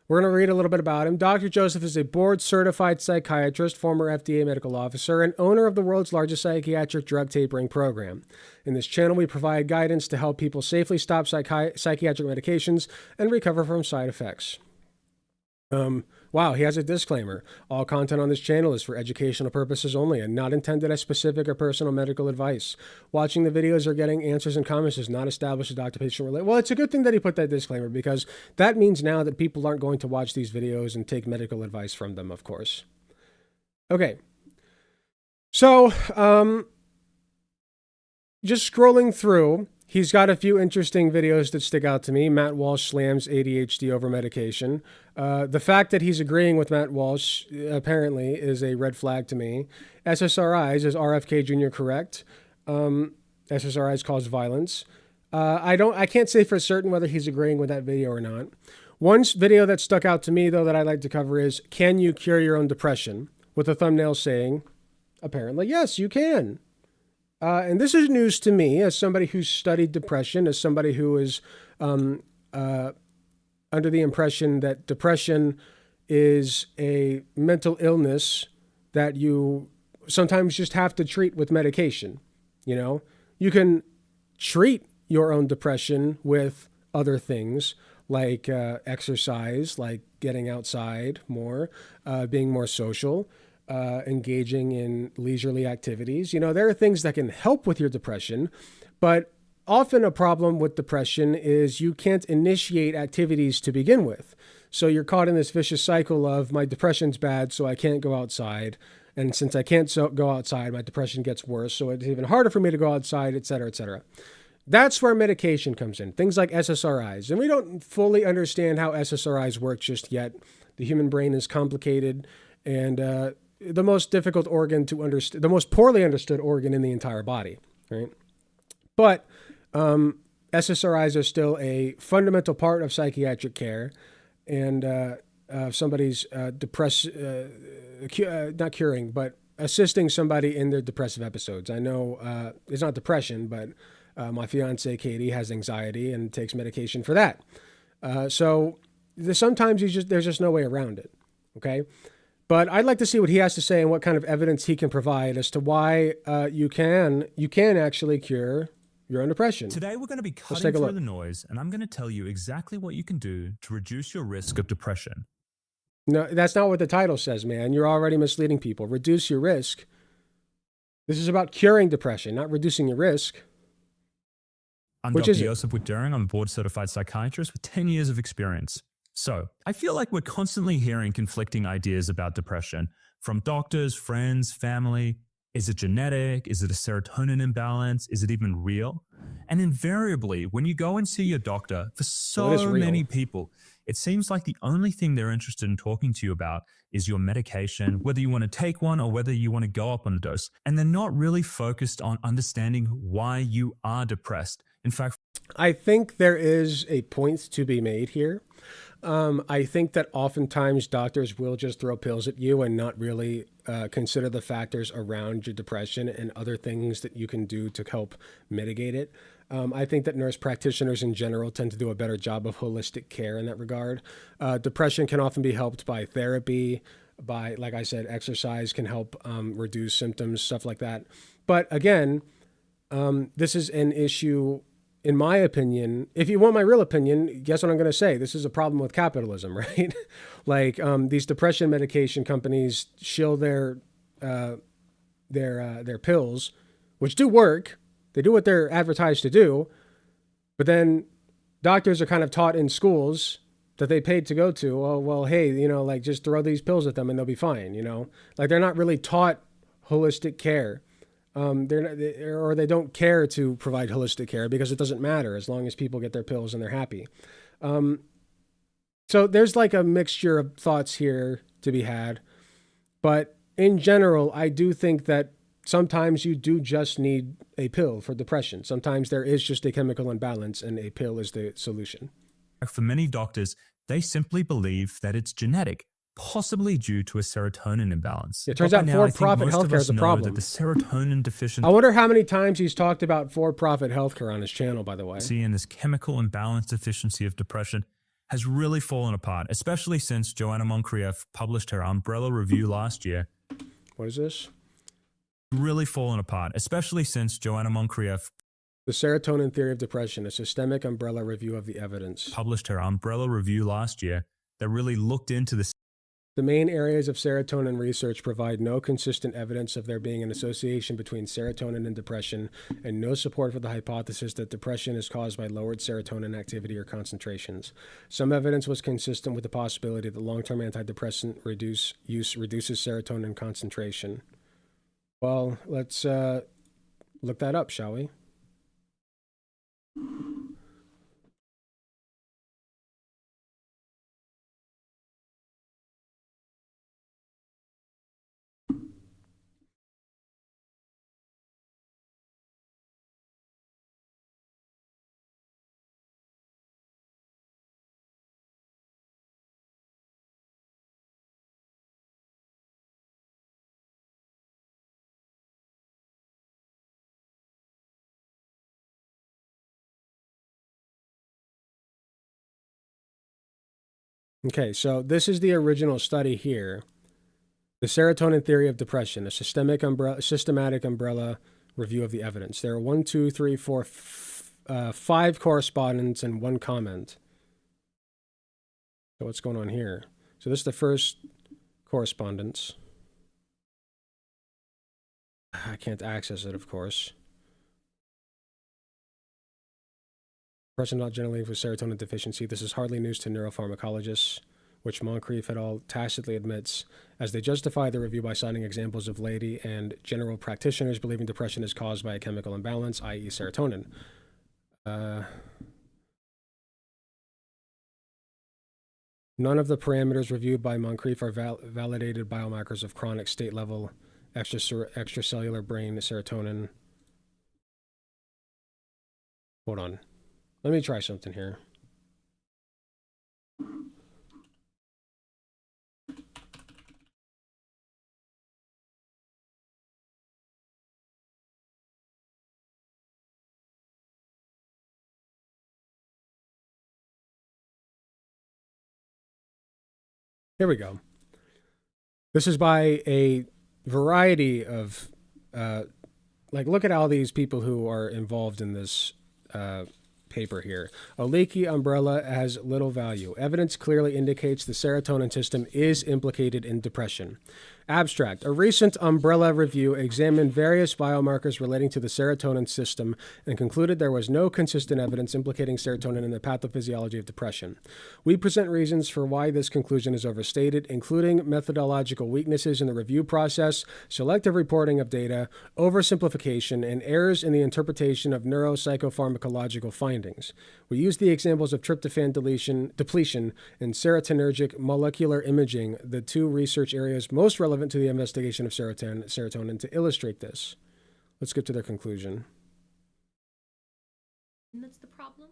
We're going to read a little bit about him. Dr. Joseph is a board-certified psychiatrist, former FDA medical officer, and owner of the world's largest psychiatric drug tapering program. In this channel, we provide guidance to help people safely stop psychiatric medications and recover from side effects. Wow, he has a disclaimer. All content on this channel is for educational purposes only and not intended as specific or personal medical advice. Watching the videos or getting answers and comments does not establish a doctor-patient relationship. Well, it's a good thing that he put that disclaimer, because that means now that people aren't going to watch these videos and take medical advice from them, of course. Okay. So, just scrolling through, he's got a few interesting videos that stick out to me. Matt Walsh slams ADHD over medication. The fact that he's agreeing with Matt Walsh apparently is a red flag to me. SSRIs, is RFK Jr. correct? SSRIs cause violence. I can't say for certain whether he's agreeing with that video or not. One video that stuck out to me, though, that I'd like to cover is, can you cure your own depression? With a thumbnail saying, apparently, yes, you can. And this is news to me as somebody who's studied depression, as somebody who is under the impression that depression is a mental illness that you sometimes just have to treat with medication. You know, you can treat your own depression with other things like exercise, like getting outside more, being more social, engaging in leisurely activities. You know, there are things that can help with your depression, but often a problem with depression is you can't initiate activities to begin with. So you're caught in this vicious cycle of, my depression's bad, so I can't go outside. And since I can't go outside, my depression gets worse. So it's even harder for me to go outside, et cetera, et cetera. That's where medication comes in. Things like SSRIs. And we don't fully understand how SSRIs work just yet. The human brain is complicated, and the most difficult organ to understand, the most poorly understood organ in the entire body, right? But SSRIs are still a fundamental part of psychiatric care, and somebody's not curing, but assisting somebody in their depressive episodes. I know it's not depression, but my fiance Katie has anxiety and takes medication for that. So sometimes there's just no way around it. Okay. But I'd like to see what he has to say and what kind of evidence he can provide as to why you can actually cure your own depression. Today we're going to be cutting through the noise, and I'm going to tell you exactly what you can do to reduce your risk of depression. No, that's not what the title says, man. You're already misleading people. Reduce your risk. This is about curing depression, not reducing your risk. I'm Which Dr. is it? Joseph Witt-Doering. I'm a board-certified psychiatrist with 10 years of experience. So, I feel like we're constantly hearing conflicting ideas about depression from doctors, friends, family. Is it genetic? Is it a serotonin imbalance? Is it even real? And invariably, when you go and see your doctor, for Well, it is so real. many people, it seems like the only thing they're interested in talking to you about is your medication, whether you want to take one or whether you want to go up on a dose. And they're not really focused on understanding why you are depressed. In fact, I think there is a point to be made here. I think that oftentimes doctors will just throw pills at you and not really consider the factors around your depression and other things that you can do to help mitigate it. I think that nurse practitioners in general tend to do a better job of holistic care in that regard. Depression can often be helped by therapy, by, like I said, exercise can help reduce symptoms, stuff like that. But again, this is an issue, in my opinion. If you want my real opinion, guess what I'm going to say? This is a problem with capitalism, right? Like these depression medication companies shill their pills, which do work. They do what they're advertised to do, but then doctors are kind of taught in schools that they paid to go to. Oh, well, hey, like just throw these pills at them and they'll be fine. Like they're not really taught holistic care. They don't care to provide holistic care because it doesn't matter as long as people get their pills and they're happy. So there's like a mixture of thoughts here to be had. But in general, I do think that sometimes you do just need a pill for depression. Sometimes there is just a chemical imbalance and a pill is the solution. for many doctors, they simply believe that it's genetic, possibly due to a serotonin imbalance. It turns out for-profit healthcare is a problem. That the serotonin deficiency. I wonder how many times he's talked about for-profit healthcare on his channel, by the way. See, and this chemical imbalance deficiency of depression has really fallen apart, especially since Joanna Moncrieff published her umbrella review last year. What is this? Really fallen apart, especially since Joanna Moncrieff The Serotonin Theory of Depression, a systemic umbrella review of the evidence. Published her umbrella review last year that really looked into this. The main areas of serotonin research provide no consistent evidence of there being an association between serotonin and depression, and no support for the hypothesis that depression is caused by lowered serotonin activity or concentrations. Some evidence was consistent with the possibility that long-term antidepressant use reduces serotonin concentration. Well, let's look that up, shall we? Okay, so this is the original study here. The Serotonin Theory of Depression, a systematic umbrella review of the evidence. There are 5 correspondents and 1 comment. So what's going on here? So this is the first correspondence. I can't access it, of course. Depression not generally linked with serotonin deficiency. This is hardly news to neuropharmacologists, which Moncrieff et al. Tacitly admits, as they justify the review by citing examples of lay and general practitioners believing depression is caused by a chemical imbalance, i.e. serotonin. None of the parameters reviewed by Moncrieff are validated biomarkers of chronic state-level extracellular brain serotonin. Hold on. Let me try something here. Here we go. This is by a variety of, look at all these people who are involved in this paper here. A leaky umbrella has little value. Evidence clearly indicates the serotonin system is implicated in depression. Abstract. A recent umbrella review examined various biomarkers relating to the serotonin system and concluded there was no consistent evidence implicating serotonin in the pathophysiology of depression. We present reasons for why this conclusion is overstated, including methodological weaknesses in the review process, selective reporting of data, oversimplification, and errors in the interpretation of neuropsychopharmacological findings. We use the examples of tryptophan depletion and serotonergic molecular imaging, the two research areas most relevant to the investigation of serotonin, to illustrate this. Let's get to their conclusion. That's the problem?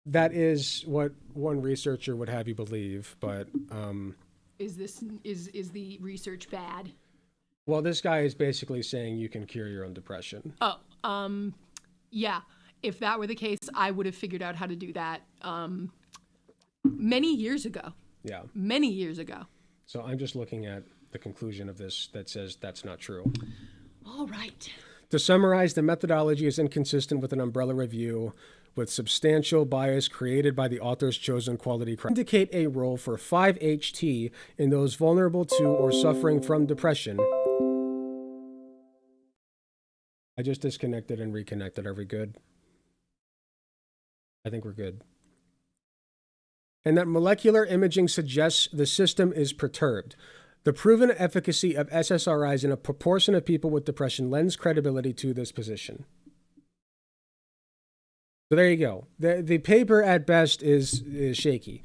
That is what one researcher would have you believe, but Is the research bad? well, this guy is basically saying you can cure your own depression. Oh, yeah. If that were the case, I would have figured out how to do that many years ago. Yeah. Many years ago. So I'm just looking at the conclusion of this that says that's not true. All right. To summarize, the methodology is inconsistent with an umbrella review with substantial bias created by the author's chosen quality criteria. Indicate a role for 5-HT in those vulnerable to or suffering from depression. I just disconnected and reconnected. Are we good? I think we're good. And that molecular imaging suggests the system is perturbed. The proven efficacy of SSRIs in a proportion of people with depression lends credibility to this position. So there you go. The paper at best is shaky.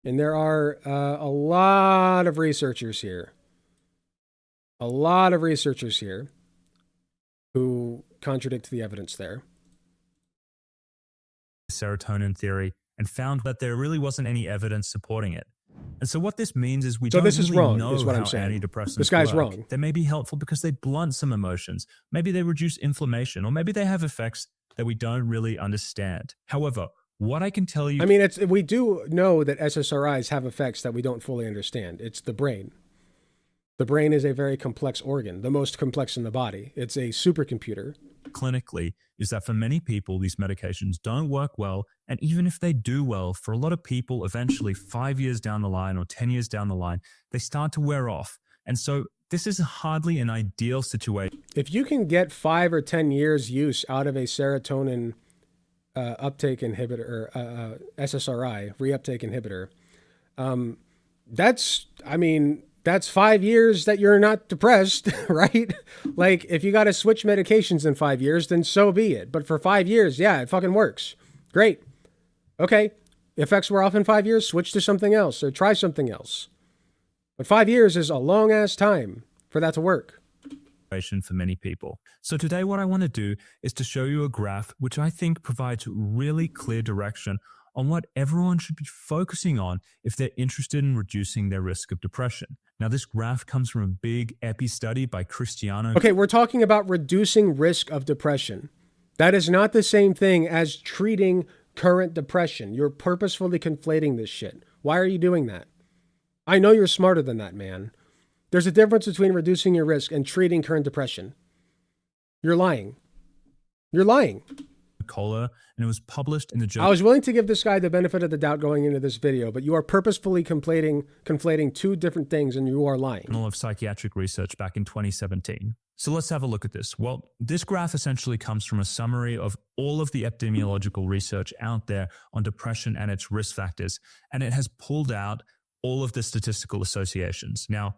And there are a lot of researchers here. A lot of researchers here who contradict the evidence there. Serotonin theory and found that there really wasn't any evidence supporting it. And so what this means is we So don't this is really wrong, know is what how I'm saying. antidepressants This guy's work. wrong. They may be helpful because they blunt some emotions. Maybe they reduce inflammation, or maybe they have effects that we don't really understand. However, what I can tell you... I mean, we do know that SSRIs have effects that we don't fully understand. It's the brain. The brain is a very complex organ, the most complex in the body. It's a supercomputer. clinically is that for many people, these medications don't work well. And even if they do well, for a lot of people, eventually 5 years down the line or 10 years down the line, they start to wear off. And so this is hardly an ideal situation. If you can get 5 or 10 years use out of a serotonin uptake inhibitor, SSRI, reuptake inhibitor, that's 5 years that you're not depressed, right? Like, if you got to switch medications in 5 years, then so be it. But for 5 years, yeah, it fucking works. Great. Okay. Effects wear off in 5 years, switch to something else or try something else. But 5 years is a long ass time for that to work. For many people. So today what I want to do is to show you a graph which I think provides really clear direction on what everyone should be focusing on if they're interested in reducing their risk of depression. Now, this graph comes from a big EPI study by Cristiano. Okay, we're talking about reducing risk of depression. That is not the same thing as treating current depression. You're purposefully conflating this shit. Why are you doing that? I know you're smarter than that, man. There's a difference between reducing your risk and treating current depression. You're lying. You're lying. Cola, and it was published in the I was willing to give this guy the benefit of the doubt going into this video, but you are purposefully conflating two different things, and you are lying. Journal of Psychiatric Research back in 2017. So let's have a look at this. Well, this graph essentially comes from a summary of all of the epidemiological research out there on depression and its risk factors, and it has pulled out all of the statistical associations. Now,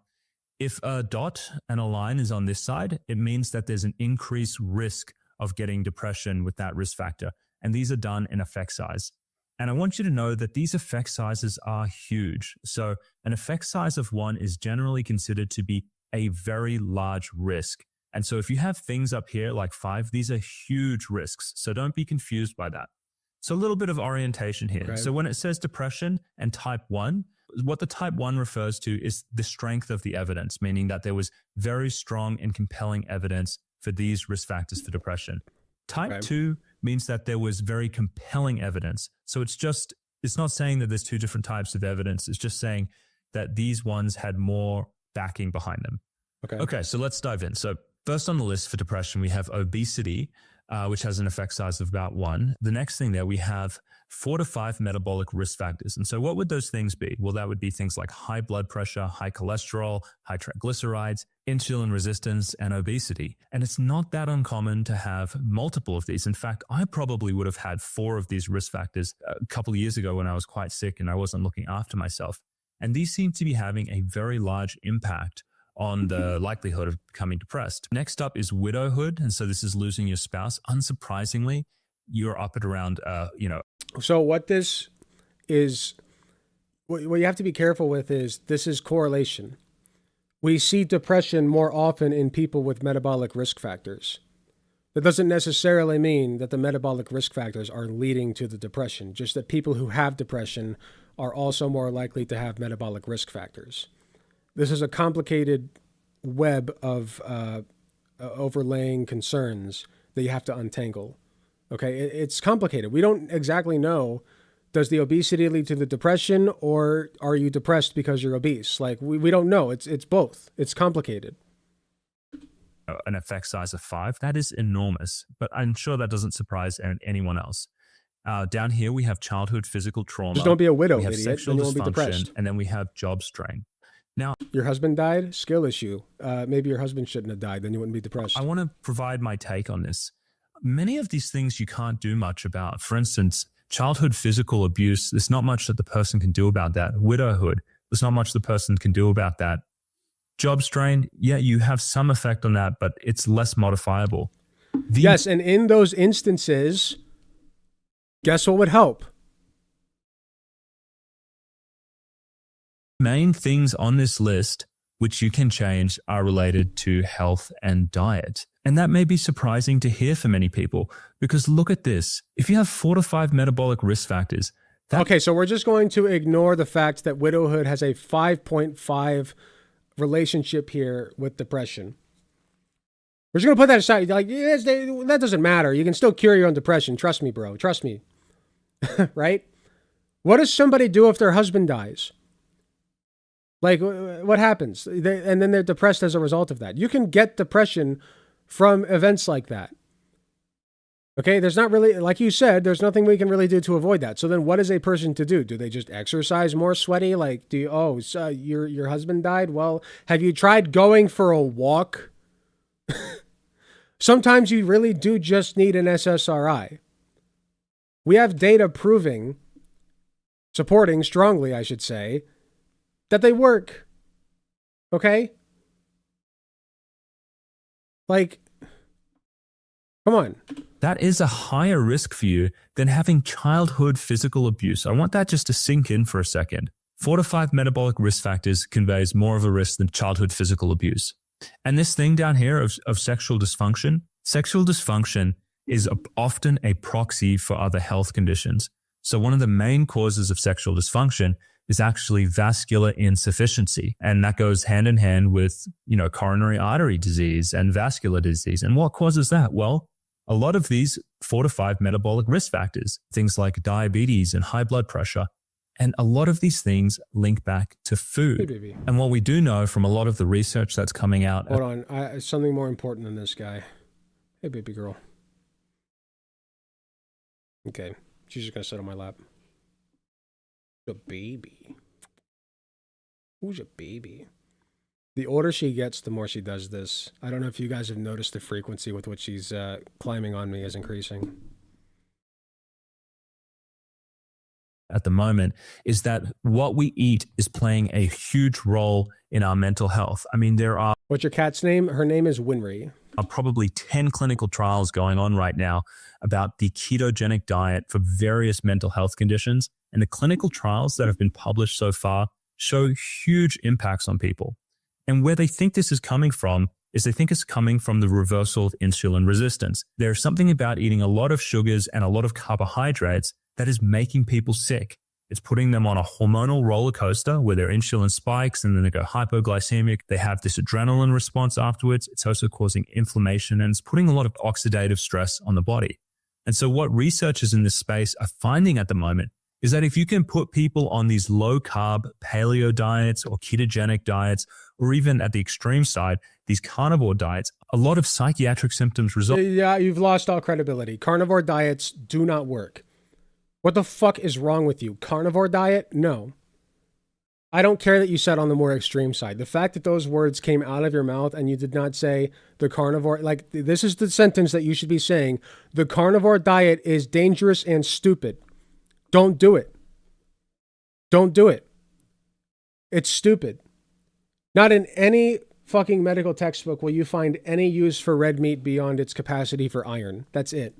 if a dot and a line is on this side, it means that there's an increased risk of getting depression with that risk factor. And these are done in effect size. And I want you to know that these effect sizes are huge. So an effect size of 1 is generally considered to be a very large risk. And so if you have things up here like 5, these are huge risks. So don't be confused by that. So a little bit of orientation here. Okay. So when it says depression and type 1, what the type 1 refers to is the strength of the evidence, meaning that there was very strong and compelling evidence for these risk factors for depression. Type 2 means that there was very compelling evidence. So it's not saying that there's two different types of evidence. It's just saying that these ones had more backing behind them. Okay, so let's dive in. So first on the list for depression, we have obesity. which has an effect size of about 1. The next thing there, we have 4 to 5 metabolic risk factors. And so what would those things be? Well, that would be things like high blood pressure, high cholesterol, high triglycerides, insulin resistance, and obesity. And it's not that uncommon to have multiple of these. In fact, I probably would have had 4 of these risk factors a couple of years ago when I was quite sick and I wasn't looking after myself. And these seem to be having a very large impact on the likelihood of becoming depressed. Next up is widowhood. And so this is losing your spouse. Unsurprisingly, you're up at around, So what this is, what you have to be careful with is this is correlation. We see depression more often in people with metabolic risk factors. That doesn't necessarily mean that the metabolic risk factors are leading to the depression, just that people who have depression are also more likely to have metabolic risk factors. This is a complicated web of overlaying concerns that you have to untangle. Okay, it's complicated. We don't exactly know, does the obesity lead to the depression or are you depressed because you're obese? Like, we don't know. It's both. It's complicated. An effect size of 5. That is enormous, but I'm sure that doesn't surprise anyone else. Down here, we have childhood physical trauma. Just don't be a widow, we have idiot. sexual Then you won't be dysfunction, depressed. and then we have job strain. Now, your husband died, skill issue. Maybe your husband shouldn't have died. Then you wouldn't be depressed. I want to provide my take on this. Many of these things you can't do much about. For instance, childhood physical abuse, there's not much that the person can do about that. Widowhood, there's not much the person can do about that. Job strain, yeah, you have some effect on that, but it's less modifiable. Yes, and in those instances, guess what would help? Main things on this list which you can change are related to health and diet. And that may be surprising to hear for many people because look at this. If you have 4 to 5 metabolic risk factors. Okay, so we're just going to ignore the fact that widowhood has a 5.5 relationship here with depression. We're just going to put that aside. Like, yes, that doesn't matter. You can still cure your own depression. Trust me, bro. Trust me. Right? What does somebody do if their husband dies? Like, what happens? And then they're depressed as a result of that. You can get depression from events like that. Okay, there's not really, like you said, there's nothing we can really do to avoid that. So then what is a person to do? Do they just exercise more sweaty? Like, so your husband died? Well, have you tried going for a walk? Sometimes you really do just need an SSRI. We have data supporting strongly, I should say, that they work. Okay? Like, come on. That is a higher risk for you than having childhood physical abuse. I want that just to sink in for a second. 4 to 5 metabolic risk factors conveys more of a risk than childhood physical abuse. And this thing down here of sexual dysfunction is often a proxy for other health conditions. So one of the main causes of sexual dysfunction is actually vascular insufficiency. And that goes hand in hand with, coronary artery disease and vascular disease. And what causes that? Well, a lot of these 4 to 5 metabolic risk factors, things like diabetes and high blood pressure, and a lot of these things link back to food. Hey, baby. And what we do know from a lot of the research that's coming out... Hold on, something more important than this guy. Hey, baby girl. Okay, she's just going to sit on my lap. A baby. Who's a baby? The older she gets, the more she does this. I don't know if you guys have noticed the frequency with which she's climbing on me is increasing. At the moment is that what we eat is playing a huge role in our mental health. I mean, there are... What's your cat's name? Her name is Winry. Are probably 10 clinical trials going on right now about the ketogenic diet for various mental health conditions. And the clinical trials that have been published so far show huge impacts on people. And where they think this is coming from is they think it's coming from the reversal of insulin resistance. There's something about eating a lot of sugars and a lot of carbohydrates that is making people sick. It's putting them on a hormonal roller coaster where their insulin spikes and then they go hypoglycemic. They have this adrenaline response afterwards. It's also causing inflammation and it's putting a lot of oxidative stress on the body. And so what researchers in this space are finding at the moment is that if you can put people on these low carb paleo diets or ketogenic diets, or even at the extreme side, these carnivore diets, a lot of psychiatric symptoms result. Yeah, you've lost all credibility. Carnivore diets do not work. What the fuck is wrong with you? Carnivore diet? No. I don't care that you said on the more extreme side. The fact that those words came out of your mouth and you did not say the carnivore, like this is the sentence that you should be saying. The carnivore diet is dangerous and stupid. Don't do it. Don't do it. It's stupid. Not in any fucking medical textbook will you find any use for red meat beyond its capacity for iron. That's it.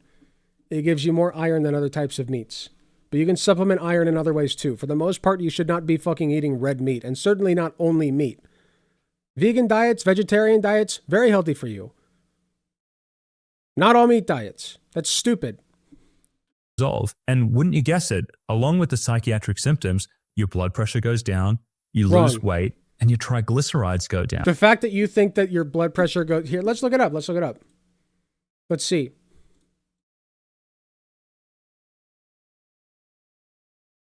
It gives you more iron than other types of meats. But you can supplement iron in other ways too. For the most part, you should not be fucking eating red meat, and certainly not only meat. Vegan diets, vegetarian diets, very healthy for you. Not all meat diets. That's stupid. Resolve. And wouldn't you guess it, along with the psychiatric symptoms, your blood pressure goes down, you lose weight, and your triglycerides go down. The fact that you think that your blood pressure goes... Here, let's look it up. Let's look it up. Let's see.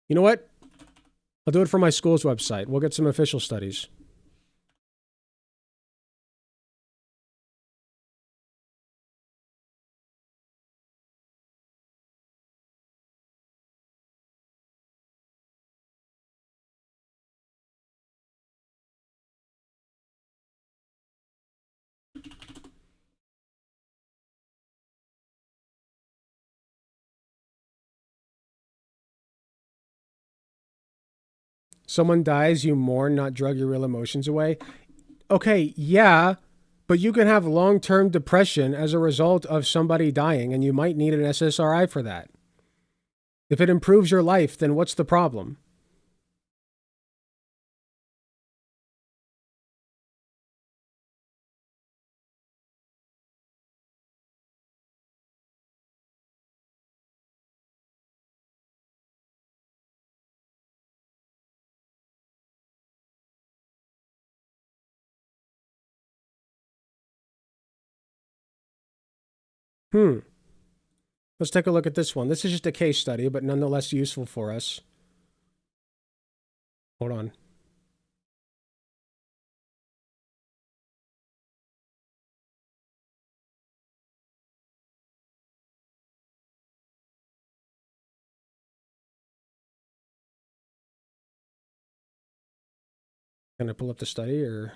You know what? I'll do it for my school's website. We'll get some official studies. Someone dies, you mourn, not drug your real emotions away. Okay, yeah, but you can have long-term depression as a result of somebody dying, and you might need an SSRI for that. If it improves your life, then what's the problem? Let's take a look at this one. This is just a case study, but nonetheless useful for us. Hold on. Can I pull up the study or...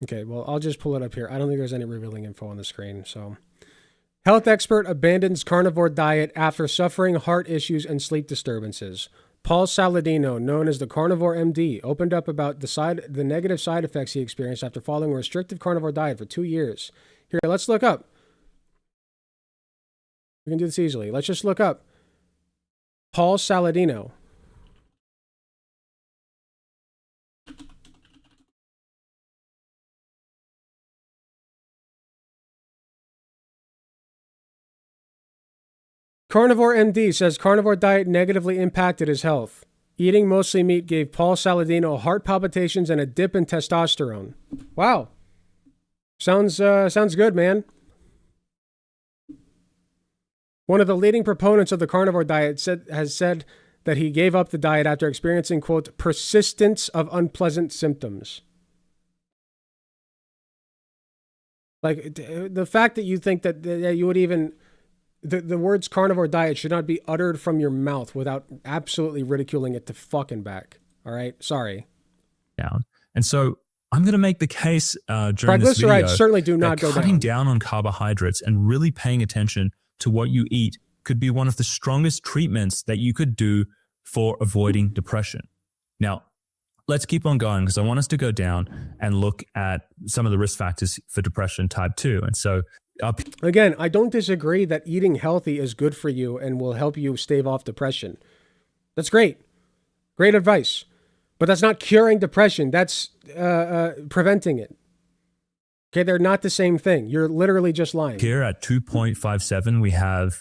Okay, well, I'll just pull it up here. I don't think there's any revealing info on the screen, so... Health expert abandons carnivore diet after suffering heart issues and sleep disturbances. Paul Saladino, known as the Carnivore MD, opened up about the negative side effects he experienced after following a restrictive carnivore diet for 2 years. Here, let's look up. We can do this easily. Let's just look up Paul Saladino. Carnivore MD says carnivore diet negatively impacted his health. Eating mostly meat gave Paul Saladino heart palpitations and a dip in testosterone. Wow. Sounds good, man. One of the leading proponents of the carnivore diet has said that he gave up the diet after experiencing, quote, persistence of unpleasant symptoms. Like, the fact that you think that you would even... The words carnivore diet should not be uttered from your mouth without absolutely ridiculing it to fucking back. All right? Sorry. Down. And so I'm going to make the case during this video triglycerides certainly do not go down. Cutting down on carbohydrates and really paying attention to what you eat could be one of the strongest treatments that you could do for avoiding depression. Now, let's keep on going because I want us to go down and look at some of the risk factors for depression type 2. And so again, I don't disagree that eating healthy is good for you and will help you stave off depression. That's great. Great advice. But that's not curing depression. That's preventing it. Okay, they're not the same thing. You're literally just lying. Here at 2.57, we have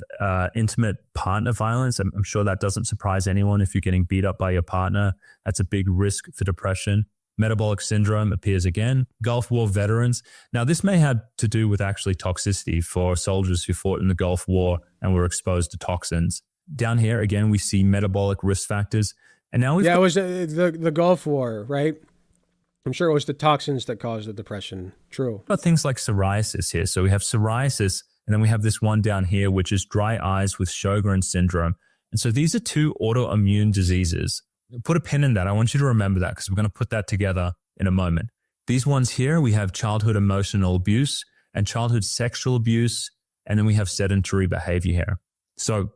intimate partner violence. I'm sure that doesn't surprise anyone. If you're getting beat up by your partner, that's a big risk for depression. Metabolic syndrome appears again. Gulf War veterans. Now, this may have to do with actually toxicity for soldiers who fought in the Gulf War and were exposed to toxins. Down here, again, we see metabolic risk factors. And now we've it was the Gulf War, right? I'm sure it was the toxins that caused the depression. True. got things like psoriasis here. So we have psoriasis, and then we have this one down here, which is dry eyes with Sjogren's syndrome. And so these are two autoimmune diseases. Put a pin in that. I want you to remember that because we're going to put that together in a moment. These ones here, we have childhood emotional abuse and childhood sexual abuse, and then we have sedentary behavior here. So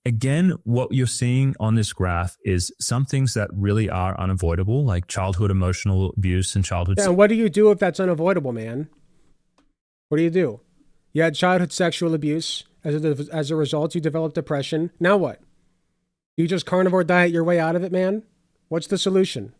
again, what you're seeing on this graph is some things that really are unavoidable, like childhood emotional abuse and childhood. Yeah, and what do you do if that's unavoidable, man? What do you do? You had childhood sexual abuse. As a result, you developed depression. Now what? You just carnivore diet your way out of it, man? What's the solution?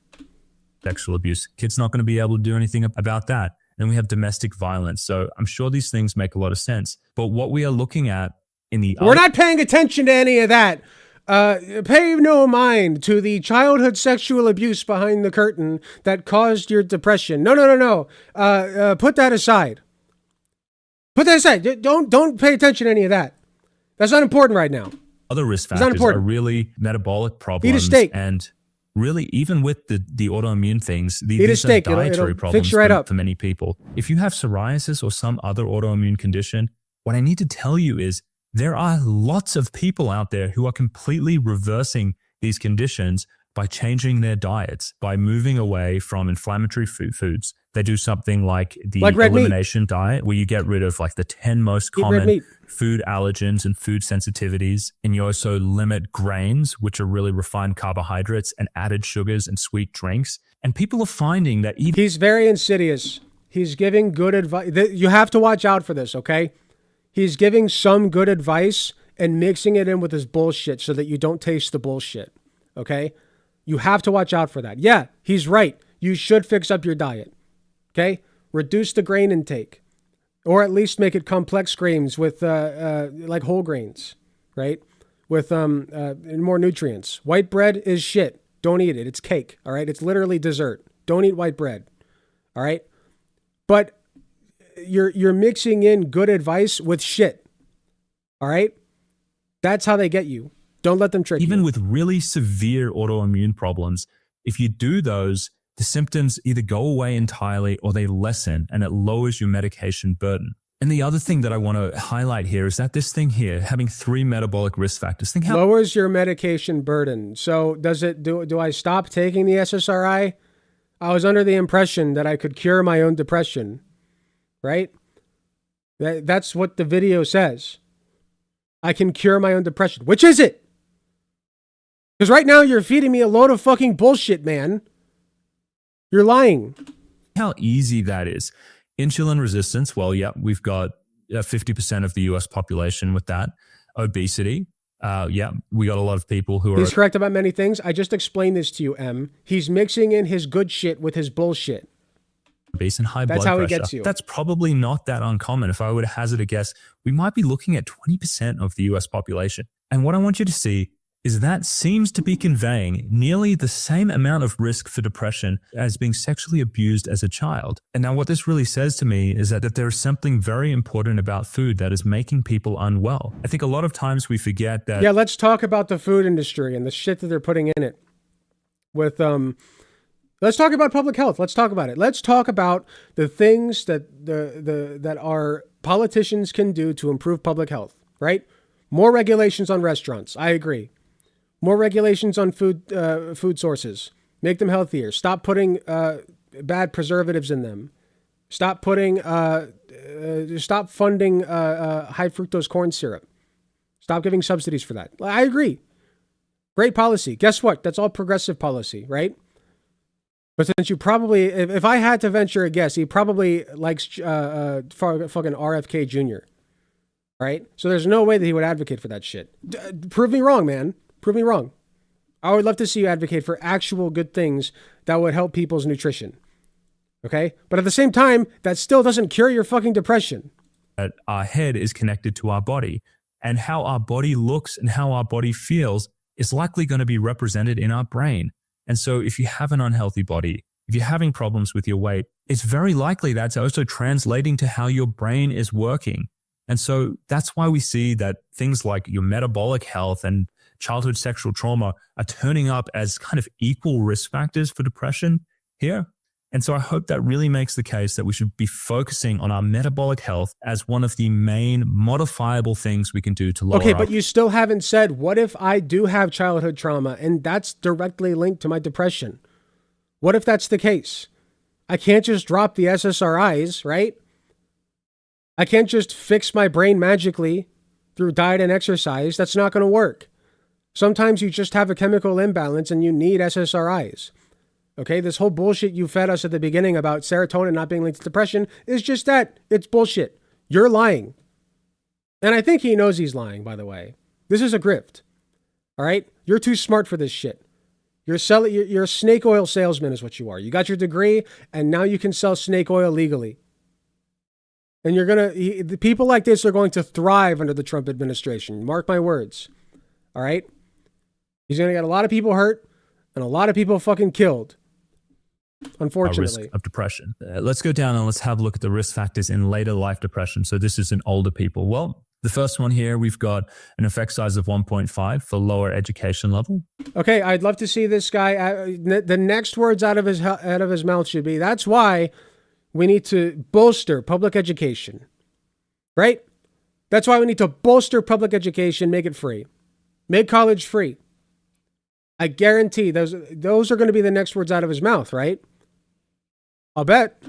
Sexual abuse. Kid's not going to be able to do anything about that. And we have domestic violence. So I'm sure these things make a lot of sense. But what we are looking at we're not paying attention to any of that. Pay no mind to the childhood sexual abuse behind the curtain that caused your depression. No. Put that aside. Put that aside. Don't pay attention to any of that. That's not important right now. Other risk factors are really metabolic problems. Eat a steak. And really, even with the autoimmune things, these are dietary problems for many people. If you have psoriasis or some other autoimmune condition, what I need to tell you is there are lots of people out there who are completely reversing these conditions by changing their diets, by moving away from inflammatory foods. They do something like the elimination diet, where you get rid of like the 10 most common food allergens and food sensitivities. And you also limit grains, which are really refined carbohydrates, and added sugars and sweet drinks. And people are finding that he's very insidious. He's giving good advice. You have to watch out for this, okay? He's giving some good advice and mixing it in with his bullshit so that you don't taste the bullshit, okay? You have to watch out for that. Yeah, he's right. You should fix up your diet, okay? Reduce the grain intake, or at least make it complex grains with like whole grains, right? With more nutrients. White bread is shit. Don't eat it. It's cake, all right? It's literally dessert. Don't eat white bread, all right? But you're mixing in good advice with shit. All right? That's how they get you. Don't let them trick you. Even with really severe autoimmune problems, if you do those, the symptoms either go away entirely or they lessen, and it lowers your medication burden. And the other thing that I want to highlight here is that this thing here, having 3 metabolic risk factors, think how lowers your medication burden. So do I stop taking the SSRI? I was under the impression that I could cure my own depression. Right? That's what the video says. I can cure my own depression. Which is it? Because right now you're feeding me a load of fucking bullshit, man. You're lying. How easy that is. Insulin resistance, well, yeah, we've got 50% of the US population with that. Obesity, yeah, we got a lot of people who are... He's correct about many things. I just explained this to you, M. He's mixing in his good shit with his bullshit. Obese and high blood pressure. That's how he gets you. That's probably not that uncommon. If I were to hazard a guess, we might be looking at 20% of the US population. And what I want you to see is that seems to be conveying nearly the same amount of risk for depression as being sexually abused as a child. And now what this really says to me is that there is something very important about food that is making people unwell. I think a lot of times we forget that... Yeah, let's talk about the food industry and the shit that they're putting in it. Let's talk about public health. Let's talk about it. Let's talk about the things that that our politicians can do to improve public health, right? More regulations on restaurants. I agree. More regulations on food sources. Make them healthier. Stop putting bad preservatives in them. Stop putting stop funding high fructose corn syrup. Stop giving subsidies for that. I agree. Great policy. Guess what? That's all progressive policy, right? But since you probably, if I had to venture a guess, he probably likes fucking RFK Jr., right? So there's no way that he would advocate for that shit. Prove me wrong, man. Prove me wrong. I would love to see you advocate for actual good things that would help people's nutrition. Okay? But at the same time, that still doesn't cure your fucking depression. That our head is connected to our body, and how our body looks and how our body feels is likely going to be represented in our brain. And so if you have an unhealthy body, if you're having problems with your weight, it's very likely that's also translating to how your brain is working. And so that's why we see that things like your metabolic health and childhood sexual trauma are turning up as kind of equal risk factors for depression here. And so I hope that really makes the case that we should be focusing on our metabolic health as one of the main modifiable things we can do to lower. Okay, but you still haven't said, what if I do have childhood trauma and that's directly linked to my depression? What if that's the case? I can't just drop the SSRIs, right? I can't just fix my brain magically through diet and exercise. That's not going to work. Sometimes you just have a chemical imbalance and you need SSRIs. Okay, this whole bullshit you fed us at the beginning about serotonin not being linked to depression is just that. It's bullshit. You're lying. And I think he knows he's lying, by the way. This is a grift. All right? You're too smart for this shit. You're a snake oil salesman is what you are. You got your degree, and now you can sell snake oil legally. And the people like this are going to thrive under the Trump administration. Mark my words. All right? He's going to get a lot of people hurt and a lot of people fucking killed. Unfortunately. Risk of depression. Let's go down and let's have a look at the risk factors in later life depression. So this is in older people. Well, the first one here, we've got an effect size of 1.5 for lower education level. Okay, I'd love to see this guy. The next words out of his mouth should be, that's why we need to bolster public education. Right? That's why we need to bolster public education, make it free. Make college free. I guarantee those are going to be the next words out of his mouth, right? I'll bet.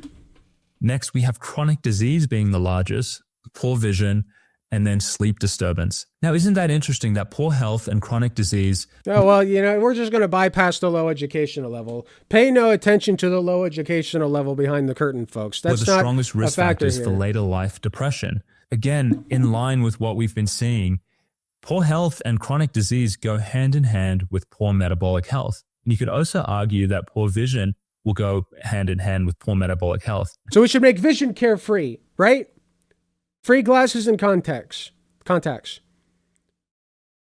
Next, we have chronic disease being the largest, poor vision, and then sleep disturbance. Now, isn't that interesting that poor health and chronic disease... Oh, well, we're just going to bypass the low educational level. Pay no attention to the low educational level behind the curtain, folks. That's the not strongest risk a factor factors here. for later life depression. Again, in line with what we've been seeing, poor health and chronic disease go hand in hand with poor metabolic health. And you could also argue that poor vision will go hand in hand with poor metabolic health. So we should make vision care free, right? Free glasses and contacts.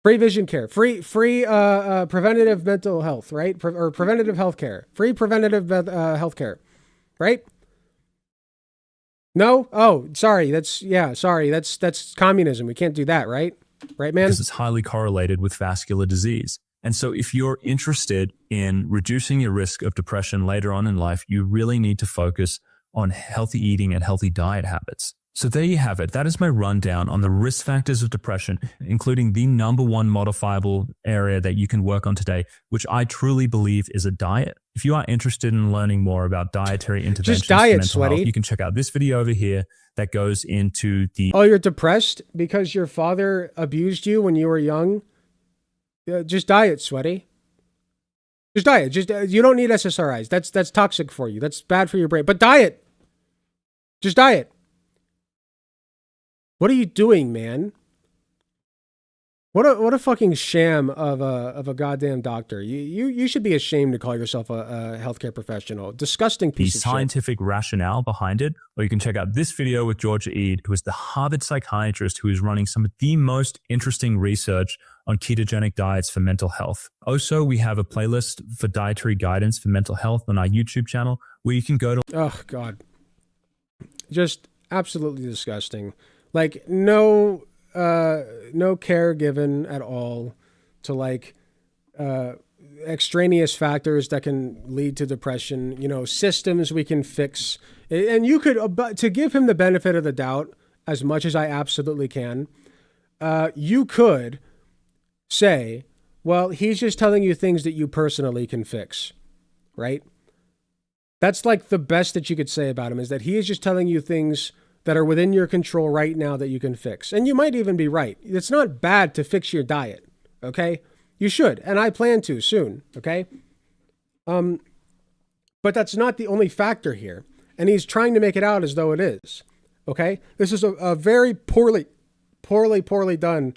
Free vision care. Free preventative mental health, right? Or preventative health care. Free preventative health care, right? No? Oh, sorry. That's communism. We can't do that, right? Right, man? Because it's highly correlated with vascular disease. And so if you're interested in reducing your risk of depression later on in life, you really need to focus on healthy eating and healthy diet habits. So there you have it. That is my rundown on the risk factors of depression, including the number one modifiable area that you can work on today, which I truly believe is a diet. If you are interested in learning more about dietary interventions for mental health, you can check out this video over here that goes into the... Oh, you're depressed because your father abused you when you were young? Just diet, sweaty. Just diet. You don't need SSRIs. That's toxic for you. That's bad for your brain. But diet. Just diet. What are you doing, man? What a fucking sham of a goddamn doctor. You should be ashamed to call yourself a healthcare professional. Disgusting piece of shit. The scientific rationale behind it, or you can check out this video with Georgia Ede, who is the Harvard psychiatrist who is running some of the most interesting research on ketogenic diets for mental health. Also, we have a playlist for dietary guidance for mental health on our YouTube channel where you can go to... Oh, God. Just absolutely disgusting. Like, no care given at all to extraneous factors that can lead to depression, systems we can fix. And you could, to give him the benefit of the doubt, as much as I absolutely can, you could say, well, he's just telling you things that you personally can fix, right? That's like the best that you could say about him, is that he is just telling you things that are within your control right now that you can fix. And you might even be right. It's not bad to fix your diet, okay? You should, and I plan to soon, okay? But that's not the only factor here. And he's trying to make it out as though it is, okay? This is a very poorly done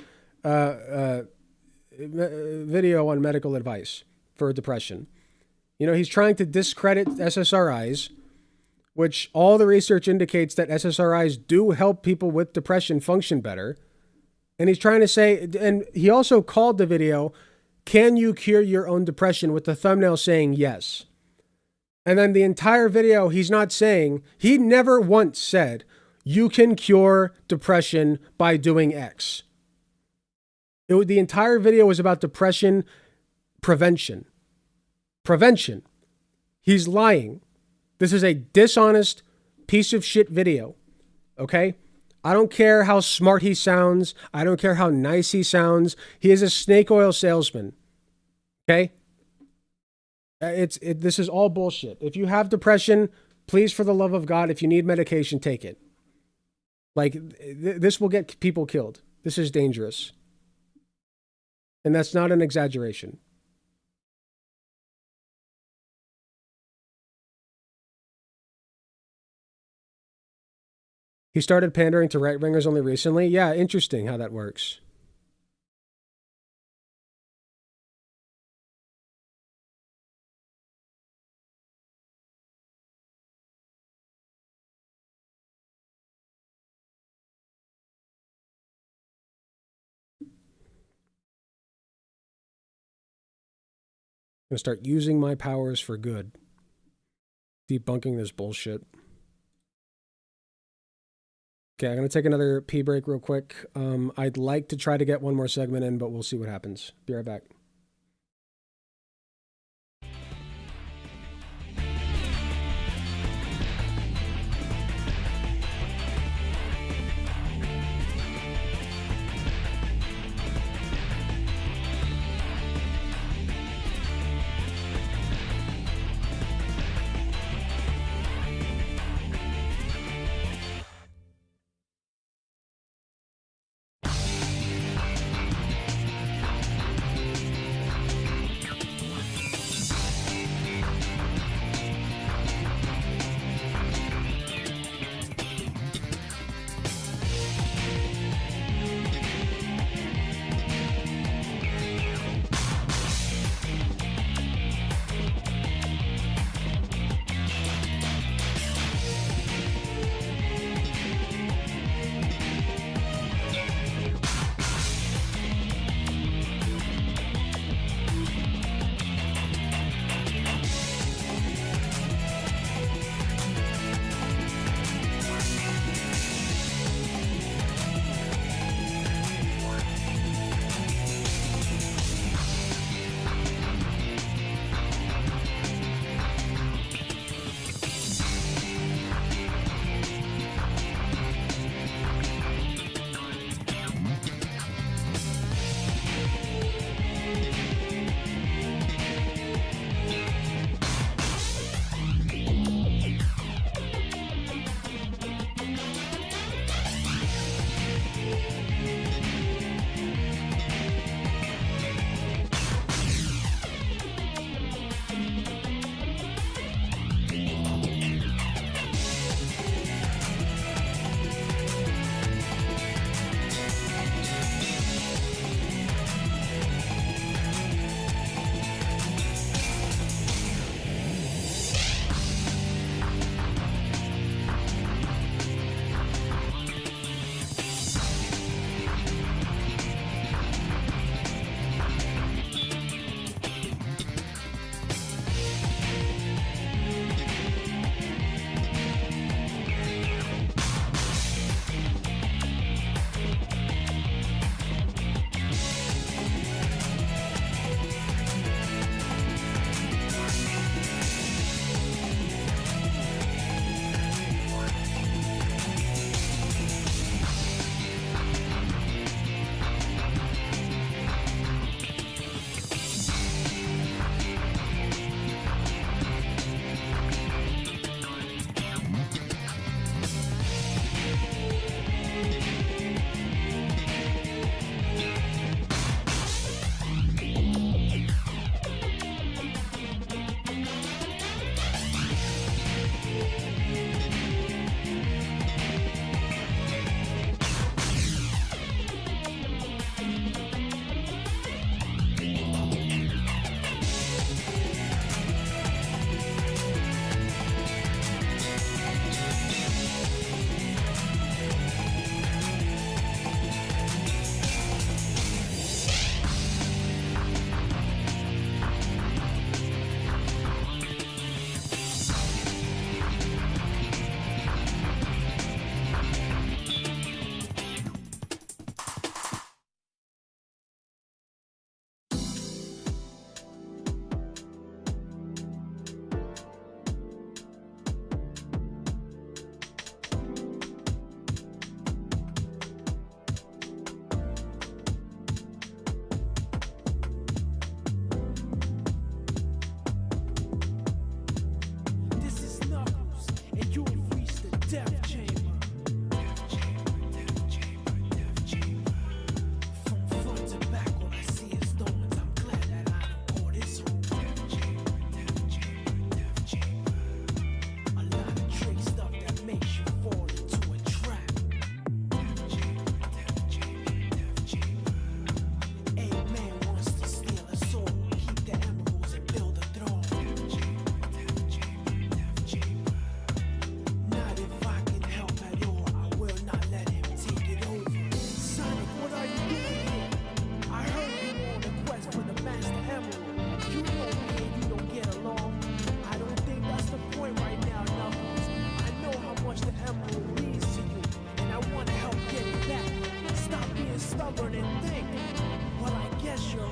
video on medical advice for depression. He's trying to discredit SSRIs which all the research indicates that SSRIs do help people with depression function better. And he's trying to say, and he also called the video, "Can you cure your own depression?" with the thumbnail saying yes. And then the entire video, he's not saying, he never once said, you can cure depression by doing X. The entire video was about depression prevention. Prevention. He's lying. This is a dishonest piece of shit video. Okay? I don't care how smart he sounds. I don't care how nice he sounds. He is a snake oil salesman. Okay? This is all bullshit. If you have depression, please, for the love of God, if you need medication, take it. Like, this will get people killed. This is dangerous. And that's not an exaggeration. He started pandering to right-wingers only recently? Yeah, interesting how that works. I'm going to start using my powers for good. Debunking this bullshit. Okay, I'm going to take another pee break real quick. I'd like to try to get one more segment in, but we'll see what happens. Be right back.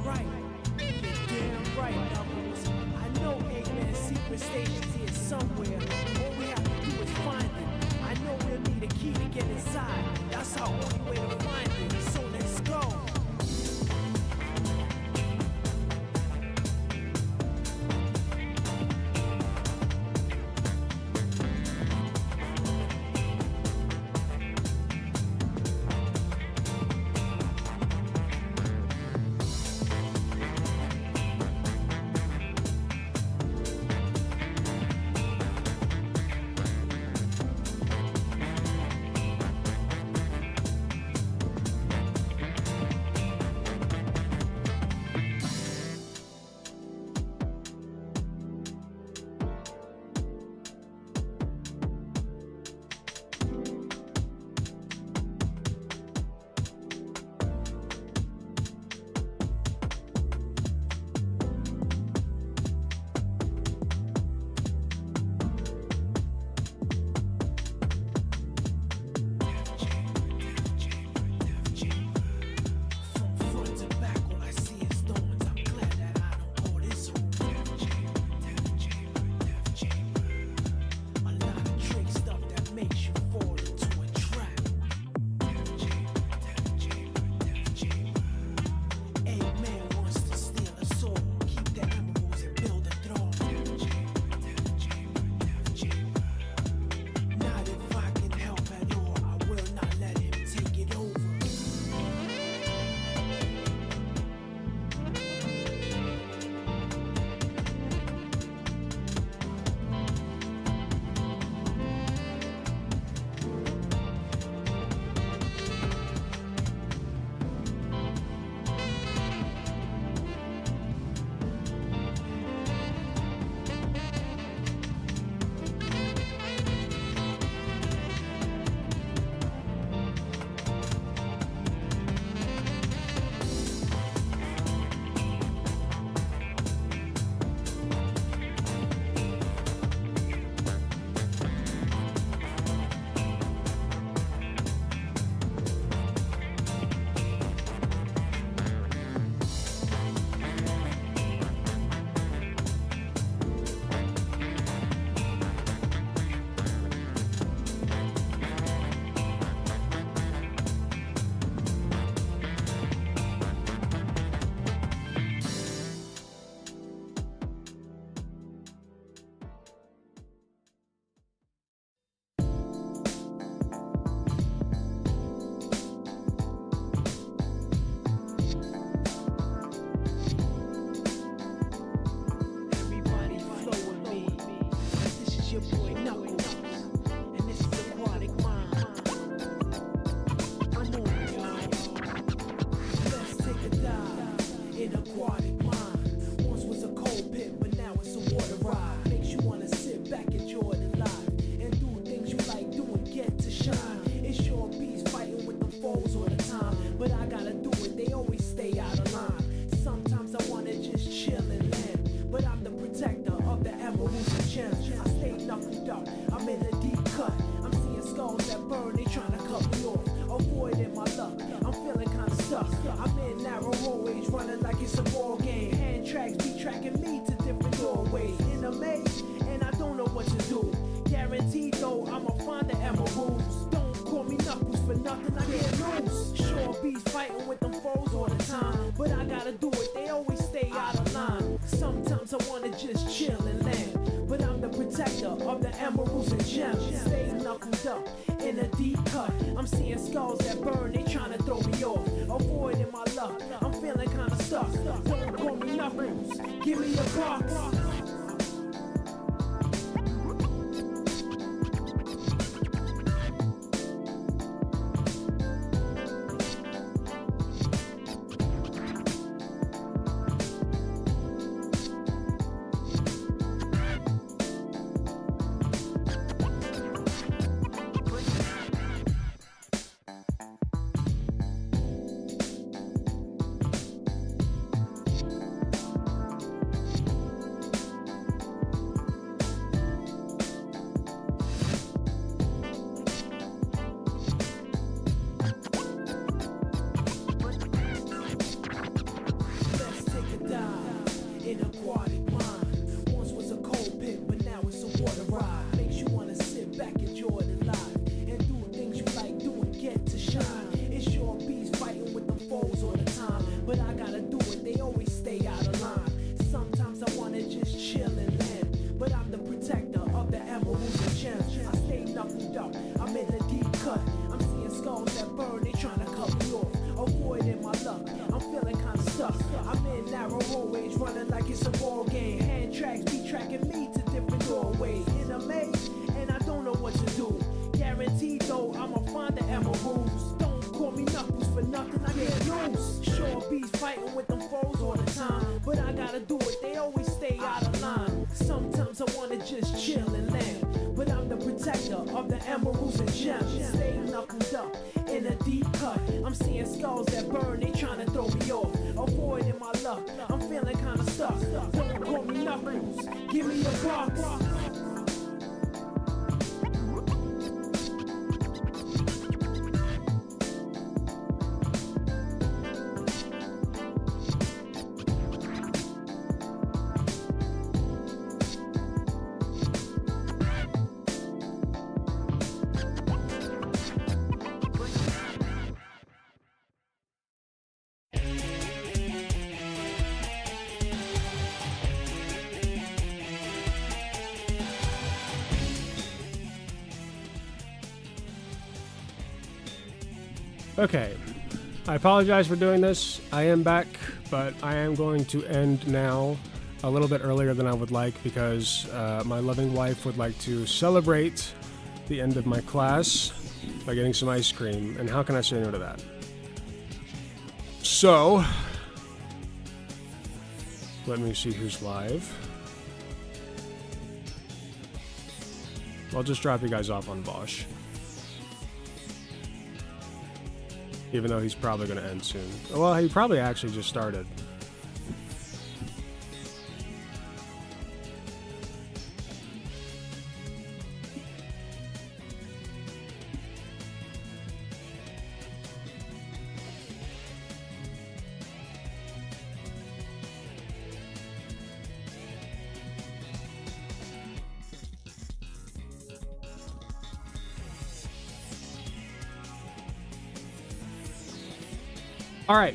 right. You're damn right, Knuckles. I know Eggman's secret station's here somewhere. All we have to do is find it. I know we'll need a key to get inside. That's our only way to find it. So let's go. stuck. I'm in narrow hallways, running like it's a ball game. Hand tracks be tracking me to different doorways. In a maze, and I don't know what to do. Guaranteed though, I'ma find the emeralds. Don't call me Knuckles for nothing, I get loose. Sure bees fighting with them foes all the time, but I gotta do it, they always stay out of line. Sometimes I wanna just chill and land, but I'm the protector of the emeralds and gems. Stay knuckled up in a deep cut. I'm seeing skulls that burn, they tryna throw me off. Avoiding my luck, I'm feeling kinda stuck. Don't call me Knuckles, give me a box. Okay, I apologize for doing this. I am back, but I am going to end now a little bit earlier than I would like because my loving wife would like to celebrate the end of my class by getting some ice cream, and how can I say no to that? So, let me see who's live. I'll just drop you guys off on Bosch. Even though he's probably going to end soon. Well, he probably actually just started. All right.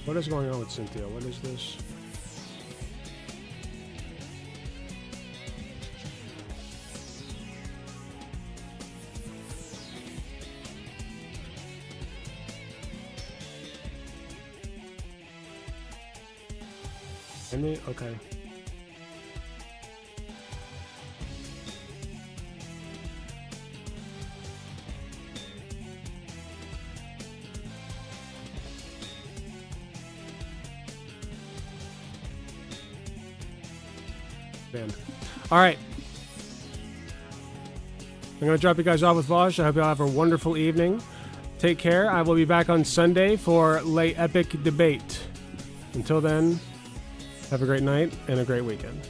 What is going on with Cynthia? What is this? Okay. Man. All right. I'm going to drop you guys off with Vosh. I hope you all have a wonderful evening. Take care. I will be back on Sunday for Lay Epic Debate. Until then, have a great night and a great weekend.